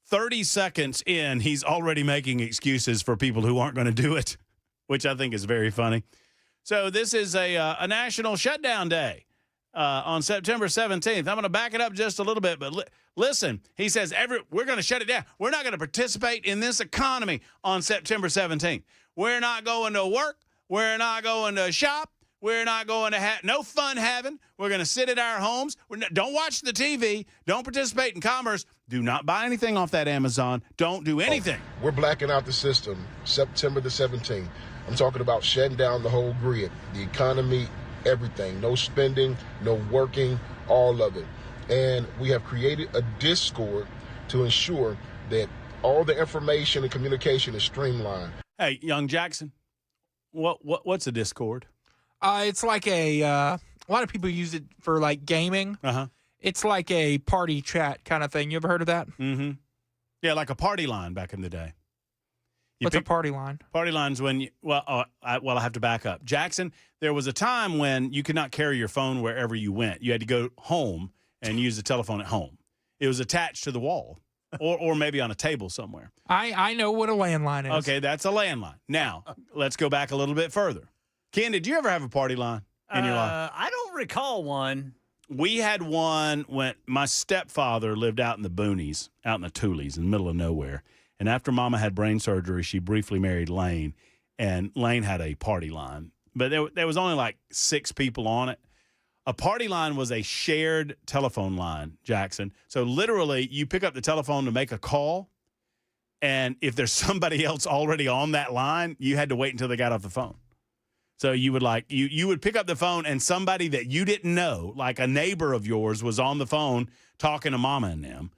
30 seconds in, he's already making excuses for people who aren't going to do it. which I think is very funny. So this is a national shutdown day on September 17th. I'm going to back it up just a little bit, but listen, he says we're going to shut it down. We're not going to participate in this economy on September 17th. We're not going to work. We're not going to shop. We're not going to have no fun having. We're going to sit at our homes. Don't watch the TV. Don't participate in commerce. Do not buy anything off that Amazon. Don't do anything. We're blacking out the system September the 17th. I'm talking about shutting down the whole grid, the economy, everything. No spending, no working, all of it. And we have created a Discord to ensure that all the information and communication is streamlined. Hey, young Jackson, what's a Discord? It's like a lot of people use it for like gaming. Uh-huh. It's like a party chat kind of thing. You ever heard of that? Mm-hmm. Yeah, like a party line back in the day. What's a party line? Party lines when you, I have to back up. Jackson, there was a time when you could not carry your phone wherever you went. You had to go home and use the telephone at home. It was attached to the wall or maybe on a table somewhere. I know what a landline is. Okay, that's a landline. Now, let's go back a little bit further. Ken, did you ever have a party line in your life? I don't recall one. We had one when my stepfather lived out in the boonies, out in the Tulies, in the middle of nowhere. And after Mama had brain surgery, she briefly married Lane, and Lane had a party line. But there was only like 6 people on it. A party line was a shared telephone line, Jackson. So literally, you pick up the telephone to make a call, and if there's somebody else already on that line, you had to wait until they got off the phone. So you would you would pick up the phone, and somebody that you didn't know, like a neighbor of yours, was on the phone talking to Mama and them.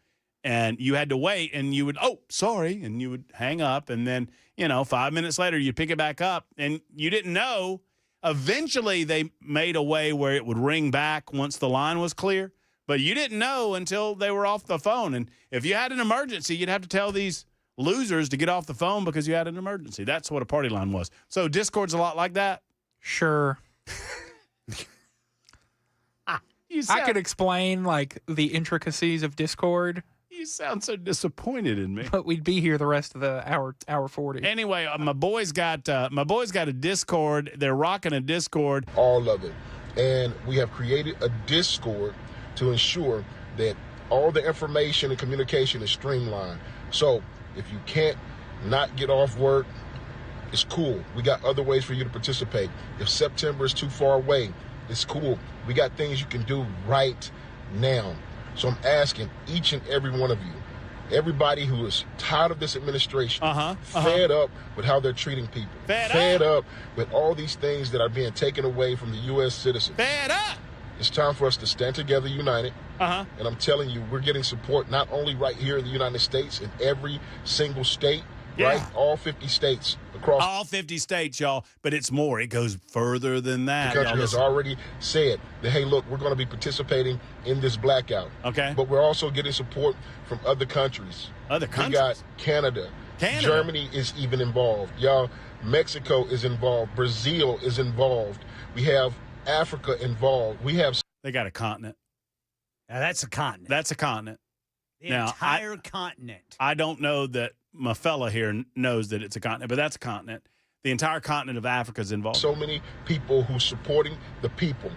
And you had to wait, and you would, sorry, and you would hang up. And then, 5 minutes later, you pick it back up, and you didn't know. Eventually, they made a way where it would ring back once the line was clear. But you didn't know until they were off the phone. And if you had an emergency, you'd have to tell these losers to get off the phone because you had an emergency. That's what a party line was. So Discord's a lot like that? Sure. I could explain, like, the intricacies of Discord. You sound so disappointed in me. But we'd be here the rest of the hour 40. Anyway, my boys got a Discord. They're rocking a Discord. All of it. And we have created a Discord to ensure that all the information and communication is streamlined. So if you can't not get off work, it's cool. We got other ways for you to participate. If September is too far away, it's cool. We got things you can do right now. So I'm asking each and every one of you, everybody who is tired of this administration, fed up with how they're treating people, fed up with all these things that are being taken away from the U.S. citizens. Fed up! It's time for us to stand together, united. And I'm telling you, we're getting support not only right here in the United States, in every single state, right? All 50 states across. All 50 states, y'all. But it's more. It goes further than that. The country has already said that, hey, look, we're going to be participating in this blackout. Okay. But we're also getting support from other countries. Other countries? We got Canada. Germany is even involved. Y'all, Mexico is involved. Brazil is involved. We have Africa involved. We have. They got a continent. Now, that's a continent. That's a continent. The entire continent. I don't know that my fella here knows that it's a continent, but that's a continent. The entire continent of Africa is involved. So many people who are supporting the people.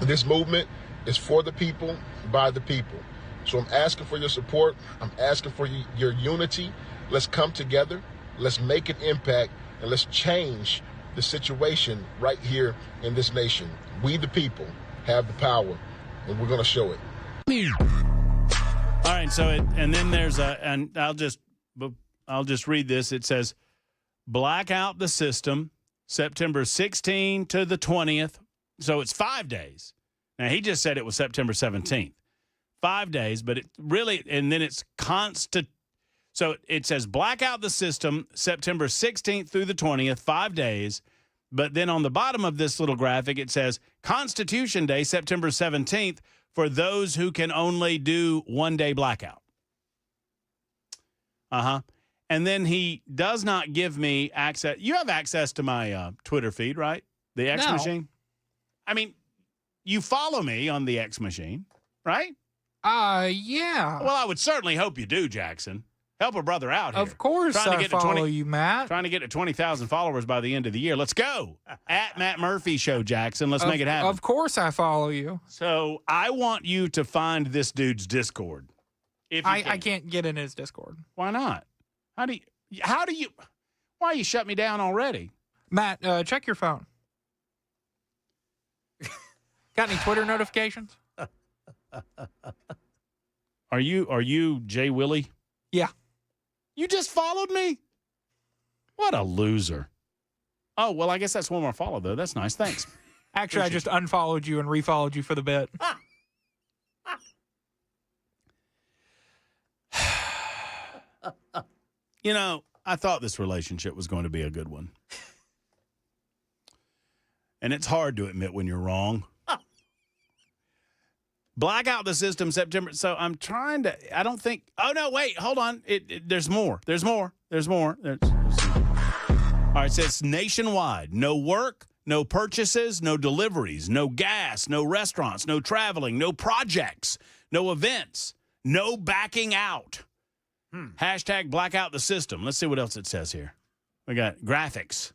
This movement is for the people, by the people. So I'm asking for your support. I'm asking for your unity. Let's come together. Let's make an impact, and let's change the situation right here in this nation. We, the people, have the power, and we're going to show it. All right, and then there's and I'll just read this. It says, black out the system, September 16 to the 20th. So it's 5 days. Now, he just said it was September 17th. 5 days, but it really, and then it's constant. So it says black out the system, September 16th through the 20th, 5 days. But then on the bottom of this little graphic, it says Constitution Day, September 17th, for those who can only do 1 day blackout. And then he does not give me access. You have access to my Twitter feed, right? The X machine? I mean, you follow me on the X machine, right? Yeah. Well, I would certainly hope you do, Jackson. Help a brother out here. Of course I follow you, Matt. Trying to get to 20,000 followers by the end of the year. Let's go. At Matt Murphy Show, Jackson. Let's make it happen. Of course I follow you. So I want you to find this dude's Discord. If you I can't get in his Discord. Why not? Why you shut me down already? Matt, check your phone. Got any Twitter notifications? Are you Jay Willie? Yeah. You just followed me? What a loser. Oh, well, I guess that's one more follow, though. That's nice. Thanks. Actually, I just unfollowed you and refollowed you for the bit. You know, I thought this relationship was going to be a good one. And it's hard to admit when you're wrong. Black out the system September. So I'm trying to, I don't think, oh, no, wait, hold on. There's more. There's more. All right, it says nationwide. No work, no purchases, no deliveries, no gas, no restaurants, no traveling, no projects, no events, no backing out. Hashtag black out the system. Let's see what else it says here. We got graphics.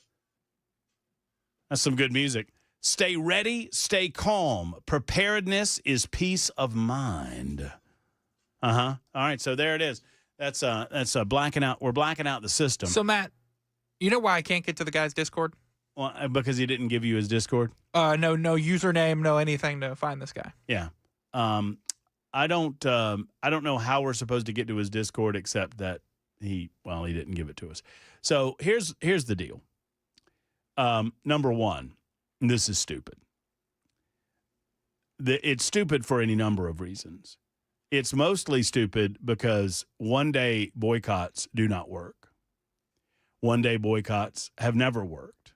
That's some good music. Stay ready, stay calm. Preparedness is peace of mind. All right, so there it is. That's blacking out. We're blacking out the system. So Matt, you know why I can't get to the guy's Discord? Well, because he didn't give you his Discord. No username, no anything to find this guy. Yeah. I don't know how we're supposed to get to his Discord except that he didn't give it to us. So here's the deal. Number one. This is stupid. It's stupid for any number of reasons. It's mostly stupid because one-day boycotts do not work. One-day boycotts have never worked.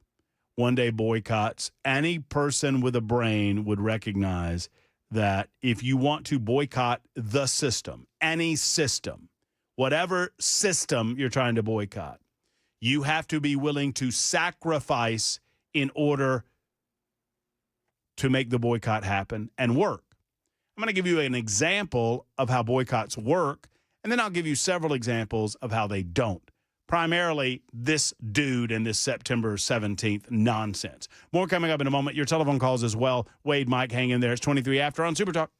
One-day boycotts, any person with a brain would recognize that if you want to boycott the system, any system, whatever system you're trying to boycott, you have to be willing to sacrifice in order to make the boycott happen and work. I'm going to give you an example of how boycotts work, and then I'll give you several examples of how they don't. Primarily this dude and this September 17th nonsense. More coming up in a moment. Your telephone calls as well. Wade, Mike, hang in there. It's 23 after on Super Talk.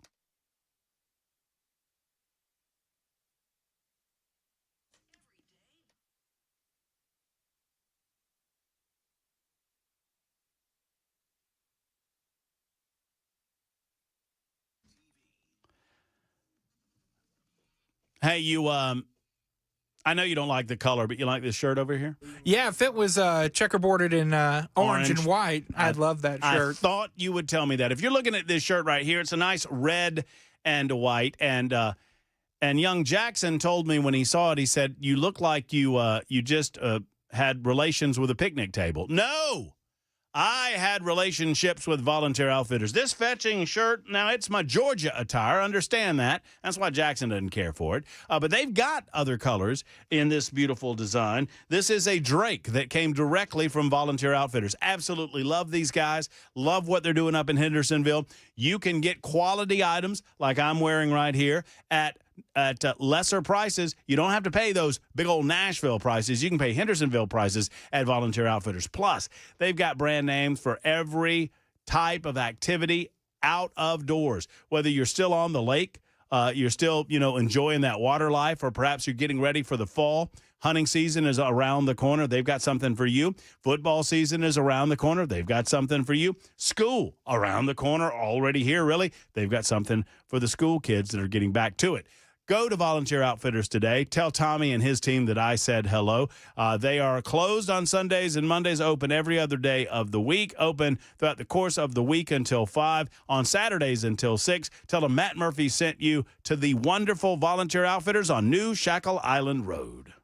Hey, I know you don't like the color, but you like this shirt over here? Yeah, if it was checkerboarded in orange and white, I'd love that shirt. I thought you would tell me that. If you're looking at this shirt right here, it's a nice red and white. And young Jackson told me when he saw it, he said, you look like you just had relations with a picnic table. No! I had relationships with volunteer outfitters. This fetching shirt, now it's my Georgia attire. Understand that. That's why Jackson doesn't care for it. But they've got other colors in this beautiful design. This is a Drake that came directly from volunteer outfitters. Absolutely love these guys. Love what they're doing up in Hendersonville. You can get quality items like I'm wearing right here at lesser prices. You don't have to pay those big old Nashville prices. You can pay Hendersonville prices at Volunteer Outfitters. Plus, they've got brand names for every type of activity out of doors. Whether you're still on the lake, you're still, enjoying that water life, or perhaps you're getting ready for the fall. Hunting season is around the corner. They've got something for you. Football season is around the corner. They've got something for you. School around the corner, already here, really. They've got something for the school kids that are getting back to it. Go to Volunteer Outfitters today. Tell Tommy and his team that I said hello. They are closed on Sundays and Mondays, open every other day of the week, open throughout the course of the week until 5, on Saturdays until 6. Tell them Matt Murphy sent you to the wonderful Volunteer Outfitters on New Shackle Island Road.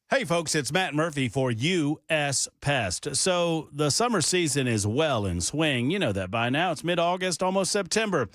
Hey, folks, it's Matt Murphy for U.S. Pest. So the summer season is well in swing. You know that by now. It's mid-August, almost September.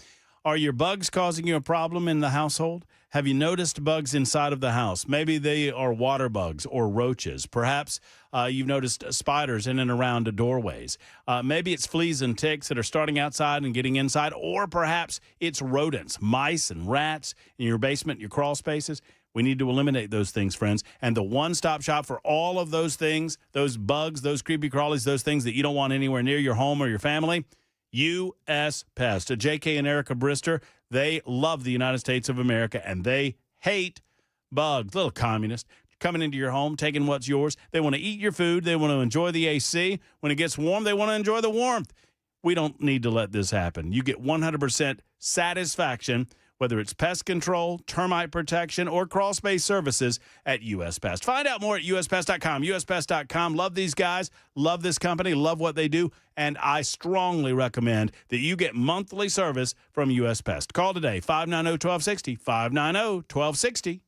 Are your bugs causing you a problem in the household? Have you noticed bugs inside of the house? Maybe they are water bugs or roaches. Perhaps you've noticed spiders in and around the doorways. Maybe it's fleas and ticks that are starting outside and getting inside, or perhaps it's rodents, mice and rats in your basement, your crawl spaces. We need to eliminate those things, friends. And the one-stop shop for all of those things, those bugs, those creepy crawlies, those things that you don't want anywhere near your home or your family, U.S. Pest. J.K. and Erica Brister, they love the United States of America, and they hate bugs. Little communists coming into your home, taking what's yours. They want to eat your food. They want to enjoy the AC. When it gets warm, they want to enjoy the warmth. We don't need to let this happen. You get 100% satisfaction, whether it's pest control, termite protection, or crawl space services at U.S. Pest. Find out more at uspest.com. uspest.com. Love these guys, love this company, love what they do, and I strongly recommend that you get monthly service from U.S. Pest. Call today, 590-1260, 590-1260.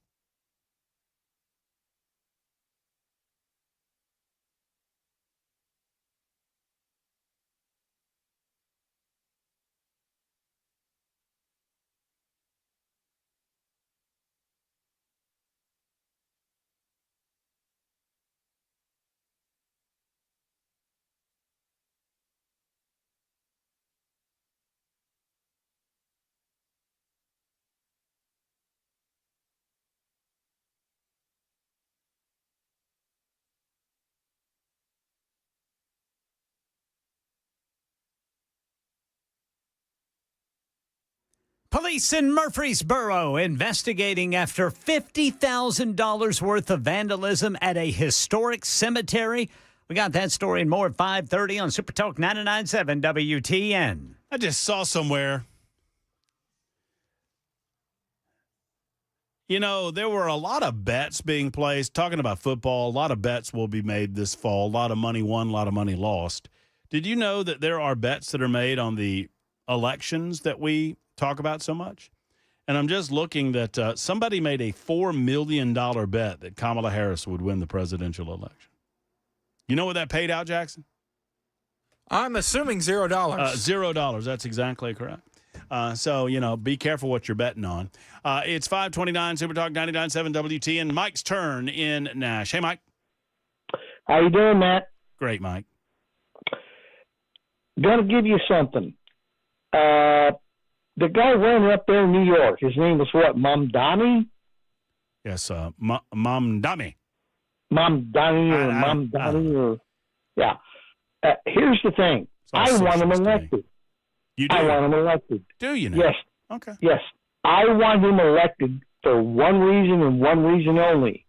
Police in Murfreesboro investigating after $50,000 worth of vandalism at a historic cemetery. We got that story and more at 5:30 on Super Talk 99.7 WTN. I just saw somewhere, you know, there were a lot of bets being placed. Talking about football, a lot of bets will be made this fall. A lot of money won, a lot of money lost. Did you know that there are bets that are made on the elections that we talk about so much? And I'm just looking that somebody made a $4 million bet that Kamala Harris would win the presidential election. You know what that paid out, Jackson? I'm assuming $0. $0. That's exactly correct. So, you know, be careful what you're betting on. It's 5:29, Super Talk 99.7 WTN. Mike's turn in Nash. Hey, Mike. How you doing, Matt? Great, Mike. Gonna give you something. The guy running up there in New York, his name was what, Mamdani? Yes, Mamdani. Yeah. Here's the thing. I want him elected. You do? I want him elected. Do you now? Yes. Okay. Yes. I want him elected for one reason and one reason only.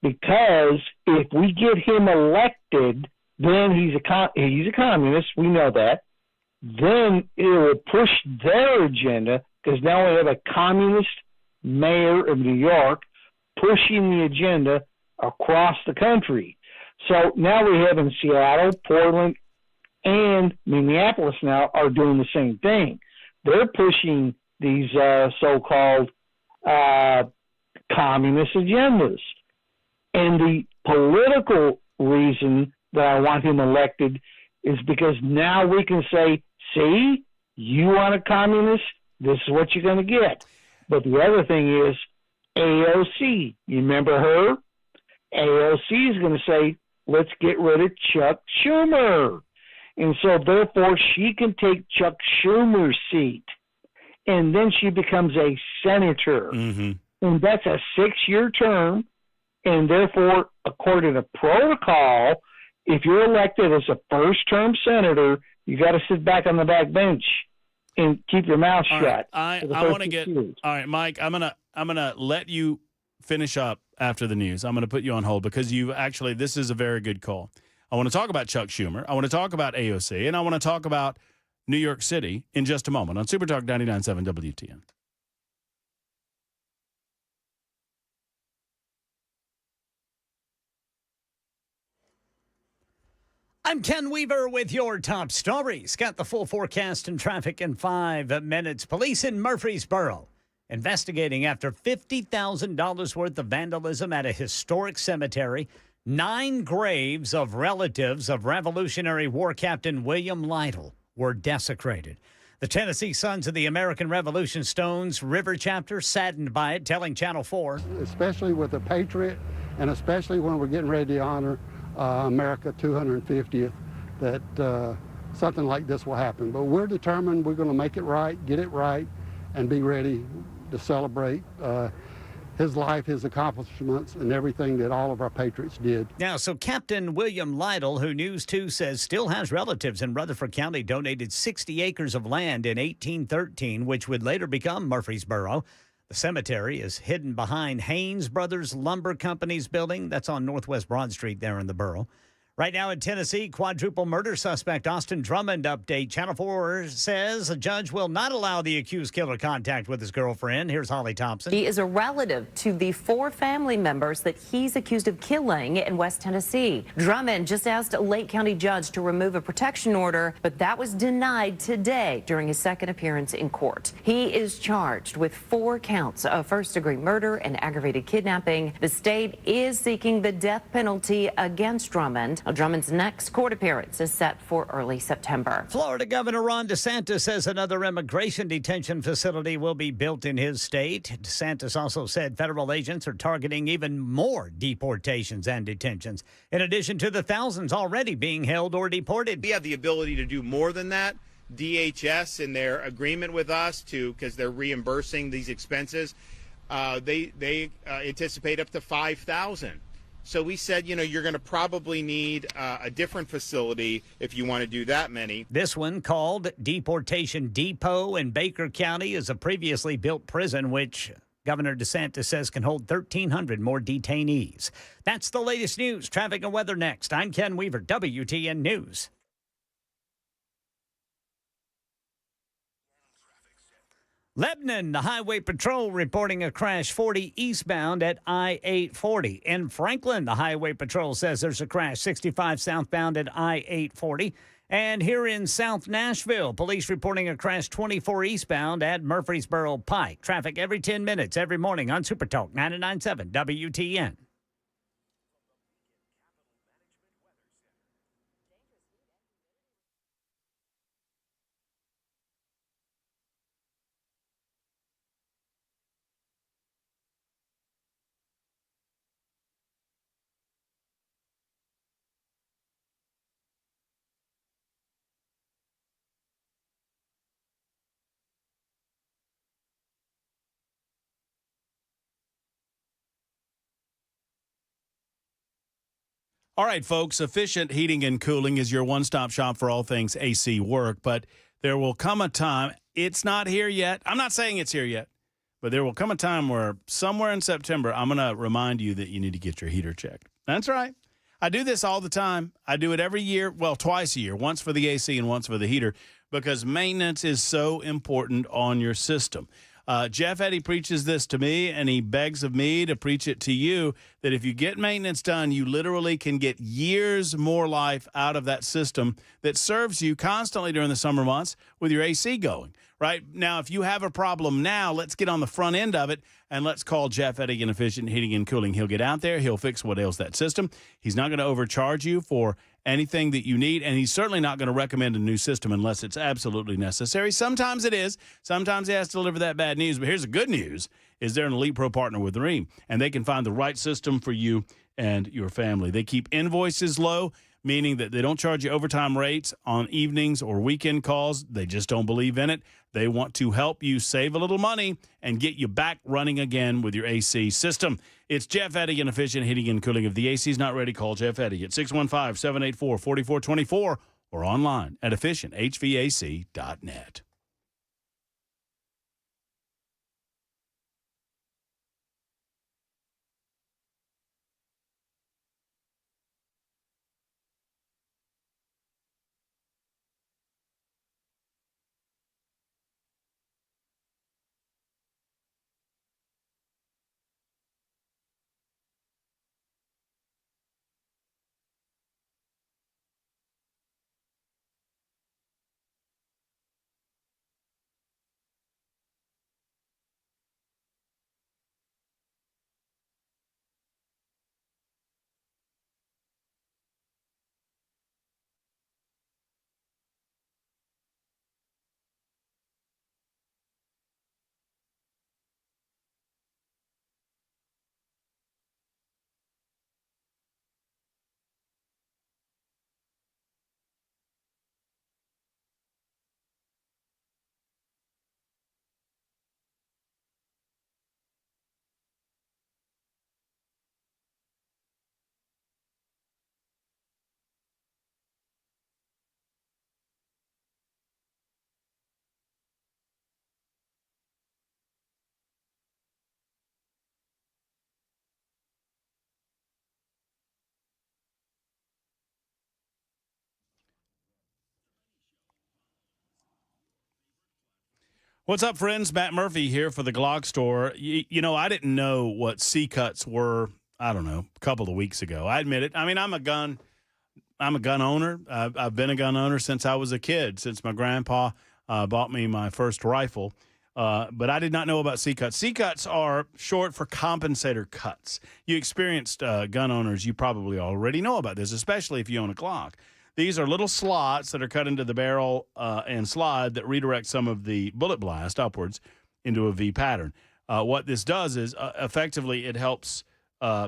Because if we get him elected, then he's a communist. We know that. Then it will push their agenda, because now we have a communist mayor of New York pushing the agenda across the country. So now we have in Seattle, Portland, and Minneapolis now are doing the same thing. They're pushing these so-called communist agendas. And the political reason that I want him elected is because now we can say, see, you want a communist, this is what you're going to get. But the other thing is AOC. You remember her? AOC is going to say, let's get rid of Chuck Schumer. And so, therefore, she can take Chuck Schumer's seat. And then she becomes a senator. Mm-hmm. And that's a 6-year term. And therefore, according to protocol, if you're elected as a first-term senator, you got to sit back on the back bench and keep your mouth shut. I want to get all right, Mike. I'm gonna let you finish up after the news. I'm gonna put you on hold because you actually this is a very good call. I want to talk about Chuck Schumer. I want to talk about AOC, and I want to talk about New York City in just a moment on Super Talk 99.7 WTN. I'm Ken Weaver with your top stories. Got the full forecast and traffic in 5 minutes. Police in Murfreesboro investigating after $50,000 worth of vandalism at a historic cemetery. 9 graves of relatives of Revolutionary War Captain William Lytle were desecrated. The Tennessee Sons of the American Revolution Stones River chapter saddened by it, telling Channel 4. Especially with a patriot, and especially when we're getting ready to honor America 250th, that something like this will happen. But we're determined we're going to make it right, get it right, and be ready to celebrate his life, his accomplishments, and everything that all of our patriots did. Now, so Captain William Lytle, who News 2 says still has relatives in Rutherford County, donated 60 acres of land in 1813, which would later become Murfreesboro. The cemetery is hidden behind Haynes Brothers Lumber Company's building. That's on Northwest Broad Street there in the borough. Right now in Tennessee, quadruple murder suspect Austin Drummond update. Channel 4 says a judge will not allow the accused killer contact with his girlfriend. Here's Holly Thompson. He is a relative to the 4 family members that he's accused of killing in West Tennessee. Drummond just asked a Lake County judge to remove a protection order, but that was denied today during his second appearance in court. He is charged with 4 counts of first-degree murder and aggravated kidnapping. The state is seeking the death penalty against Drummond. Drummond's next court appearance is set for early September. Florida Governor Ron DeSantis says another immigration detention facility will be built in his state. DeSantis also said federal agents are targeting even more deportations and detentions, in addition to the thousands already being held or deported. We have the ability to do more than that. DHS, in their agreement with us, because they're reimbursing these expenses, they anticipate up to 5,000. So we said, you're going to probably need a different facility if you want to do that many. This one, called Deportation Depot in Baker County, is a previously built prison, which Governor DeSantis says can hold 1,300 more detainees. That's the latest news. Traffic and weather next. I'm Ken Weaver, WTN News. Lebanon, the Highway Patrol reporting a crash 40 eastbound at I-840. In Franklin, the Highway Patrol says there's a crash 65 southbound at I-840. And here in South Nashville, police reporting a crash 24 eastbound at Murfreesboro Pike. Traffic every 10 minutes every morning on Super Talk 99.7 WTN. All right, folks, Efficient Heating and Cooling is your one-stop shop for all things AC work, but there will come a time, it's not here yet. I'm not saying it's here yet, but there will come a time where somewhere in September, I'm going to remind you that you need to get your heater checked. That's right. I do this all the time. I do it every year, well, twice a year, once for the AC and once for the heater, because maintenance is so important on your system. Jeff Eddy preaches this to me, and he begs of me to preach it to you, that if you get maintenance done, you literally can get years more life out of that system that serves you constantly during the summer months with your AC going. Right now, if you have a problem now, let's get on the front end of it, and let's call Jeff Eddy in Efficient Heating and Cooling. He'll get out there. He'll fix what ails that system. He's not going to overcharge you for anything that you need, and he's certainly not going to recommend a new system unless it's absolutely necessary. Sometimes it is. Sometimes he has to deliver that bad news. But here's the good news, is they're an Elite Pro partner with Rheem, and they can find the right system for you and your family. They keep invoices low, meaning that they don't charge you overtime rates on evenings or weekend calls. They just don't believe in it. They want to help you save a little money and get you back running again with your AC system. It's Jeff Eddy in Efficient Heating and Cooling. If the AC is not ready, call Jeff Eddy at 615-784-4424 or online at efficienthvac.net. What's up, friends? Matt Murphy here for the Glock Store. You know, I didn't know what C-cuts were, I don't know, a couple of weeks ago. I admit it. I mean, I'm a gun owner. I've been a gun owner since I was a kid, since my grandpa bought me my first rifle. But I did not know about C-cuts. C-cuts are short for compensator cuts. You experienced gun owners, you probably already know about this, especially if you own a Glock. These are little slots that are cut into the barrel and slide that redirect some of the bullet blast upwards into a V pattern. What this does is effectively it helps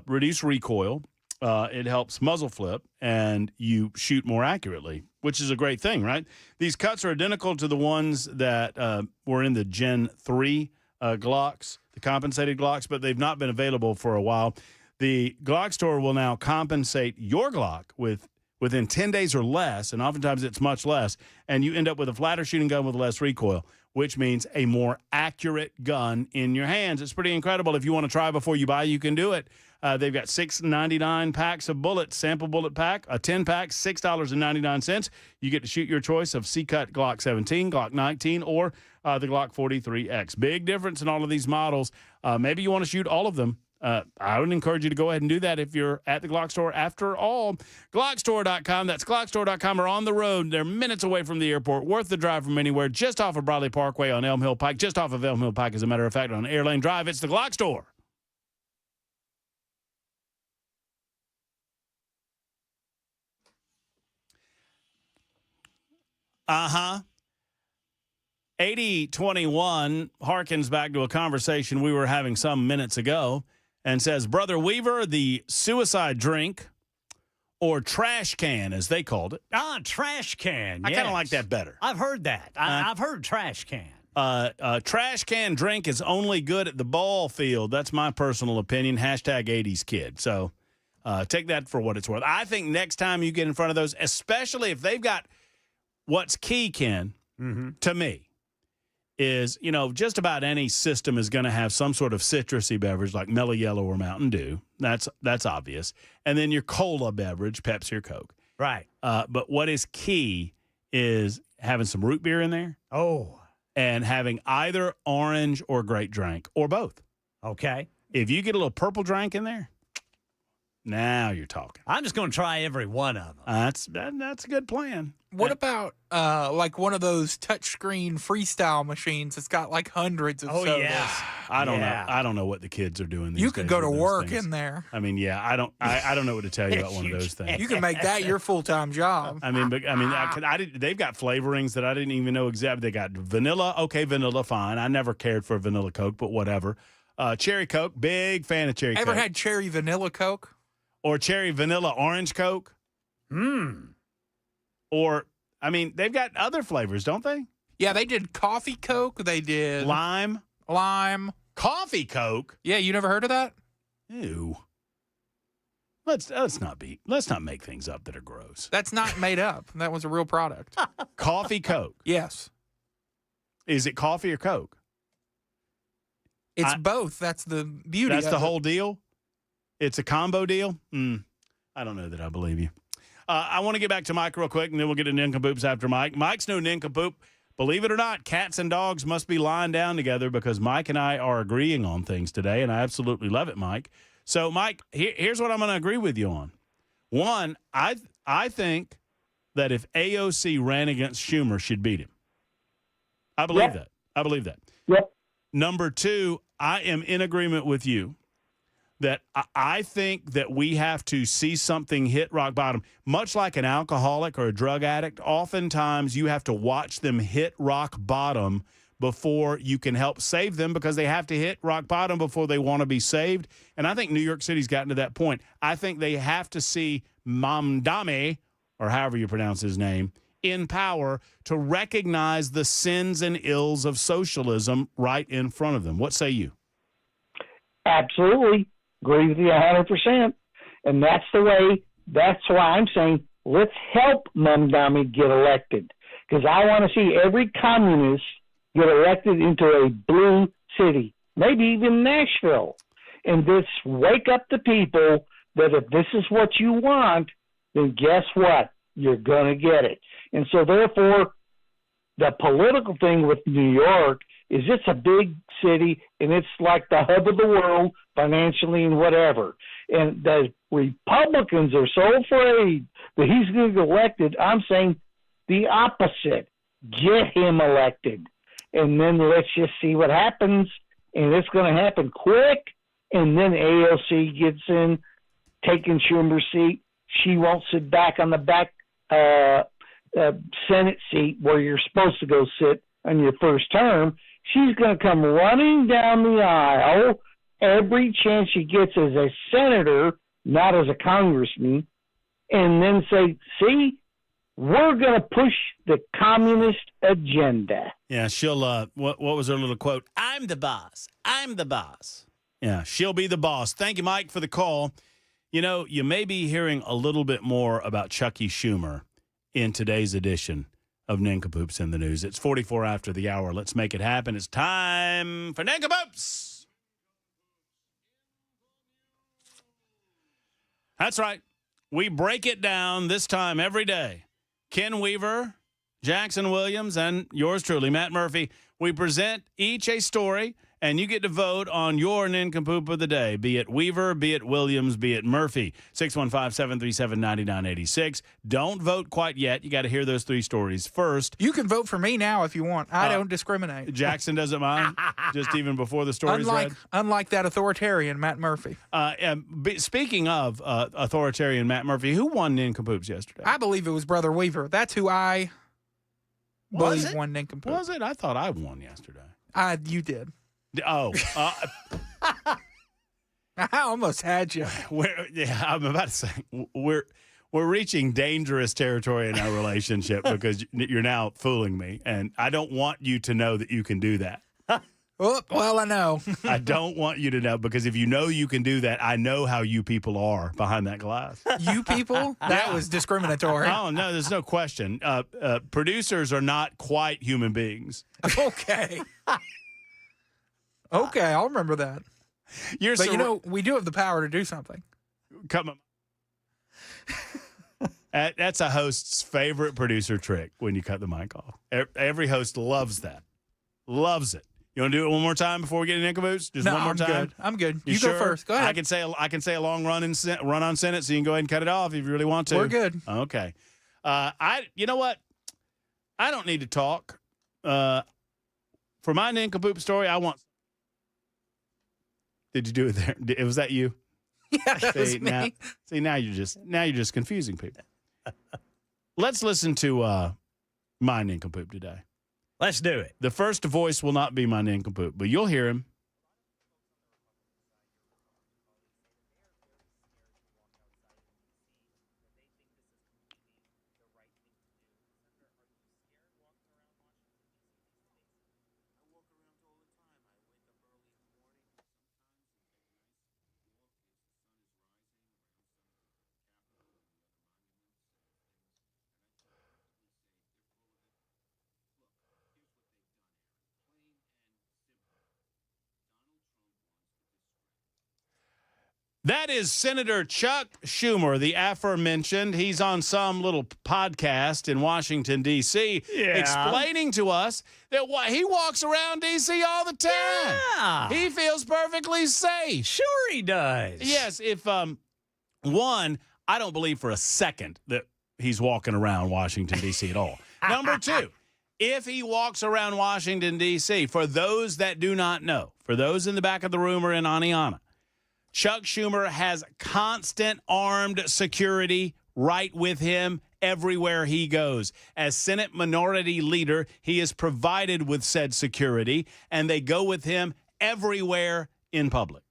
reduce recoil. It helps muzzle flip, and you shoot more accurately, which is a great thing, right? These cuts are identical to the ones that were in the Gen 3 Glocks, the compensated Glocks, but they've not been available for a while. The Glock Store will now compensate your Glock within 10 days or less, and oftentimes it's much less, and you end up with a flatter shooting gun with less recoil, which means a more accurate gun in your hands. It's pretty incredible. If you want to try before you buy, you can do it. They've got $6.99 packs of bullets, sample bullet pack, a 10-pack, $6.99. You get to shoot your choice of C-Cut Glock 17, Glock 19, or the Glock 43X. Big difference in all of these models. Maybe you want to shoot all of them. I would encourage you to go ahead and do that if you're at the Glock Store. After all, Glockstore.com, that's Glockstore.com, or on the road. They're minutes away from the airport, worth the drive from anywhere, just off of Bradley Parkway on Elm Hill Pike, just off of Elm Hill Pike, as a matter of fact, on Airlane Drive. It's the Glock Store. Uh-huh. 8021 harkens back to a conversation we were having some minutes ago and says, Brother Weaver, the suicide drink, or trash can, as they called it. Trash can, I kind of like that better. I've heard that. I've heard trash can. Trash can drink is only good at the ball field. That's my personal opinion. Hashtag 80s kid. So take that for what it's worth. I think next time you get in front of those, especially if they've got what's key, Ken, to me, is, you know, just about any system is going to have some sort of citrusy beverage like Mellow Yellow or Mountain Dew. That's obvious. And then your cola beverage, Pepsi or Coke. Right. But what is key is having some root beer in there. Oh. And having either orange or grape drink, or both. Okay. If you get a little purple drink in there, now you're talking. I'm just going to try every one of them. That's a good plan. What about like one of those touchscreen freestyle machines that's got like hundreds of sodas? Yeah. I don't know. I don't know what the kids are doing these days. You could go to with those work things. in there. I mean, yeah, I don't know what to tell you about one of those things. You can make that your full-time job. They've got flavorings that I didn't even know exactly. They got vanilla. Okay, vanilla, fine. I never cared for vanilla Coke, but whatever. Cherry Coke, big fan of cherry Coke. Ever had cherry vanilla Coke? Or cherry vanilla orange Coke? Or, I mean, they've got other flavors, don't they? Yeah, they did coffee Coke. They did lime. Coffee Coke? Yeah, you never heard of that? Ew. Let's not make things up that are gross. That's not made up. That was a real product. Coffee Coke. Yes. Is it coffee or Coke? It's both. That's the beauty. That's of the it. whole deal? It's a combo deal? I don't know that I believe you. I want to get back to Mike real quick, and then we'll get to nincompoops after Mike. Mike's no nincompoop. Believe it or not, cats and dogs must be lying down together, because Mike and I are agreeing on things today, and I absolutely love it, Mike. So, Mike, here's what I'm going to agree with you on. One, I think that if AOC ran against Schumer, she'd beat him. I believe that. I believe that. Yep. Number two, I am in agreement with you that I think that we have to see something hit rock bottom. Much like an alcoholic or a drug addict, oftentimes you have to watch them hit rock bottom before you can help save them, because they have to hit rock bottom before they want to be saved. And I think New York City's gotten to that point. I think they have to see Mamdani, or however you pronounce his name, in power to recognize the sins and ills of socialism right in front of them. What say you? Absolutely. Agree with you 100%. And that's why I'm saying let's help Mamdani get elected. Because I want to see every communist get elected into a blue city, maybe even Nashville. And just wake up the people that if this is what you want, then guess what? You're going to get it. And so therefore, the political thing with New York is it's a big city and it's like the hub of the world financially and whatever. And the Republicans are so afraid that he's going to get elected. I'm saying the opposite. Get him elected. And then let's just see what happens. And it's going to happen quick. And then AOC gets in, taking Schumer's seat. She won't sit back on the back Senate seat where you're supposed to go sit on your first term. She's going to come running down the aisle every chance she gets as a senator, not as a congressman, and then say, see, we're going to push the communist agenda. Yeah, she'll, what was her little quote? I'm the boss. I'm the boss. Yeah, she'll be the boss. Thank you, Mike, for the call. You know, you may be hearing a little bit more about Chucky Schumer in today's edition of Nincompoops in the News. It's 44 after the hour. Let's make it happen. It's time for Nincompoops. That's right. We break it down this time every day. Ken Weaver, Jackson Williams, and yours truly, Matt Murphy. We present each a story, and you get to vote on your nincompoop of the day, be it Weaver, be it Williams, be it Murphy. 615-737-9986. Don't vote quite yet. You got to hear those three stories first. You can vote for me now if you want. I don't discriminate. Jackson doesn't mind, just even before the story's read. Unlike that authoritarian Matt Murphy. Speaking of authoritarian Matt Murphy, who won nincompoops yesterday? I believe it was Brother Weaver. That's who I believe won nincompoop. Was it? I thought I won yesterday. You did. Oh. I almost had you. I'm about to say, we're reaching dangerous territory in our relationship because you're now fooling me, and I don't want you to know that you can do that. Oh, well, I know. I don't want you to know, because if you know you can do that, I know how you people are behind that glass. You people? That was discriminatory. Oh, no, there's no question. Producers are not quite human beings. Okay. Okay, I'll remember that. We do have the power to do something. Come on. That's a host's favorite producer trick when you cut the mic off. Every host loves that. Loves it. You want to do it one more time before we get into Nincompoops? Just one more time? I'm good. You sure? go first. Go ahead. I can say a long run-on sentence, so you can go ahead and cut it off if you really want to. We're good. Okay. You know what? I don't need to talk. For my Nincompoop story, I want... Did you do it there? Was that you? Yeah, that was me. Now you're just confusing people. Let's listen to my nincompoop today. Let's do it. The first voice will not be my nincompoop, but you'll hear him. That is Senator Chuck Schumer, the aforementioned. He's on some little podcast in Washington, D.C., explaining to us that he walks around D.C. all the time. Yeah. He feels perfectly safe. Sure he does. Yes, if, one, I don't believe for a second that he's walking around Washington, D.C. at all. Number two, if he walks around Washington, D.C., for those that do not know, for those in the back of the room or in Aniana, Chuck Schumer has constant armed security right with him everywhere he goes. As Senate Minority Leader, he is provided with said security, and they go with him everywhere in public.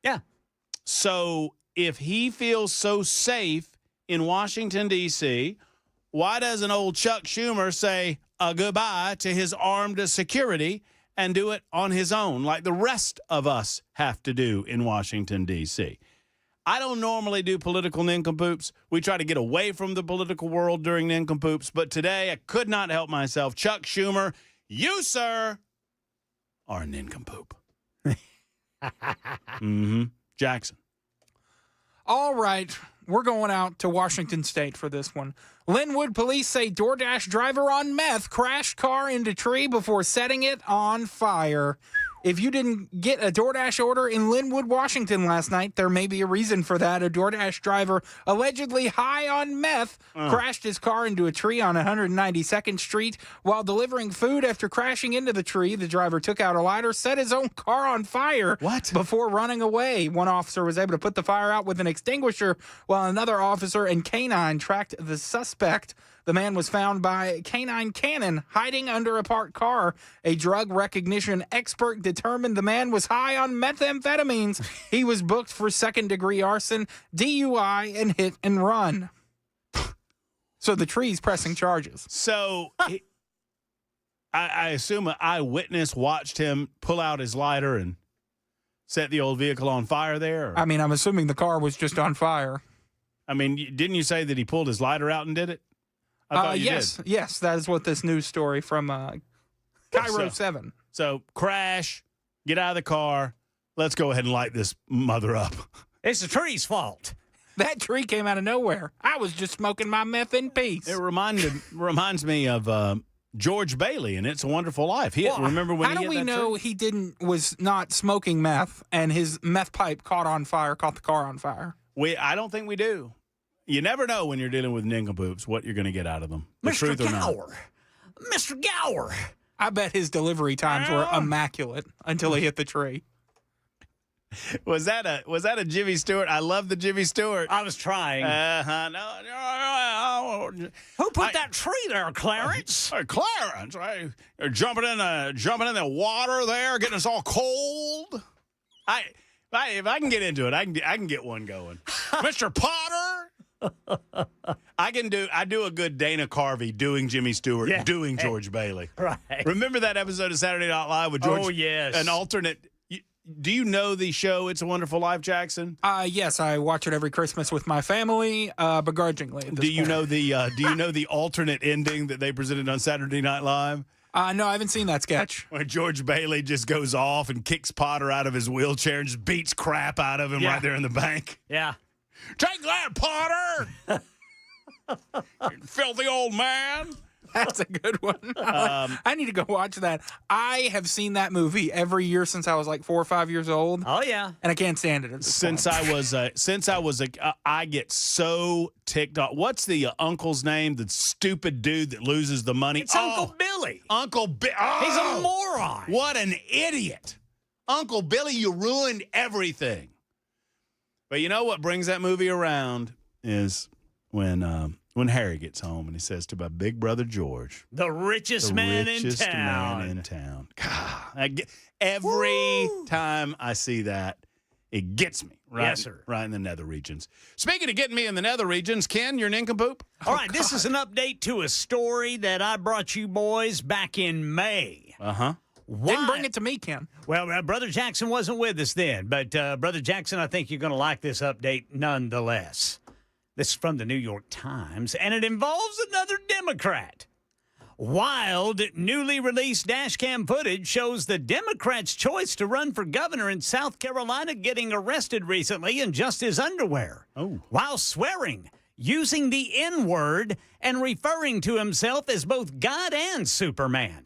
Yeah. So if he feels so safe in Washington, D.C., why doesn't old Chuck Schumer say a goodbye to his armed security and do it on his own like the rest of us have to do in Washington, D.C.? I don't normally do political nincompoops. We try to get away from the political world during nincompoops, but today I could not help myself. Chuck Schumer, you, sir, are a nincompoop. Jackson. All right, we're going out to Washington State for this one. Linwood police say DoorDash driver on meth crashed car into tree before setting it on fire. If you didn't get a DoorDash order in Linwood, Washington last night, there may be a reason for that. A DoorDash driver, allegedly high on meth, crashed his car into a tree on 192nd Street while delivering food. After crashing into the tree, the driver took out a lighter, set his own car on fire before running away. One officer was able to put the fire out with an extinguisher, while another officer and canine tracked the suspect. The man was found by canine cannon hiding under a parked car. A drug recognition expert determined the man was high on methamphetamines. He was booked for second-degree arson, DUI, and hit and run. So the tree's pressing charges. So I assume an eyewitness watched him pull out his lighter and set the old vehicle on fire there? Or? I mean, I'm assuming the car was just on fire. I mean, didn't you say that he pulled his lighter out and did it? I thought you yes, did. Yes, that is what this news story from Cairo 7. So crash, get out of the car. Let's go ahead and light this mother up. It's the tree's fault. That tree came out of nowhere. I was just smoking my meth in peace. It reminds me of George Bailey and It's a Wonderful Life. Remember when how do we know he was not smoking meth and his meth pipe caught the car on fire? I don't think we do. You never know when you're dealing with nincompoops what you're going to get out of them. The Mr. truth or not. Gower. Mr. Gower. I bet his delivery times were immaculate until he hit the tree. Was that a Jimmy Stewart? I love the Jimmy Stewart. I was trying. No. Who put that tree there, Clarence? Clarence, right? You're jumping in the water there, getting us all cold. If I can get into it, I can get one going. Mr. Potter. I do a good Dana Carvey doing Jimmy Stewart, doing George Bailey. Right. Remember that episode of Saturday Night Live with George? Oh, yes. An alternate. Do you know the show It's a Wonderful Life, Jackson? Yes, I watch it every Christmas with my family, begrudgingly. Do you know the alternate ending that they presented on Saturday Night Live? No, I haven't seen that sketch. Where George Bailey just goes off and kicks Potter out of his wheelchair and just beats crap out of him right there in the bank. Yeah. Take that, Potter! Filthy old man. That's a good one. I need to go watch that. I have seen that movie every year since I was like 4 or 5 years old. Oh yeah, and I can't stand it. Since I was I get so ticked off. What's the uncle's name? The stupid dude that loses the money. It's Uncle Billy. Uncle Billy. He's a moron. What an idiot, Uncle Billy! You ruined everything. But you know what brings that movie around is when Harry gets home and he says to my big brother George, the richest man in town. God, every time I see that, it gets me. Right, yes, sir. Right in the nether regions. Speaking of getting me in the nether regions, Ken, your nincompoop? All right, this is an update to a story that I brought you boys back in May. Uh-huh. Didn't bring it to me, Ken. Well, Brother Jackson wasn't with us then, but Brother Jackson, I think you're going to like this update nonetheless. This is from the New York Times, and it involves another Democrat. Wild, newly released dashcam footage shows the Democrat's choice to run for governor in South Carolina getting arrested recently in just his underwear. While swearing, using the N-word, and referring to himself as both God and Superman.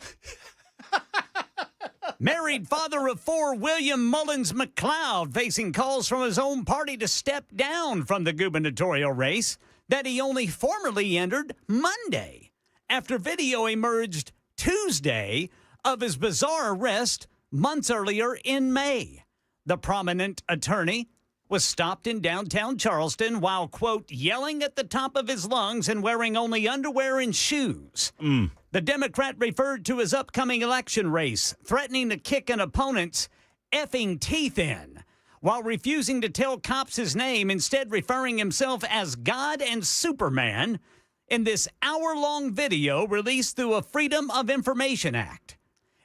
Married father of 4, William Mullins McLeod, facing calls from his own party to step down from the gubernatorial race that he only formally entered Monday, after video emerged Tuesday of his bizarre arrest months earlier in May. The prominent attorney was stopped in downtown Charleston while, quote, yelling at the top of his lungs and wearing only underwear and shoes. The Democrat referred to his upcoming election race, threatening to kick an opponent's effing teeth in, while refusing to tell cops his name, instead referring himself as God and Superman in this hour-long video released through a Freedom of Information Act.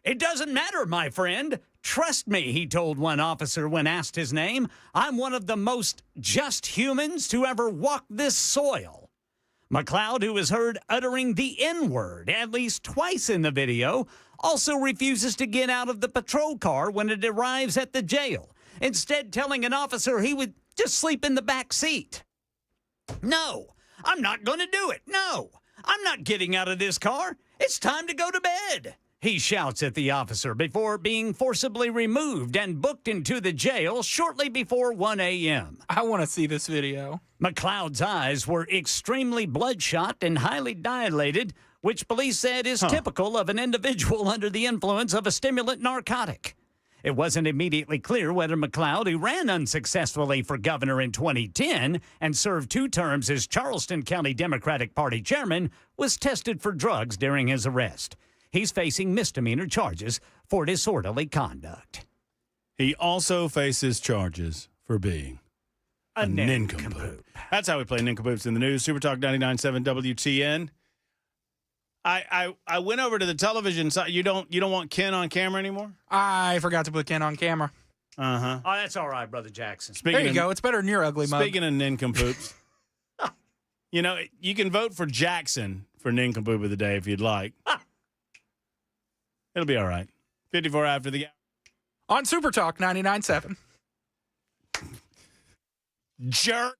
It doesn't matter, my friend. Trust me, he told one officer when asked his name. I'm one of the most just humans to ever walk this soil. McLeod, who is heard uttering the N-word at least twice in the video, also refuses to get out of the patrol car when it arrives at the jail, instead telling an officer he would Just sleep in the back seat. No, I'm not going to do it. No, I'm not getting out of this car. It's time to go to bed. He shouts at the officer before being forcibly removed and booked into the jail shortly before 1 a.m. I want to see this video. McLeod's eyes were extremely bloodshot and highly dilated, which police said is typical of an individual under the influence of a stimulant narcotic. It wasn't immediately clear whether McLeod, who ran unsuccessfully for governor in 2010 and served 2 terms as Charleston County Democratic Party chairman, was tested for drugs during his arrest. He's facing misdemeanor charges for disorderly conduct. He also faces charges for being a nincompoop. That's how we play nincompoops in the news. Super Talk 99.7 WTN. I went over to the television side. You don't want Ken on camera anymore? I forgot to put Ken on camera. Uh-huh. Oh, that's all right, Brother Jackson. There you go. It's better than your ugly mug. Speaking of nincompoops, you can vote for Jackson for nincompoop of the day if you'd like. It'll be all right. 54 after the hour. On Super Talk 99.7. Jerk.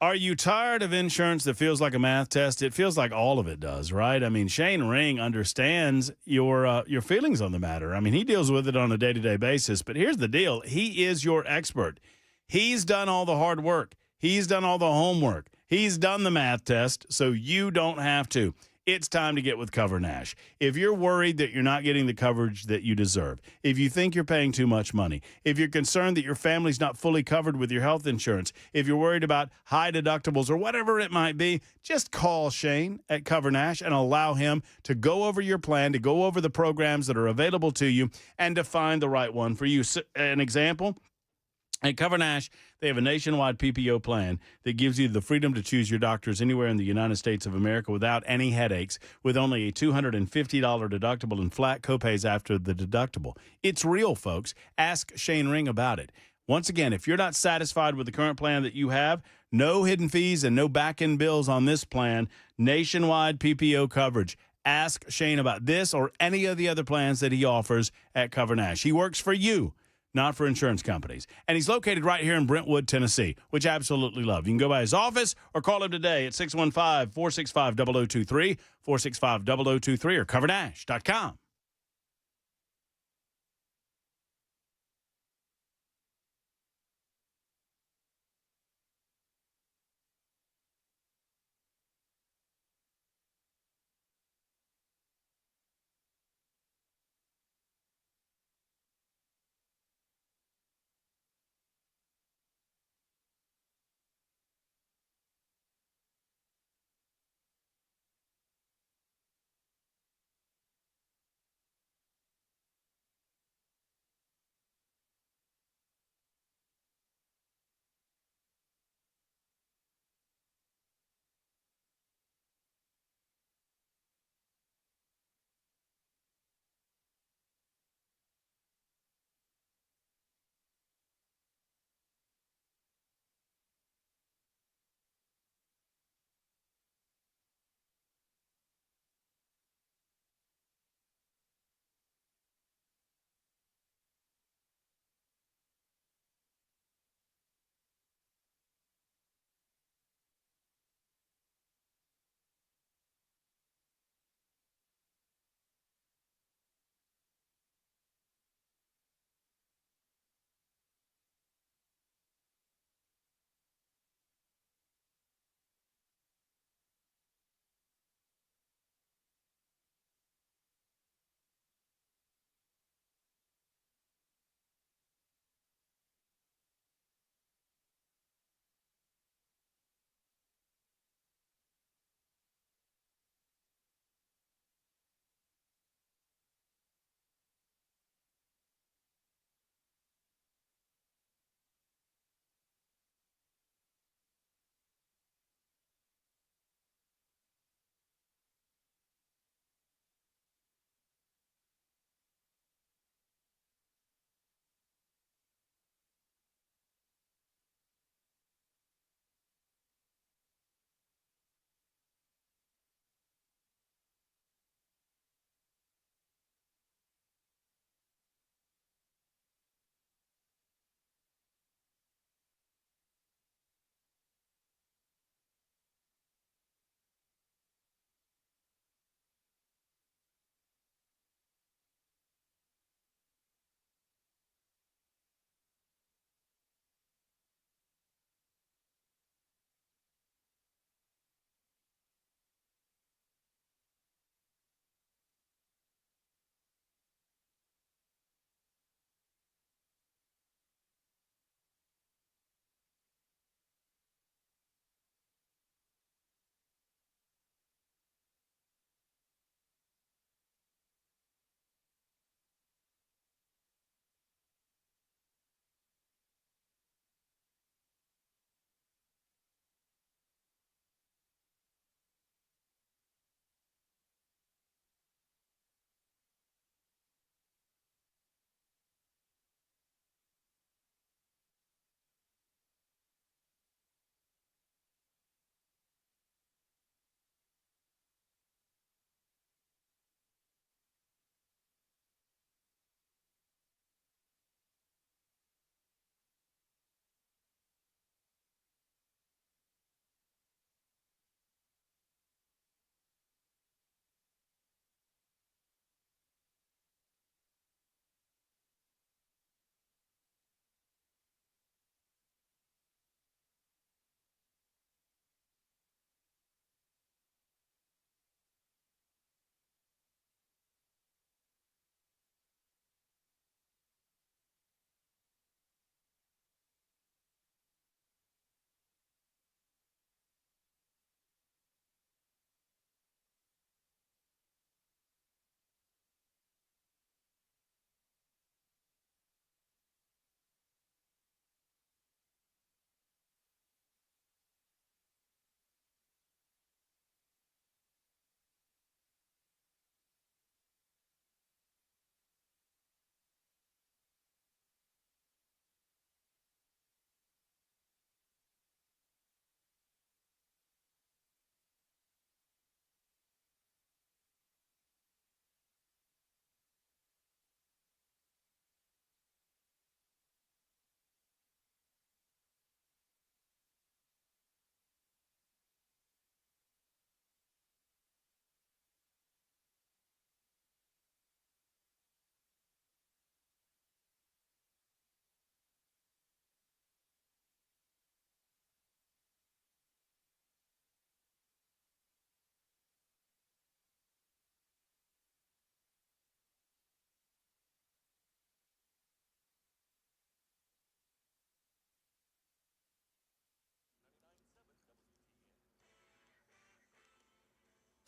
Are you tired of insurance that feels like a math test? It feels like all of it does, right? I mean, Shane Ring understands your feelings on the matter. I mean, he deals with it on a day-to-day basis. But here's the deal. He is your expert. He's done all the hard work. He's done all the homework. He's done the math test, so you don't have to. It's time to get with Cover Nash. If you're worried that you're not getting the coverage that you deserve, if you think you're paying too much money, if you're concerned that your family's not fully covered with your health insurance, if you're worried about high deductibles or whatever it might be, just call Shane at Cover Nash and allow him to go over your plan, to go over the programs that are available to you, and to find the right one for you. So, an example, at Cover Nash, they have a nationwide PPO plan that gives you the freedom to choose your doctors anywhere in the United States of America without any headaches, with only a $250 deductible and flat copays after the deductible. It's real, folks. Ask Shane Ring about it. Once again, if you're not satisfied with the current plan that you have, no hidden fees and no back-end bills on this plan, nationwide PPO coverage. Ask Shane about this or any of the other plans that he offers at Cover Nash. He works for you, not for insurance companies. And he's located right here in Brentwood, Tennessee, which I absolutely love. You can go by his office or call him today at 615-465-0023, 465-0023, or covernash.com.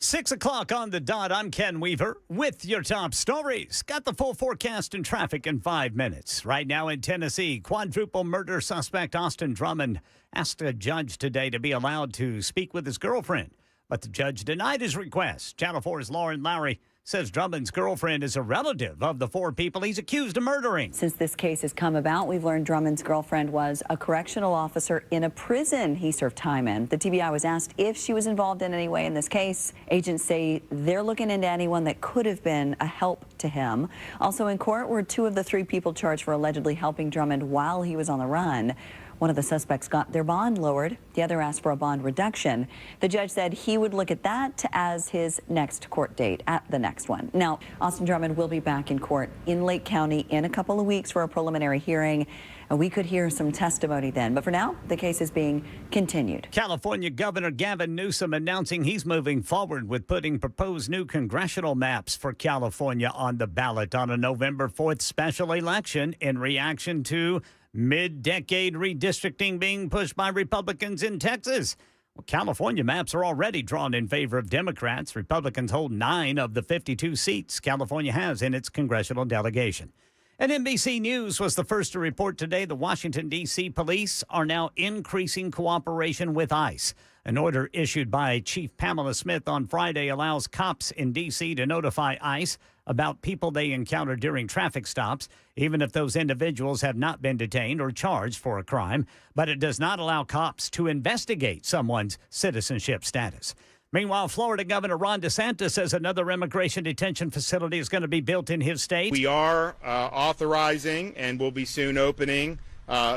6 o'clock on the dot. I'm Ken Weaver with your top stories. Got the full forecast and traffic in 5 minutes. Right now in Tennessee, quadruple murder suspect Austin Drummond asked a judge today to be allowed to speak with his girlfriend, but the judge denied his request. Channel 4's Lauren Lowry says Drummond's girlfriend is a relative of the 4 people he's accused of murdering. Since this case has come about, we've learned Drummond's girlfriend was a correctional officer in a prison he served time in. The TBI was asked if she was involved in any way in this case. Agents say they're looking into anyone that could have been a help to him. Also in court were 2 of the 3 people charged for allegedly helping Drummond while he was on the run. One of the suspects got their bond lowered. The other asked for a bond reduction. The judge said he would look at that as his next court date at the next one. Now, Austin Drummond will be back in court in Lake County in a couple of weeks for a preliminary hearing. And we could hear some testimony then. But for now, the case is being continued. California Governor Gavin Newsom announcing he's moving forward with putting proposed new congressional maps for California on the ballot on a November 4th special election in reaction to mid-decade redistricting being pushed by Republicans in Texas. Well, California maps are already drawn in favor of Democrats. Republicans hold 9 of the 52 seats California has in its congressional delegation. And NBC News was the first to report today the Washington, D.C. police are now increasing cooperation with ICE. An order issued by Chief Pamela Smith on Friday allows cops in D.C. to notify ICE about people they encounter during traffic stops, even if those individuals have not been detained or charged for a crime. But it does not allow cops to investigate someone's citizenship status. Meanwhile, Florida Governor Ron DeSantis says another immigration detention facility is going to be built in his state. We are authorizing and will be soon opening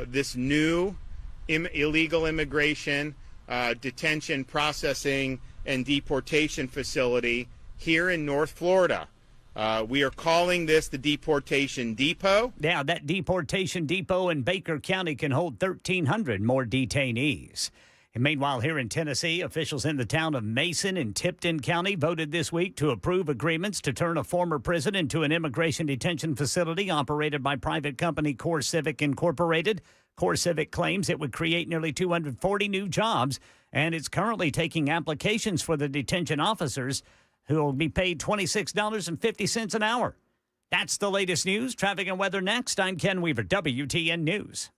this new illegal immigration detention, processing, and deportation facility here in North Florida. We are calling this the Deportation Depot. Yeah, that Deportation Depot in Baker County can hold 1,300 more detainees. And meanwhile, here in Tennessee, officials in the town of Mason in Tipton County voted this week to approve agreements to turn a former prison into an immigration detention facility operated by private company Core Civic Incorporated. Core Civic claims it would create nearly 240 new jobs, and it's currently taking applications for the detention officers who will be paid $26.50 an hour. That's the latest news. Traffic and weather next. I'm Ken Weaver, WTN News.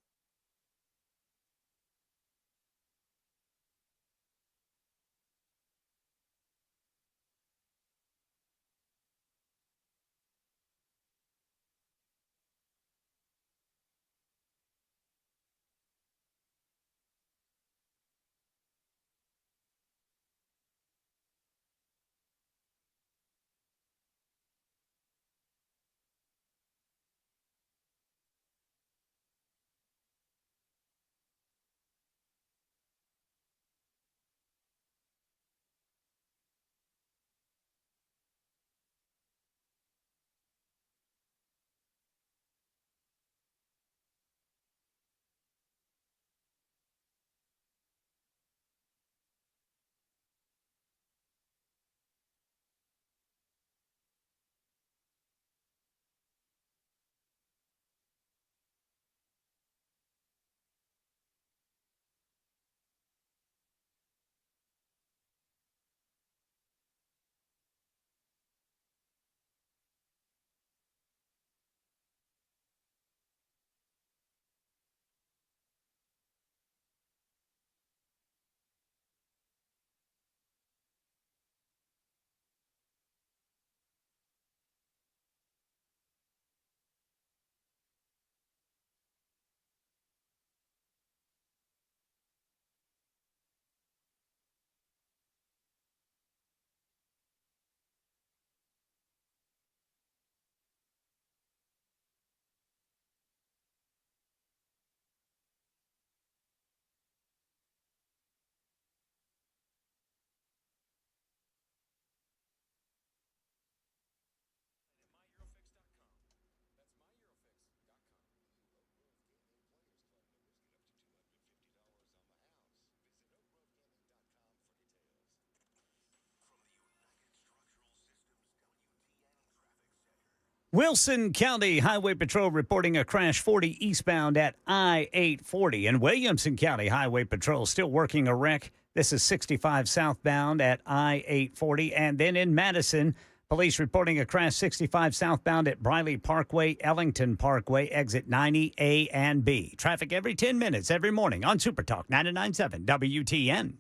Wilson County Highway Patrol reporting a crash 40 eastbound at I-840. And Williamson County Highway Patrol still working a wreck This is 65 southbound at I-840. And then in Madison, police reporting a crash 65 southbound at Briley Parkway, Ellington Parkway, exit 90A and B. Traffic every 10 minutes every morning on Super Talk 99.7 WTN.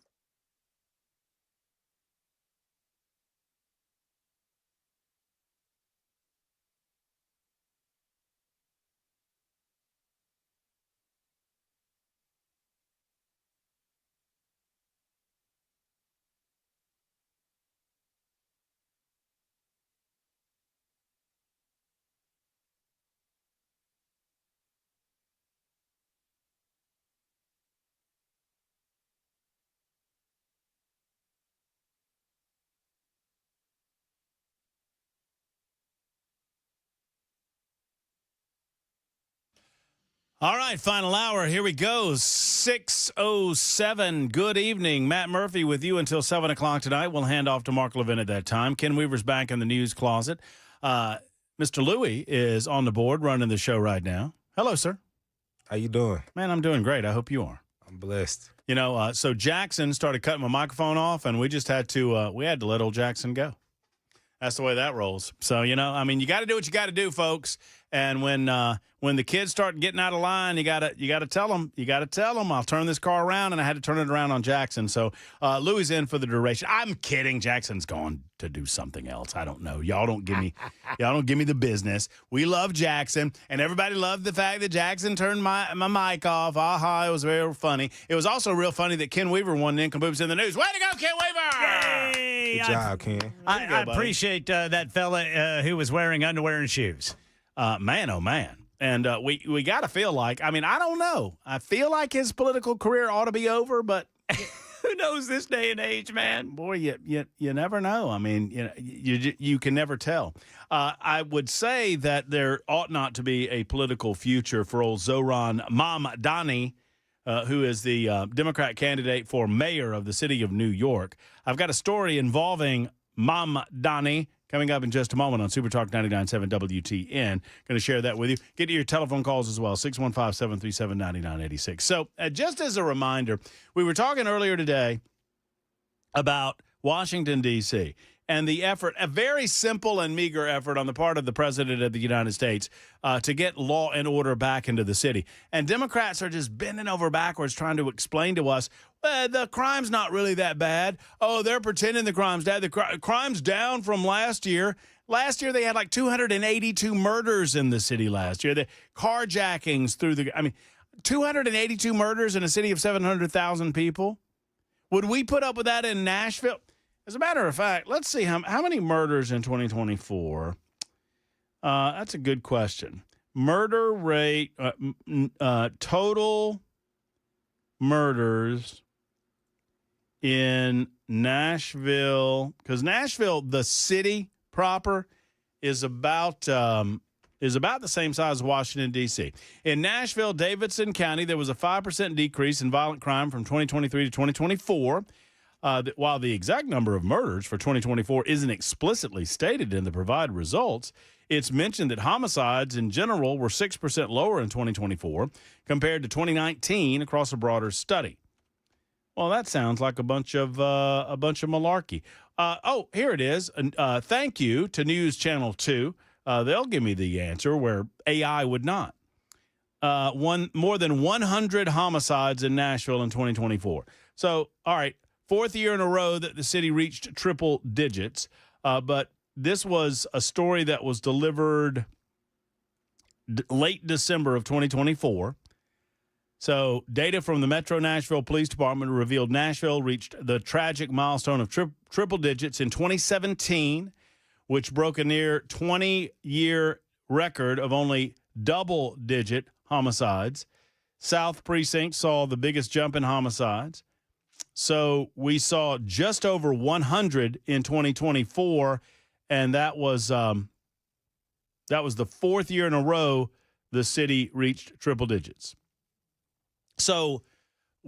All right, final hour. Here we go. 6:07. Good evening. Matt Murphy with you until 7 o'clock tonight. We'll hand off to Mark Levin at that time. Ken Weaver's back in the news closet. Mr. Louie is on the board running the show right now. Hello, sir. How you doing? Man, I'm doing great. I hope you are. I'm blessed. You know, so Jackson started cutting my microphone off, and we just had to let old Jackson go. That's the way that rolls. So, you know, I mean, you got to do what you got to do, folks. And when the kids start getting out of line, you got to tell them. You got to tell them, I'll turn this car around, and I had to turn it around on Jackson. So Louie's in for the duration. I'm kidding. Jackson's gone to do something else. I don't know. Y'all don't give me the business. We love Jackson, and everybody loved the fact that Jackson turned my mic off. Aha, it was very funny. It was also real funny that Ken Weaver won Nincompoops in the news. Way to go, Ken Weaver! Yay! Good job, Ken. I appreciate that fella who was wearing underwear and shoes. Man, oh, man. And we got to feel like, I mean, I don't know. I feel like his political career ought to be over, but who knows this day and age, man? Boy, you never know. I mean, you can never tell. I would say that there ought not to be a political future for old Zohran Mamdani, who is the Democrat candidate for mayor of the city of New York. I've got a story involving Mamdani coming up in just a moment on Super Talk 99.7 WTN. Going to share that with you. Get to your telephone calls as well, 615-737-9986. So just as a reminder, we were talking earlier today about Washington, D.C., and the effort, a very simple and meager effort on the part of the President of the United States to get law and order back into the city. And Democrats are just bending over backwards trying to explain to us, the crime's not really that bad. Oh, they're pretending the crime's down. The crime's down from last year. Last year, they had like 282 murders in the city last year. The carjackings 282 murders in a city of 700,000 people. Would we put up with that in Nashville? As a matter of fact, let's see how many murders in 2024. That's a good question. Murder rate, total murders in Nashville, because Nashville, the city proper, is about the same size as Washington, D.C. In Nashville, Davidson County, there was a 5% decrease in violent crime from 2023 to 2024. While the exact number of murders for 2024 isn't explicitly stated in the provided results, it's mentioned that homicides in general were 6% lower in 2024 compared to 2019 across a broader study. Well, that sounds like a bunch of malarkey. Here it is. Thank you to News Channel 2. They'll give me the answer where AI would not. More than 100 homicides in Nashville in 2024. So, all right. Fourth year in a row that the city reached triple digits, but this was a story that was delivered late December of 2024. So data from the Metro Nashville Police Department revealed Nashville reached the tragic milestone of triple digits in 2017, which broke a near 20-year record of only double-digit homicides. South Precinct saw the biggest jump in homicides. So we saw just over 100 in 2024, and that was the fourth year in a row the city reached triple digits. So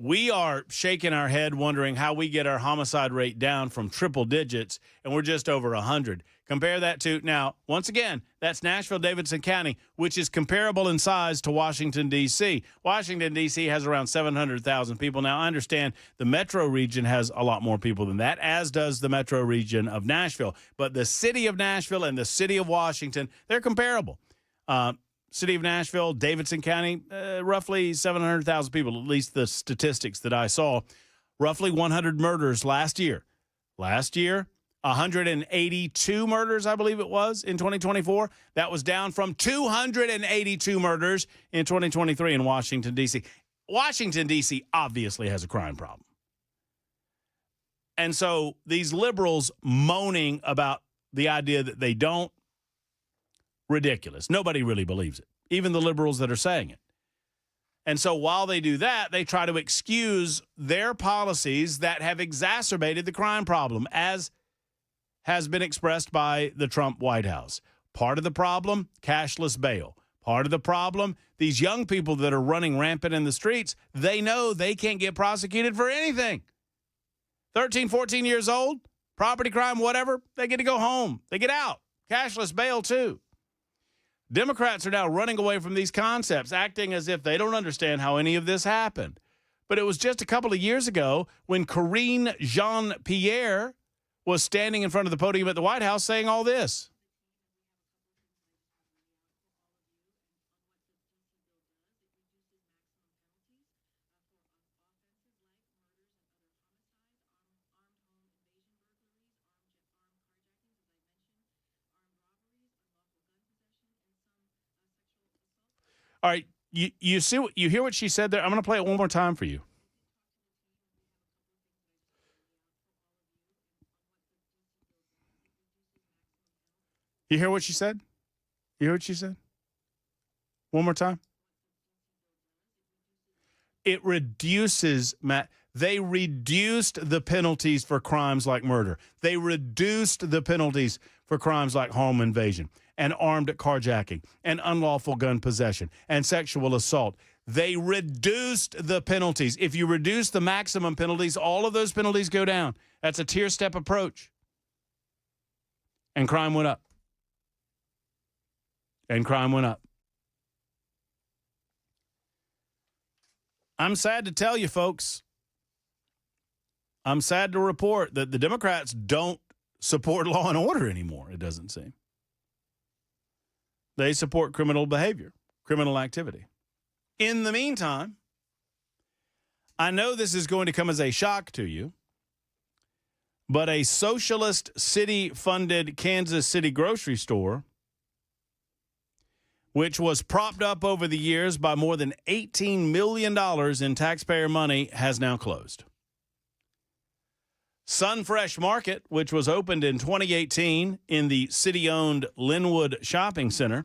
we are shaking our head wondering how we get our homicide rate down from triple digits, and we're just over 100. Compare that to, now, once again, that's Nashville, Davidson County, which is comparable in size to Washington, D.C. Washington, D.C. has around 700,000 people. Now, I understand the metro region has a lot more people than that, as does the metro region of Nashville. But the city of Nashville and the city of Washington, they're comparable. City of Nashville, Davidson County, roughly 700,000 people, at least the statistics that I saw. Roughly 100 murders last year. Last year, 182 murders, I believe it was, in 2024. That was down from 282 murders in 2023 in Washington, D.C. Washington, D.C. obviously has a crime problem. And so these liberals moaning about the idea that they don't, ridiculous. Nobody really believes it, even the liberals that are saying it. And so while they do that, they try to excuse their policies that have exacerbated the crime problem, as has been expressed by the Trump White House. Part of the problem, cashless bail. Part of the problem, these young people that are running rampant in the streets, they know they can't get prosecuted for anything. 13, 14 years old, property crime, whatever, they get to go home. They get out. Cashless bail, too. Democrats are now running away from these concepts, acting as if they don't understand how any of this happened. But it was just a couple of years ago when Karine Jean-Pierre was standing in front of the podium at the White House saying all this. All right, you hear what she said there? I'm going to play it one more time for you. You hear what she said? You hear what she said? One more time. It reduces, Matt. They reduced the penalties for crimes like murder. They reduced the penalties for crimes like home invasion and armed carjacking and unlawful gun possession and sexual assault. They reduced the penalties. If you reduce the maximum penalties, all of those penalties go down. That's a tier step approach. And crime went up. And crime went up. I'm sad to tell you, folks. I'm sad to report that the Democrats don't support law and order anymore, it doesn't seem. They support criminal behavior, criminal activity. In the meantime, I know this is going to come as a shock to you, but a socialist city-funded Kansas City grocery store, which was propped up over the years by more than $18 million in taxpayer money, has now closed. Sunfresh Market, which was opened in 2018 in the city-owned Linwood Shopping Center,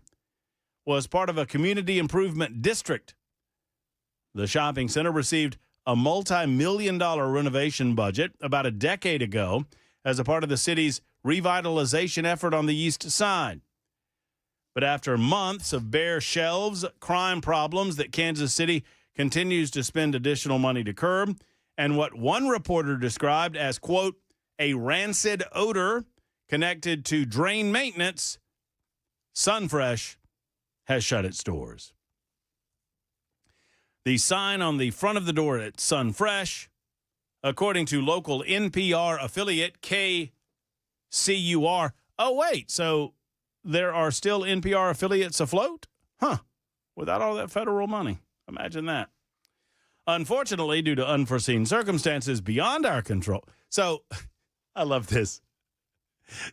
was part of a community improvement district. The shopping center received a multi-million-dollar renovation budget about a decade ago as a part of the city's revitalization effort on the east side. But after months of bare shelves, crime problems that Kansas City continues to spend additional money to curb, and what one reporter described as, quote, a rancid odor connected to drain maintenance, Sunfresh has shut its doors. The sign on the front of the door at Sunfresh, according to local NPR affiliate KCUR. Oh, wait, so there are still NPR affiliates afloat? Huh, without all that federal money. Imagine that. Unfortunately, due to unforeseen circumstances beyond our control. So, I love this.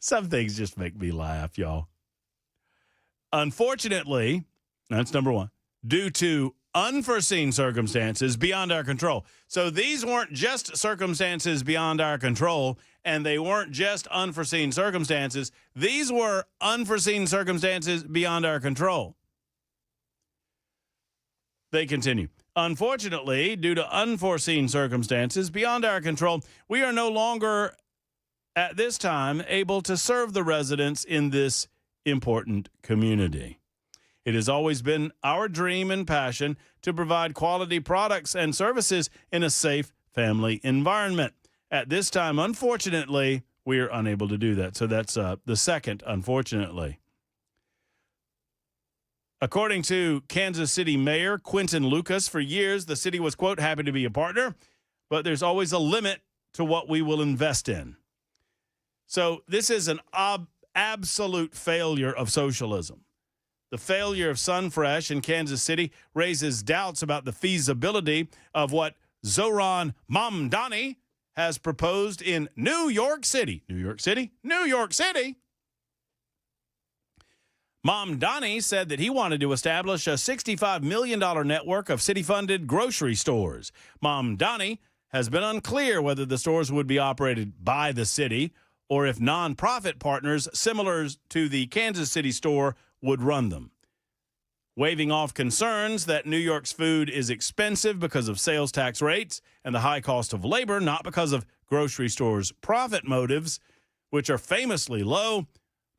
Some things just make me laugh, y'all. Unfortunately, that's number one, due to unforeseen circumstances beyond our control. So these weren't just circumstances beyond our control, and they weren't just unforeseen circumstances. These were unforeseen circumstances beyond our control. They continue. Unfortunately, due to unforeseen circumstances beyond our control, we are no longer at this time able to serve the residents in this important community. It has always been our dream and passion to provide quality products and services in a safe family environment. At this time, unfortunately, we are unable to do that. So that's the second, unfortunately. According to Kansas City Mayor Quentin Lucas, for years the city was, quote, happy to be a partner, but there's always a limit to what we will invest in. So this is an absolute failure of socialism. The failure of Sunfresh in Kansas City raises doubts about the feasibility of what Zoran Mamdani has proposed in New York City. New York City? New York City! Mamdani said that he wanted to establish a $65 million network of city-funded grocery stores. Mamdani has been unclear whether the stores would be operated by the city or if nonprofit partners similar to the Kansas City store would run them. Waving off concerns that New York's food is expensive because of sales tax rates and the high cost of labor, not because of grocery stores' profit motives, which are famously low,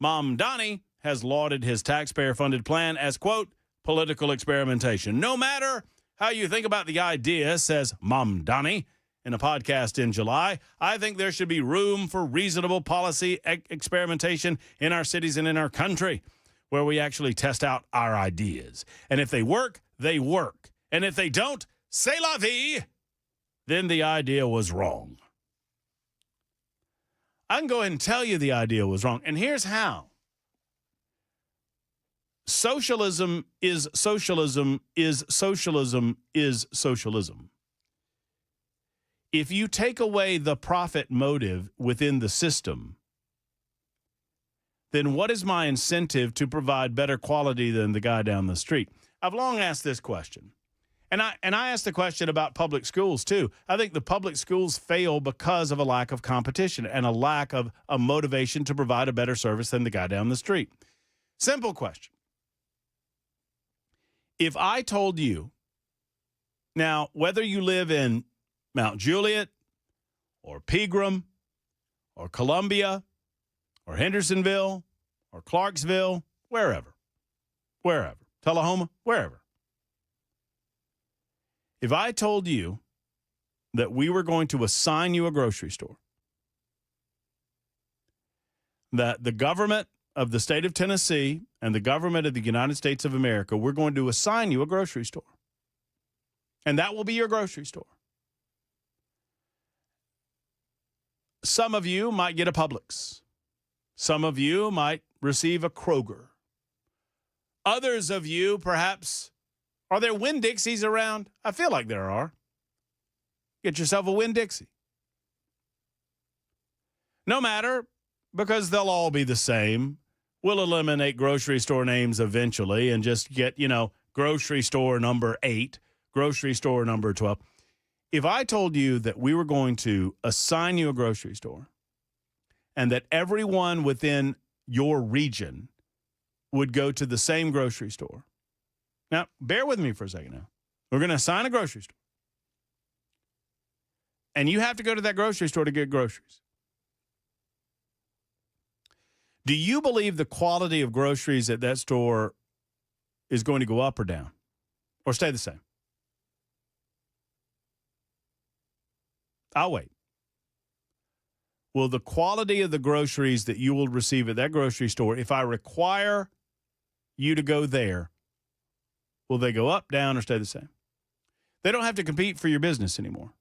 Mamdani has lauded his taxpayer-funded plan as, quote, political experimentation. No matter how you think about the idea, says Mamdani in a podcast in July, I think there should be room for reasonable policy experimentation in our cities and in our country where we actually test out our ideas. And if they work, they work. And if they don't, c'est la vie, then the idea was wrong. I can go ahead and tell you the idea was wrong. And here's how. Socialism is socialism is socialism is socialism. If you take away the profit motive within the system, then what is my incentive to provide better quality than the guy down the street? I've long asked this question. And I asked the question about public schools, too. I think the public schools fail because of a lack of competition and a lack of a motivation to provide a better service than the guy down the street. Simple question. If I told you, now, whether you live in Mount Juliet or Pegram or Columbia or Hendersonville or Clarksville, wherever, Tullahoma, wherever. If I told you that we were going to assign you a grocery store, that the government of the state of Tennessee and the government of the United States of America, we're going to assign you a grocery store. And that will be your grocery store. Some of you might get a Publix. Some of you might receive a Kroger. Others of you, perhaps, are there Winn-Dixies around? I feel like there are. Get yourself a Winn-Dixie. No matter, because they'll all be the same. We'll eliminate grocery store names eventually and just get, grocery store number 8, grocery store number 12. If I told you that we were going to assign you a grocery store and that everyone within your region would go to the same grocery store. Now, bear with me for a second now. We're going to assign a grocery store. And you have to go to that grocery store to get groceries. Do you believe the quality of groceries at that store is going to go up or down or stay the same? I'll wait. Will the quality of the groceries that you will receive at that grocery store, if I require you to go there, will they go up, down, or stay the same? They don't have to compete for your business anymore.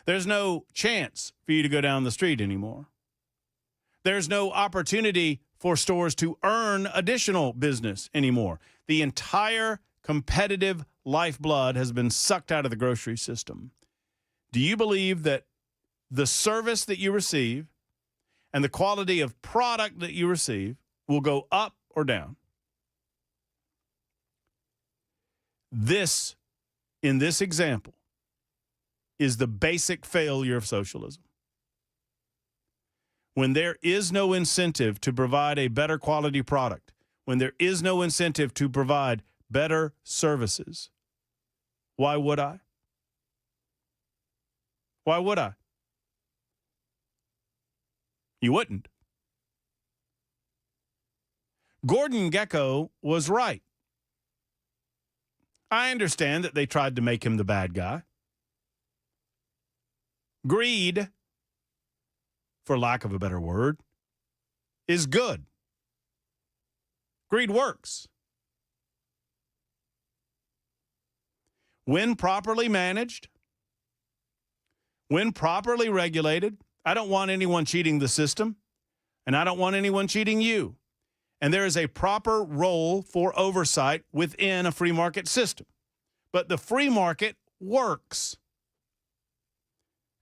There's no chance for you to go down the street anymore. There's no opportunity for stores to earn additional business anymore. The entire competitive lifeblood has been sucked out of the grocery system. Do you believe that the service that you receive and the quality of product that you receive will go up or down? This, in this example, is the basic failure of socialism. When there is no incentive to provide a better quality product, when there is no incentive to provide better services, why would I? Why would I? You wouldn't. Gordon Gekko was right. I understand that they tried to make him the bad guy. Greed, for lack of a better word, is good. Greed works. When properly managed, when properly regulated, I don't want anyone cheating the system, and I don't want anyone cheating you. And there is a proper role for oversight within a free market system. But the free market works.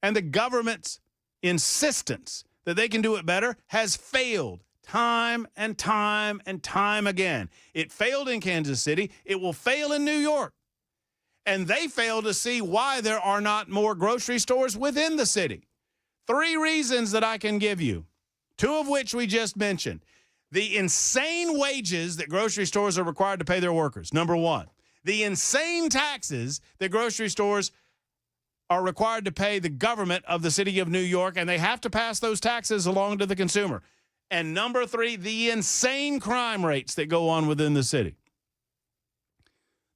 And the government's insistence that they can do it better has failed time and time and time again. It failed in Kansas City. It will fail in New York. And they fail to see why there are not more grocery stores within the city. 3 reasons that I can give you, 2 of which we just mentioned. The insane wages that grocery stores are required to pay their workers, number 1. The insane taxes that grocery stores are required to pay the government of the city of New York, and they have to pass those taxes along to the consumer. And number 3, the insane crime rates that go on within the city.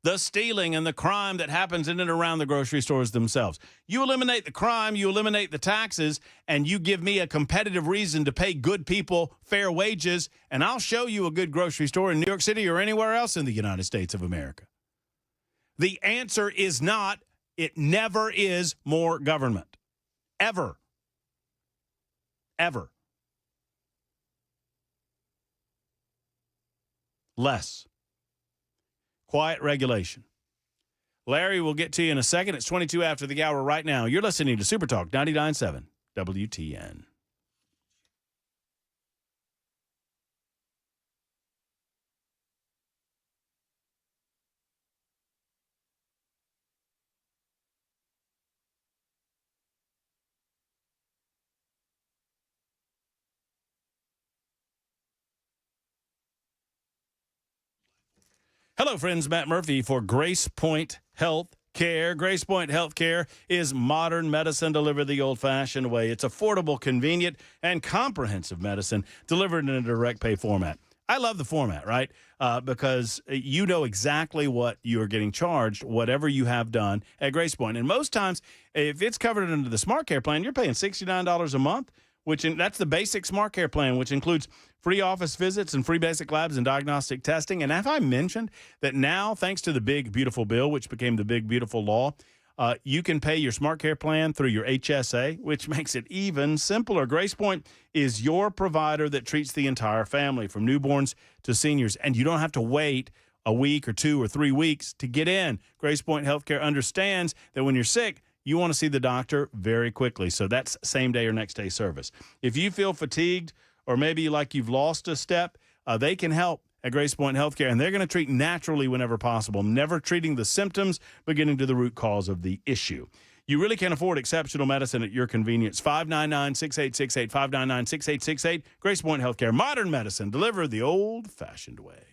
The stealing and the crime that happens in and around the grocery stores themselves. You eliminate the crime, you eliminate the taxes, and you give me a competitive reason to pay good people fair wages, and I'll show you a good grocery store in New York City or anywhere else in the United States of America. The answer is not, it never is more government. Ever. Ever. Less. Quiet regulation. Larry will get to you in a second. It's 22 after the hour right now. You're listening to Super Talk 99.7 WTN. Hello, friends. Matt Murphy for Grace Point Health Care. Grace Point Health Care is modern medicine delivered the old-fashioned way. It's affordable, convenient, and comprehensive medicine delivered in a direct pay format. I love the format, right? Because you know exactly what you're getting charged, whatever you have done at Grace Point. And most times, if it's covered under the Smart Care plan, you're paying $69 a month, that's the basic Smart Care plan, which includes free office visits and free basic labs and diagnostic testing. And have I mentioned that now, thanks to the Big Beautiful Bill, which became the Big Beautiful Law, you can pay your Smart Care plan through your HSA, which makes it even simpler. Grace Point is your provider that treats the entire family, from newborns to seniors, and you don't have to wait a week or 2 or 3 weeks to get in. Grace Point Healthcare understands that when you're sick, you want to see the doctor very quickly. So that's same day or next day service. If you feel fatigued or maybe like you've lost a step, they can help at Grace Point Healthcare, and they're going to treat naturally whenever possible, never treating the symptoms, but getting to the root cause of the issue. You really can afford exceptional medicine at your convenience. 599-6868, 599-6868. Grace Point Healthcare, modern medicine delivered the old-fashioned way.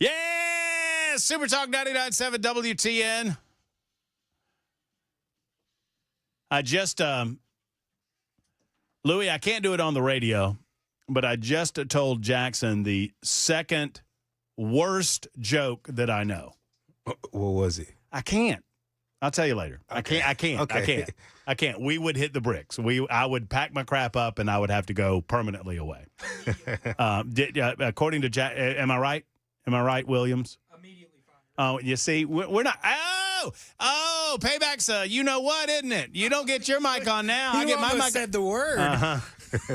Yeah, Super Talk 99.7 WTN. I just, Louis, I can't do it on the radio, but I just told Jackson the second worst joke that I know. What was it? I can't. I'll tell you later. Okay. I can't. We would hit the bricks. I would pack my crap up and I would have to go permanently away. According to Jack, am I right? Am I right, Williams? Immediately fired. Oh, you see, we're not. Oh, payback's you know what, isn't it? You don't get your mic on now. I get my mic. Said the word. Uh-huh.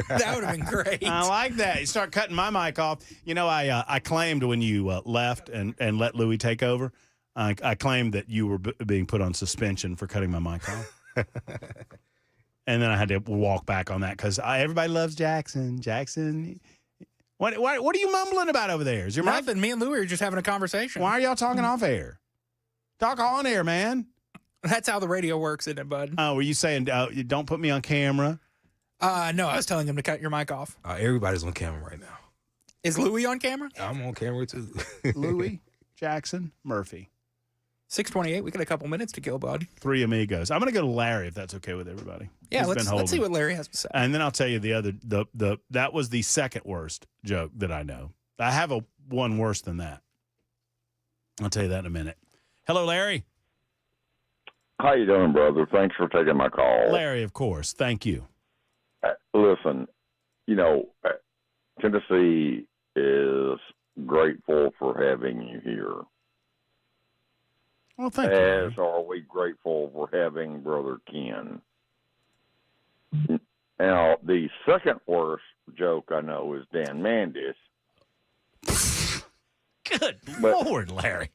That would have been great. I like that. You start cutting my mic off. You know, I claimed when you left and let Louis take over, I claimed that you were being put on suspension for cutting my mic off. And then I had to walk back on that because everybody loves Jackson. Jackson. What are you mumbling about over there? Is your mic? Nothing. Me and Louie are just having a conversation. Why are y'all talking off air? Talk on air, man. That's how the radio works, isn't it, bud? Oh, were you saying don't put me on camera? No, I was telling him to cut your mic off. Everybody's on camera right now. Is Louie on camera? I'm on camera too. Louie, Jackson, Murphy. 6:28. We got a couple minutes to kill, bud. Three amigos. I'm going to go to Larry if that's okay with everybody. Yeah, let's see what Larry has to say. And then I'll tell you that was the second worst joke that I know. I have one worse than that. I'll tell you that in a minute. Hello, Larry. How you doing, brother? Thanks for taking my call. Larry, of course. Thank you. Listen, Tennessee is grateful for having you here. Well, thank you. As are we grateful for having Brother Ken. Now, the second worst joke I know is Dan Mandis. Good Lord, Larry.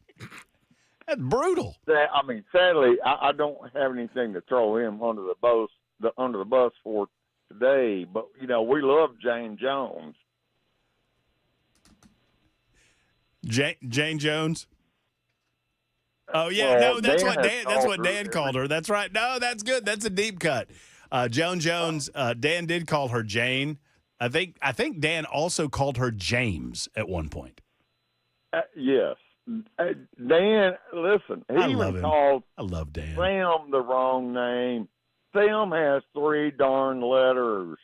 That's brutal. Sadly, I don't have anything to throw him under the bus for today. But we love Jane Jones. Jane Jones. Oh yeah, well, no, that's what Dan. That's what her Dan called her. That's right. No, that's good. That's a deep cut. Joan Jones. Dan did call her Jane. I think Dan also called her James at one point. Yes. Dan, listen, he even called I love Dan. Sam the wrong name. Sam has 3 darn letters.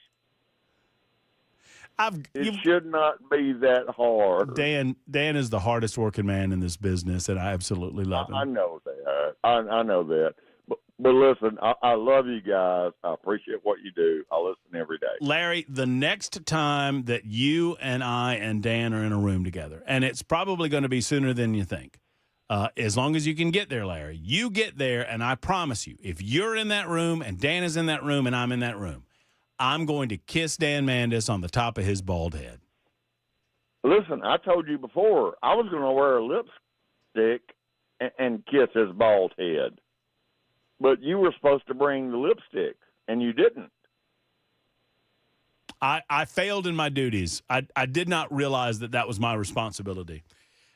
It should not be that hard. Dan is the hardest working man in this business, and I absolutely love him. I know that. I know that. But listen, I love you guys. I appreciate what you do. I listen every day. Larry, the next time that you and I and Dan are in a room together, and it's probably going to be sooner than you think, as long as you can get there, Larry, you get there, and I promise you, if you're in that room and Dan is in that room and I'm in that room, I'm going to kiss Dan Mandis on the top of his bald head. Listen, I told you before, I was going to wear a lipstick and kiss his bald head. But you were supposed to bring the lipstick, and you didn't. I failed in my duties. I did not realize that was my responsibility.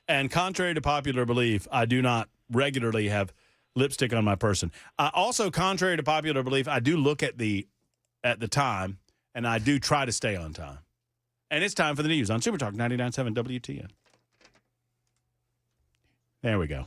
And contrary to popular belief, I do not regularly have lipstick on my person. Also, contrary to popular belief, I do look at the time, and I do try to stay on time. And it's time for the news on Super Talk 99.7 WTN. There we go.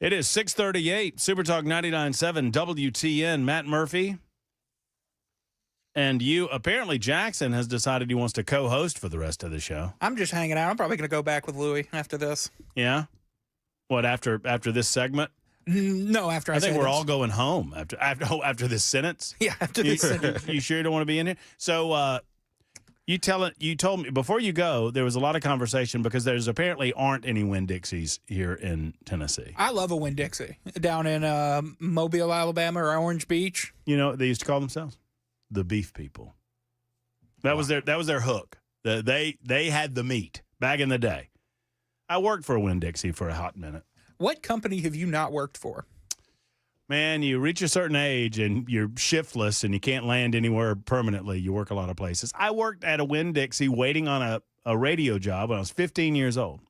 It is 6:38, Super Talk 99.7 WTN. Matt Murphy. And you, apparently Jackson has decided he wants to co-host for the rest of the show. I'm just hanging out. I'm probably going to go back with Louie after this. Yeah? What, after this segment? No, after I think say we're this. all going home after this sentence. Yeah, after this sentence. You sure you don't want to be in here? So you told me before you go, there was a lot of conversation because there's apparently aren't any Winn-Dixies here in Tennessee. I love a Winn-Dixie down in Mobile, Alabama, or Orange Beach. You know what they used to call themselves? The beef people. That was their hook. They had the meat back in the day. I worked for a Winn-Dixie for a hot minute. What company have you not worked for? Man, you reach a certain age and you're shiftless and you can't land anywhere permanently. You work a lot of places. I worked at a Winn-Dixie waiting on a radio job when I was 15 years old.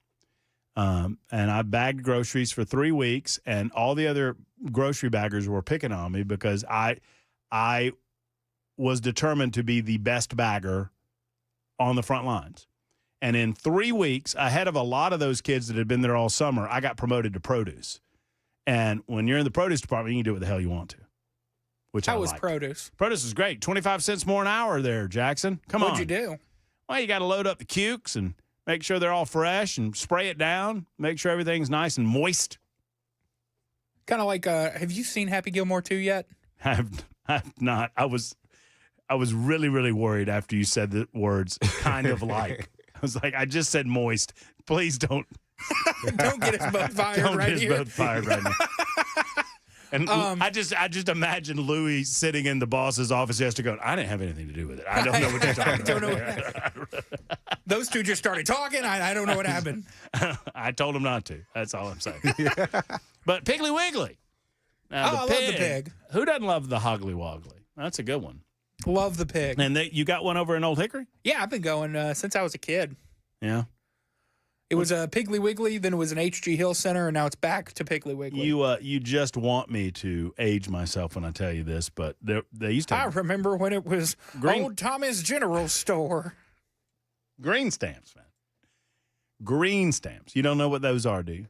And I bagged groceries for 3 weeks, and all the other grocery baggers were picking on me because I was determined to be the best bagger on the front lines. And in 3 weeks, ahead of a lot of those kids that had been there all summer, I got promoted to produce. And when you're in the produce department, you can do what the hell you want to. Which How I was liked. produce? Produce is great. 25 cents more an hour there, Jackson. Come on. What'd you do? Well, you got to load up the cukes and make sure they're all fresh and spray it down. Make sure everything's nice and moist. Kind of like, have you seen Happy Gilmore 2 yet? I've not. I was really, really worried after you said the words kind of like. I was like, I just said moist. Please don't. Don't get us both fired Don't right get us here. both fired right now. And I just imagine Louis sitting in the boss's office yesterday going, I didn't have anything to do with it. I don't know what you're talking don't know about. Those two just started talking. I don't know what happened. I told him not to. That's all I'm saying. But Piggly Wiggly. Now, I love the pig. Who doesn't love the Hoggly Woggly? That's a good one. Love the pig. And you got one over in Old Hickory? Yeah, I've been going since I was a kid. Yeah. It was a Piggly Wiggly, then it was an H.G. Hill Center, and now it's back to Piggly Wiggly. You just want me to age myself when I tell you this, but they used to I have remember when it was Old Tommy's General Store. green stamps, man. Green stamps. You don't know what those are, do you?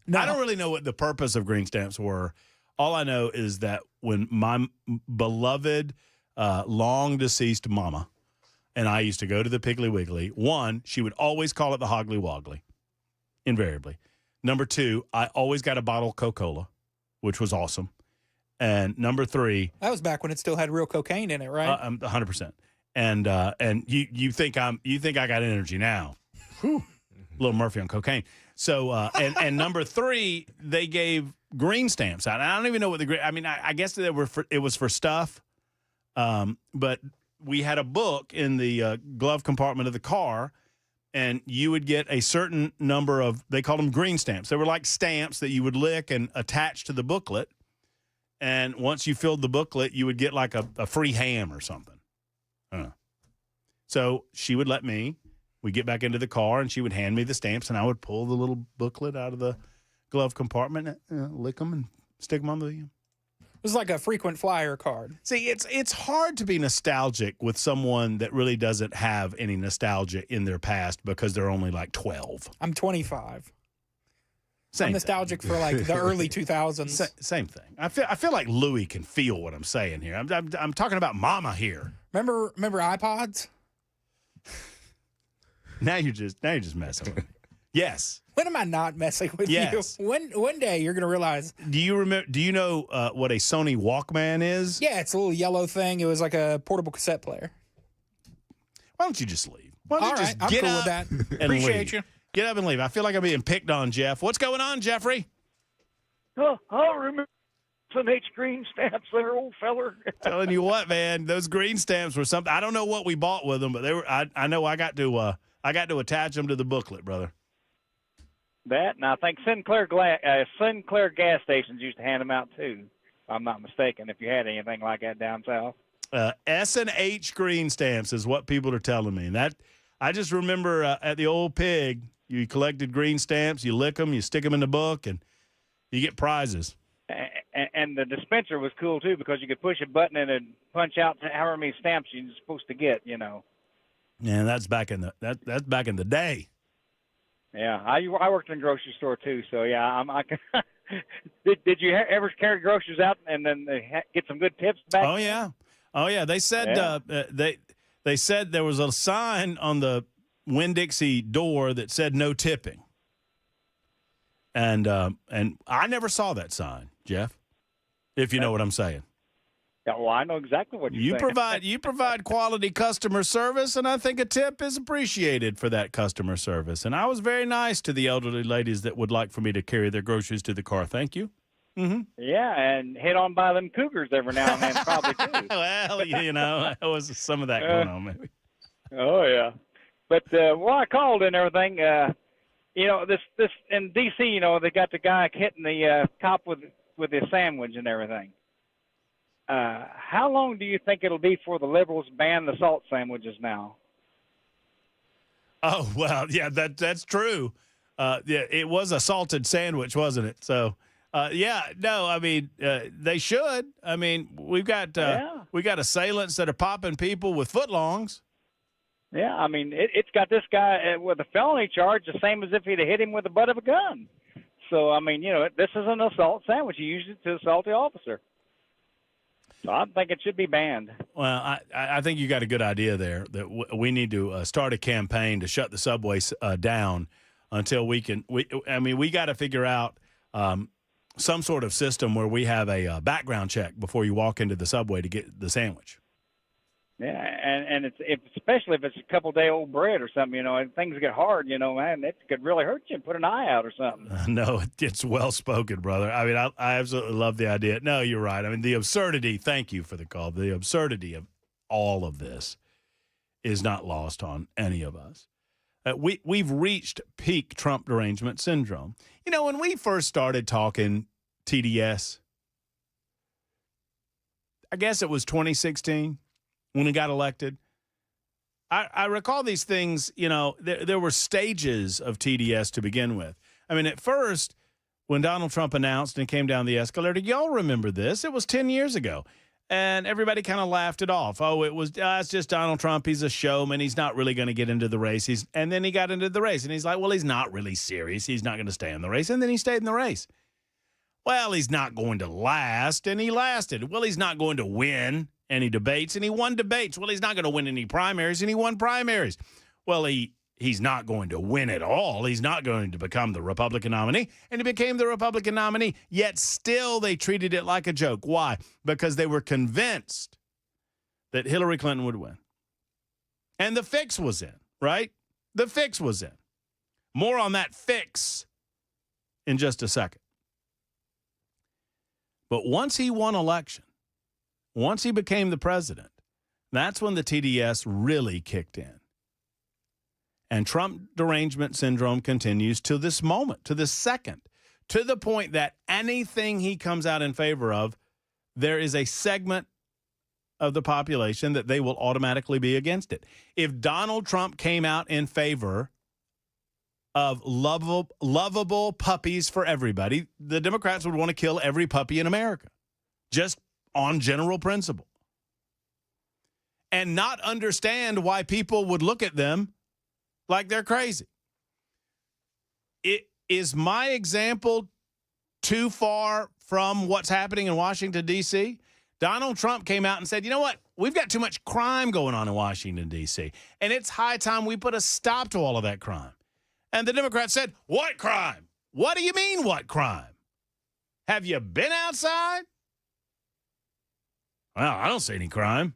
No. I don't really know what the purpose of green stamps were. All I know is that when my beloved, long-deceased mama and I used to go to the Piggly Wiggly, one, she would always call it the Hoggly Woggly, invariably. Number two, I always got a bottle of Coca-Cola, which was awesome. And number three, That was back when it still had real cocaine in it, right? 100%. And you think I got energy now? Whew. Little Murphy on cocaine. So and number three, they gave green stamps out. I don't even know what the green. I mean, I guess it was for stuff. But we had a book in the glove compartment of the car, and you would get a certain number of. They called them green stamps. They were like stamps that you would lick and attach to the booklet. And once you filled the booklet, you would get like a free ham or something. So she would let me. We'd get back into the car, and she would hand me the stamps, and I would pull the little booklet out of the glove compartment, lick them, and stick them on the. It was like a frequent flyer card. See, it's hard to be nostalgic with someone that really doesn't have any nostalgia in their past because they're only like 12. I'm 25. Same I'm nostalgic for like the early 2000s. Same thing. I feel like Louis can feel what I'm saying here. I'm talking about Mama here. Remember iPods? Now you're just messing with me. Yes. When am I not messing with Yes. you? One day you're gonna realize. Do you know what a Sony Walkman is? Yeah, it's a little yellow thing. It was like a portable cassette player. Why don't you just leave? Why don't All you right, just I'm get cool up with that. and Appreciate leave? you. Get up and leave. I feel like I'm being picked on, Jeff. What's going on, Jeffrey? I remember some H green stamps there, old feller. Telling you what, man, those green stamps were something. I don't know what we bought with them, but they were. I know I got to attach them to the booklet, brother. That, and I think Sinclair gas stations used to hand them out too, if I'm not mistaken, if you had anything like that down south. S&H green stamps is what people are telling me. And that I just remember at the old pig, you collected green stamps, you lick them, you stick them in the book, and you get prizes. And the dispenser was cool too because you could push a button and it'd punch out however many stamps you're supposed to get, you know. Yeah, that's back in the day. Yeah, I worked in a grocery store too, so yeah, Did you ever carry groceries out and then get some good tips back? Oh yeah. They said they said there was a sign on the Winn-Dixie door that said no tipping, and I never saw that sign, Jeff. If you know what I'm saying. Yeah, well, I know exactly what you're saying. You provide quality customer service, and I think a tip is appreciated for that customer service. And I was very nice to the elderly ladies that would like for me to carry their groceries to the car. Thank you. Mm-hmm. Yeah, and hit on by them cougars every now and then, probably too. Well, there was some of that going on, maybe. Oh yeah, but I called and everything. This in D.C. They got the guy hitting the cop with his sandwich and everything. How long do you think it'll be before the liberals ban the salt sandwiches now? Oh, well, yeah, that's true. It was a salted sandwich, wasn't it? So, they should. I mean, we got assailants that are popping people with footlongs. Yeah, I mean, it's got this guy with a felony charge, the same as if he'd have hit him with the butt of a gun. So, I mean, this is an assault sandwich. He used it to assault the officer. So I think it should be banned. Well, I think you got a good idea there that we need to start a campaign to shut the subways down until we can. We got to figure out some sort of system where we have a background check before you walk into the subway to get the sandwich. Yeah, and especially if it's a couple-day-old bread or something, and things get hard, man, it could really hurt you and put an eye out or something. No, it's well-spoken, brother. I mean, I absolutely love the idea. No, you're right. I mean, the absurdity, thank you for the call, the absurdity of all of this is not lost on any of us. We've reached peak Trump derangement syndrome. When we first started talking TDS, I guess it was 2016, when he got elected, I recall these things, there were stages of TDS to begin with. I mean, at first, when Donald Trump announced and came down the escalator, y'all remember this, it was 10 years ago. And everybody kind of laughed it off. Oh, it's just Donald Trump. He's a showman. He's not really going to get into the race. And then he got into the race. And he's like, well, he's not really serious. He's not going to stay in the race. And then he stayed in the race. Well, he's not going to last. And he lasted. Well, he's not going to win any debates, and he won debates. Well, he's not going to win any primaries, and he won primaries. Well, he's not going to win at all. He's not going to become the Republican nominee, and he became the Republican nominee, yet still they treated it like a joke. Why? Because they were convinced that Hillary Clinton would win. And the fix was in, right? The fix was in. More on that fix in just a second. But once he won election, once he became the president, that's when the TDS really kicked in. And Trump derangement syndrome continues to this moment, to this second, to the point that anything he comes out in favor of, there is a segment of the population that they will automatically be against it. If Donald Trump came out in favor of lovable puppies for everybody, the Democrats would want to kill every puppy in America. Just on general principle, and not understand why people would look at them like they're crazy. Is my example too far from what's happening in Washington, D.C.? Donald Trump came out and said, you know what? We've got too much crime going on in Washington, D.C., and it's high time we put a stop to all of that crime. And the Democrats said, what crime? What do you mean, what crime? Have you been outside? Well, I don't see any crime.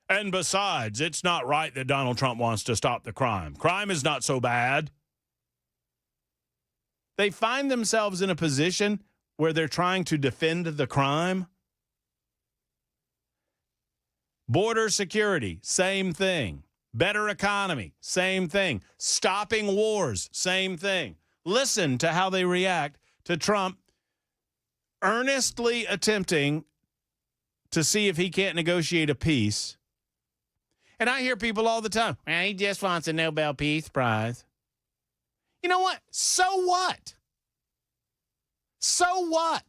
And besides, it's not right that Donald Trump wants to stop the crime. Crime is not so bad. They find themselves in a position where they're trying to defend the crime. Border security, same thing. Better economy, same thing. Stopping wars, same thing. Listen to how they react to Trump earnestly attempting to see if he can't negotiate a peace. And I hear people all the time, well, he just wants a Nobel Peace Prize. You know what? So what? So what?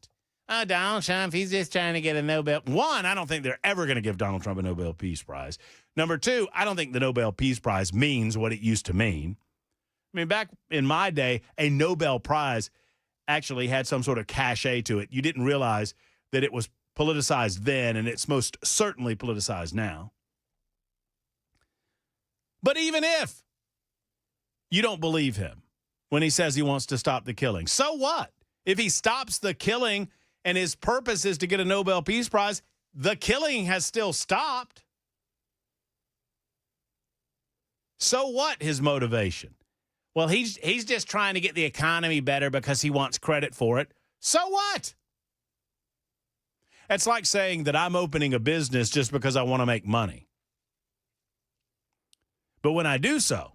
Oh, Donald Trump, he's just trying to get a Nobel. One, I don't think they're ever going to give Donald Trump a Nobel Peace Prize. Number two, I don't think the Nobel Peace Prize means what it used to mean. I mean, back in my day, a Nobel Prize, actually had some sort of cachet to it. You didn't realize that it was politicized then, and it's most certainly politicized now. But even if you don't believe him when he says he wants to stop the killing, so what? If he stops the killing and his purpose is to get a Nobel Peace Prize, the killing has still stopped. So what, his motivation? Well, he's just trying to get the economy better because he wants credit for it. So what? It's like saying that I'm opening a business just because I want to make money. But when I do so,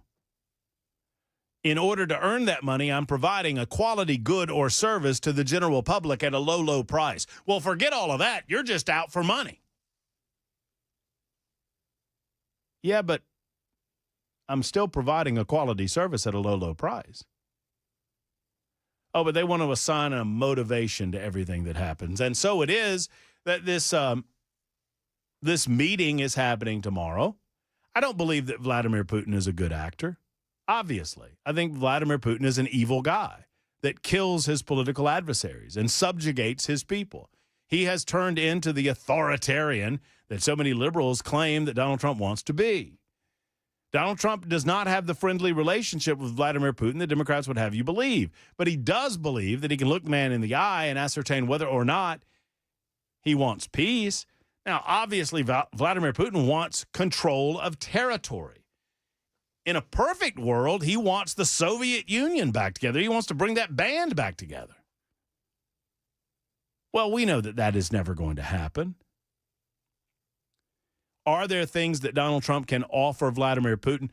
in order to earn that money, I'm providing a quality good or service to the general public at a low, low price. Well, forget all of that. You're just out for money. Yeah, but I'm still providing a quality service at a low, low price. Oh, but they want to assign a motivation to everything that happens. And so it is that this meeting is happening tomorrow. I don't believe that Vladimir Putin is a good actor. Obviously, I think Vladimir Putin is an evil guy that kills his political adversaries and subjugates his people. He has turned into the authoritarian that so many liberals claim that Donald Trump wants to be. Donald Trump does not have the friendly relationship with Vladimir Putin that Democrats would have you believe. But he does believe that he can look the man in the eye and ascertain whether or not he wants peace. Now, obviously, Vladimir Putin wants control of territory. In a perfect world, he wants the Soviet Union back together. He wants to bring that band back together. Well, we know that that is never going to happen. Are there things that Donald Trump can offer Vladimir Putin?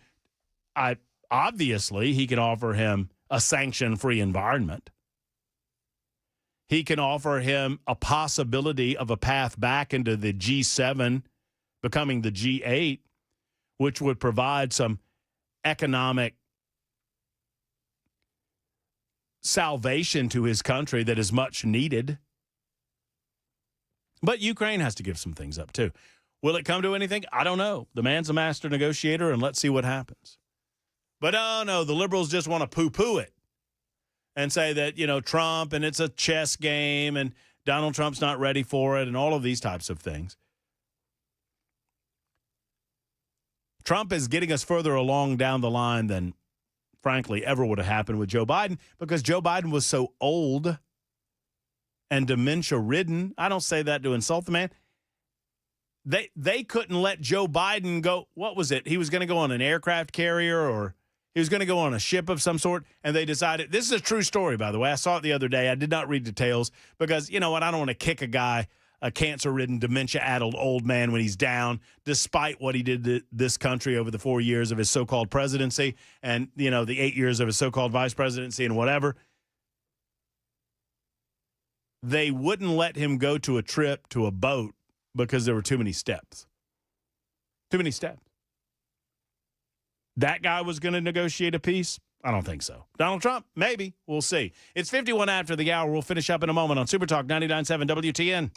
Obviously, he can offer him a sanction-free environment. He can offer him a possibility of a path back into the G7, becoming the G8, which would provide some economic salvation to his country that is much needed. But Ukraine has to give some things up, too. Will it come to anything? I don't know. The man's a master negotiator, and let's see what happens. But, oh, no, the liberals just want to poo-poo it and say that, Trump, and it's a chess game, and Donald Trump's not ready for it, and all of these types of things. Trump is getting us further along down the line than, frankly, ever would have happened with Joe Biden because Joe Biden was so old and dementia-ridden. I don't say that to insult the man. They couldn't let Joe Biden go. What was it? He was going to go on an aircraft carrier or he was going to go on a ship of some sort, and they decided – this is a true story, by the way. I saw it the other day. I did not read details because, you know what, I don't want to kick a guy – a cancer-ridden, dementia-addled old man when he's down, despite what he did to this country over the 4 years of his so-called presidency and, the 8 years of his so-called vice presidency and whatever. They wouldn't let him go to a trip to a boat because there were too many steps. Too many steps. That guy was going to negotiate a peace? I don't think so. Donald Trump? Maybe. We'll see. It's 51 after the hour. We'll finish up in a moment on Super Talk 99.7 WTN.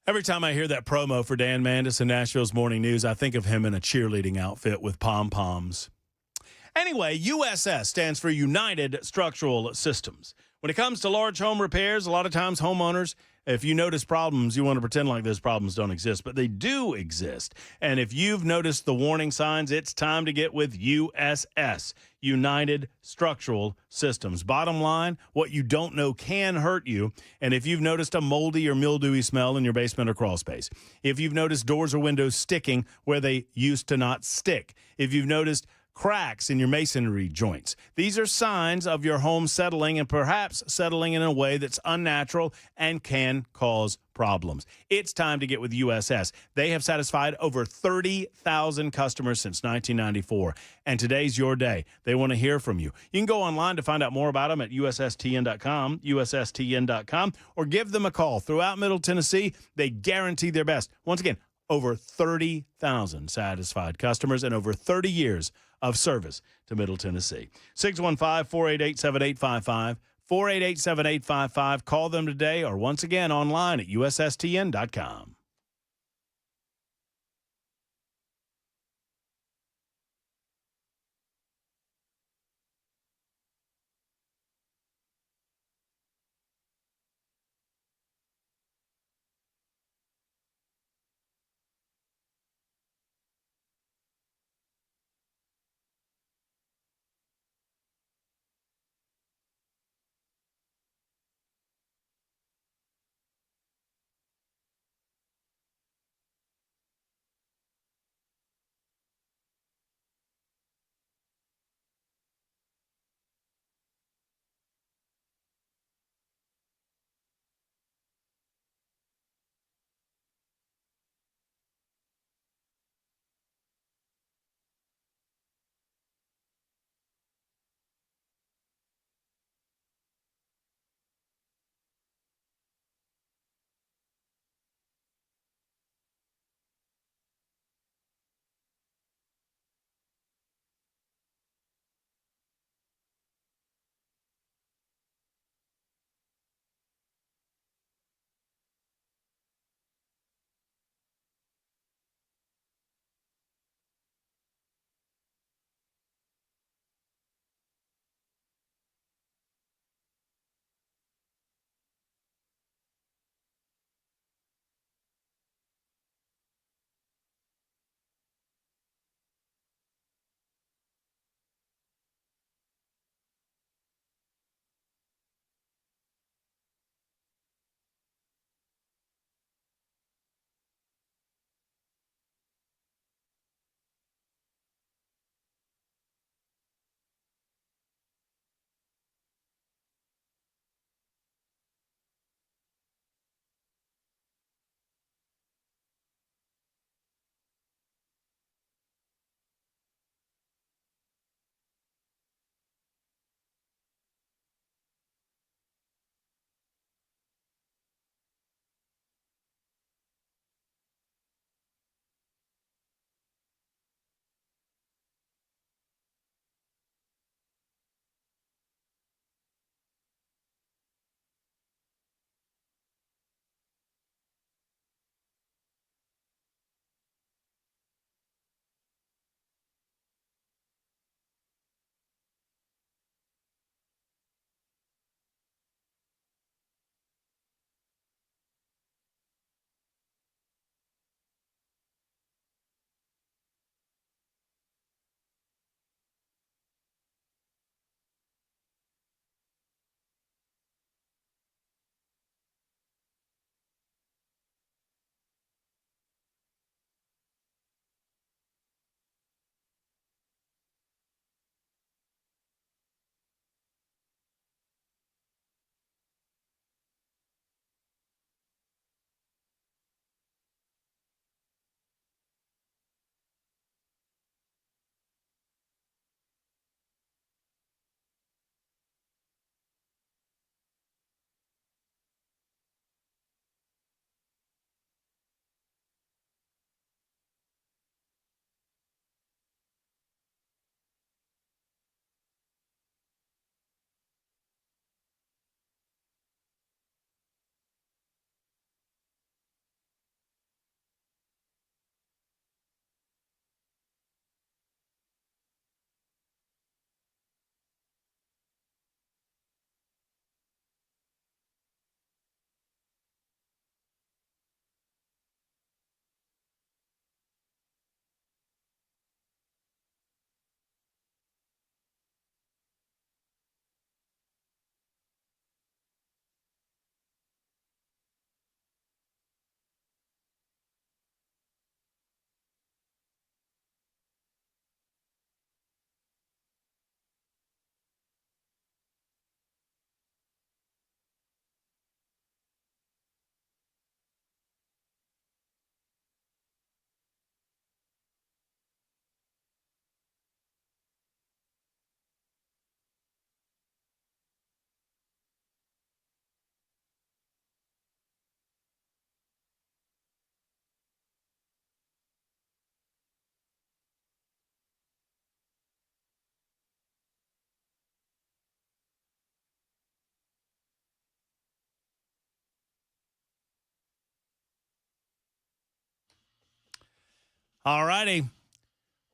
Every time I hear that promo for Dan Mandis in Nashville's Morning News, I think of him in a cheerleading outfit with pom-poms. Anyway, USS stands for United Structural Systems. When it comes to large home repairs, a lot of times homeowners, if you notice problems, you want to pretend like those problems don't exist, but they do exist. And if you've noticed the warning signs, it's time to get with USS, United Structural Systems. Bottom line, what you don't know can hurt you. And if you've noticed a moldy or mildewy smell in your basement or crawl space, if you've noticed doors or windows sticking where they used to not stick, if you've noticed cracks in your masonry joints. These are signs of your home settling and perhaps settling in a way that's unnatural and can cause problems. It's time to get with USS. They have satisfied over 30,000 customers since 1994, and today's your day. They want to hear from you. You can go online to find out more about them at USSTN.com, USSTN.com, or give them a call. Throughout Middle Tennessee, they guarantee their best. Once again, over 30,000 satisfied customers and over 30 years of service to Middle Tennessee. 615-488-7855, 488-7855. Call them today or once again online at USSTN.com. All righty.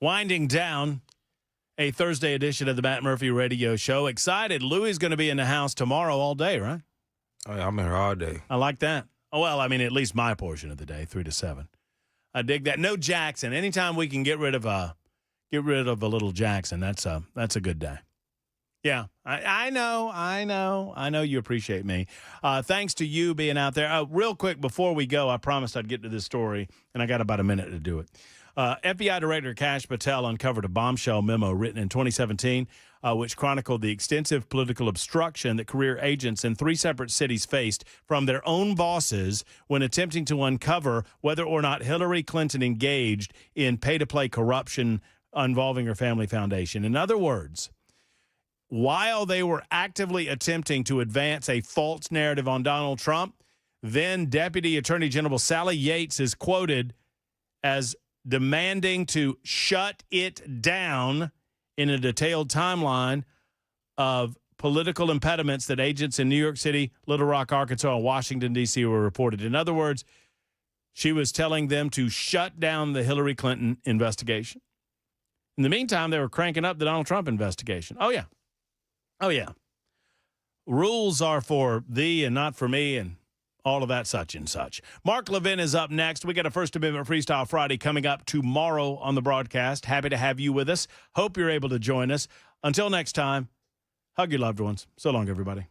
Winding down a Thursday edition of the Matt Murphy Radio Show. Excited. Louie's going to be in the house tomorrow all day, right? Oh, yeah, I'm here all day. I like that. Oh, well, I mean, at least my portion of the day, 3 to 7. I dig that. No Jackson. Anytime we can get rid of a little Jackson, that's a good day. Yeah, I know you appreciate me. Thanks to you being out there. Real quick before we go, I promised I'd get to this story, and I got about a minute to do it. FBI Director Kash Patel uncovered a bombshell memo written in 2017, which chronicled the extensive political obstruction that career agents in 3 separate cities faced from their own bosses when attempting to uncover whether or not Hillary Clinton engaged in pay-to-play corruption involving her family foundation. In other words, while they were actively attempting to advance a false narrative on Donald Trump, then Deputy Attorney General Sally Yates is quoted as demanding to shut it down in a detailed timeline of political impediments that agents in New York City, Little Rock, Arkansas, and Washington, D.C. were reported. In other words, she was telling them to shut down the Hillary Clinton investigation. In the meantime, they were cranking up the Donald Trump investigation. Oh, yeah. Rules are for thee and not for me, and all of that such and such. Mark Levin is up next. We got a First Amendment Freestyle Friday coming up tomorrow on the broadcast. Happy to have you with us. Hope you're able to join us. Until next time, hug your loved ones. So long, everybody.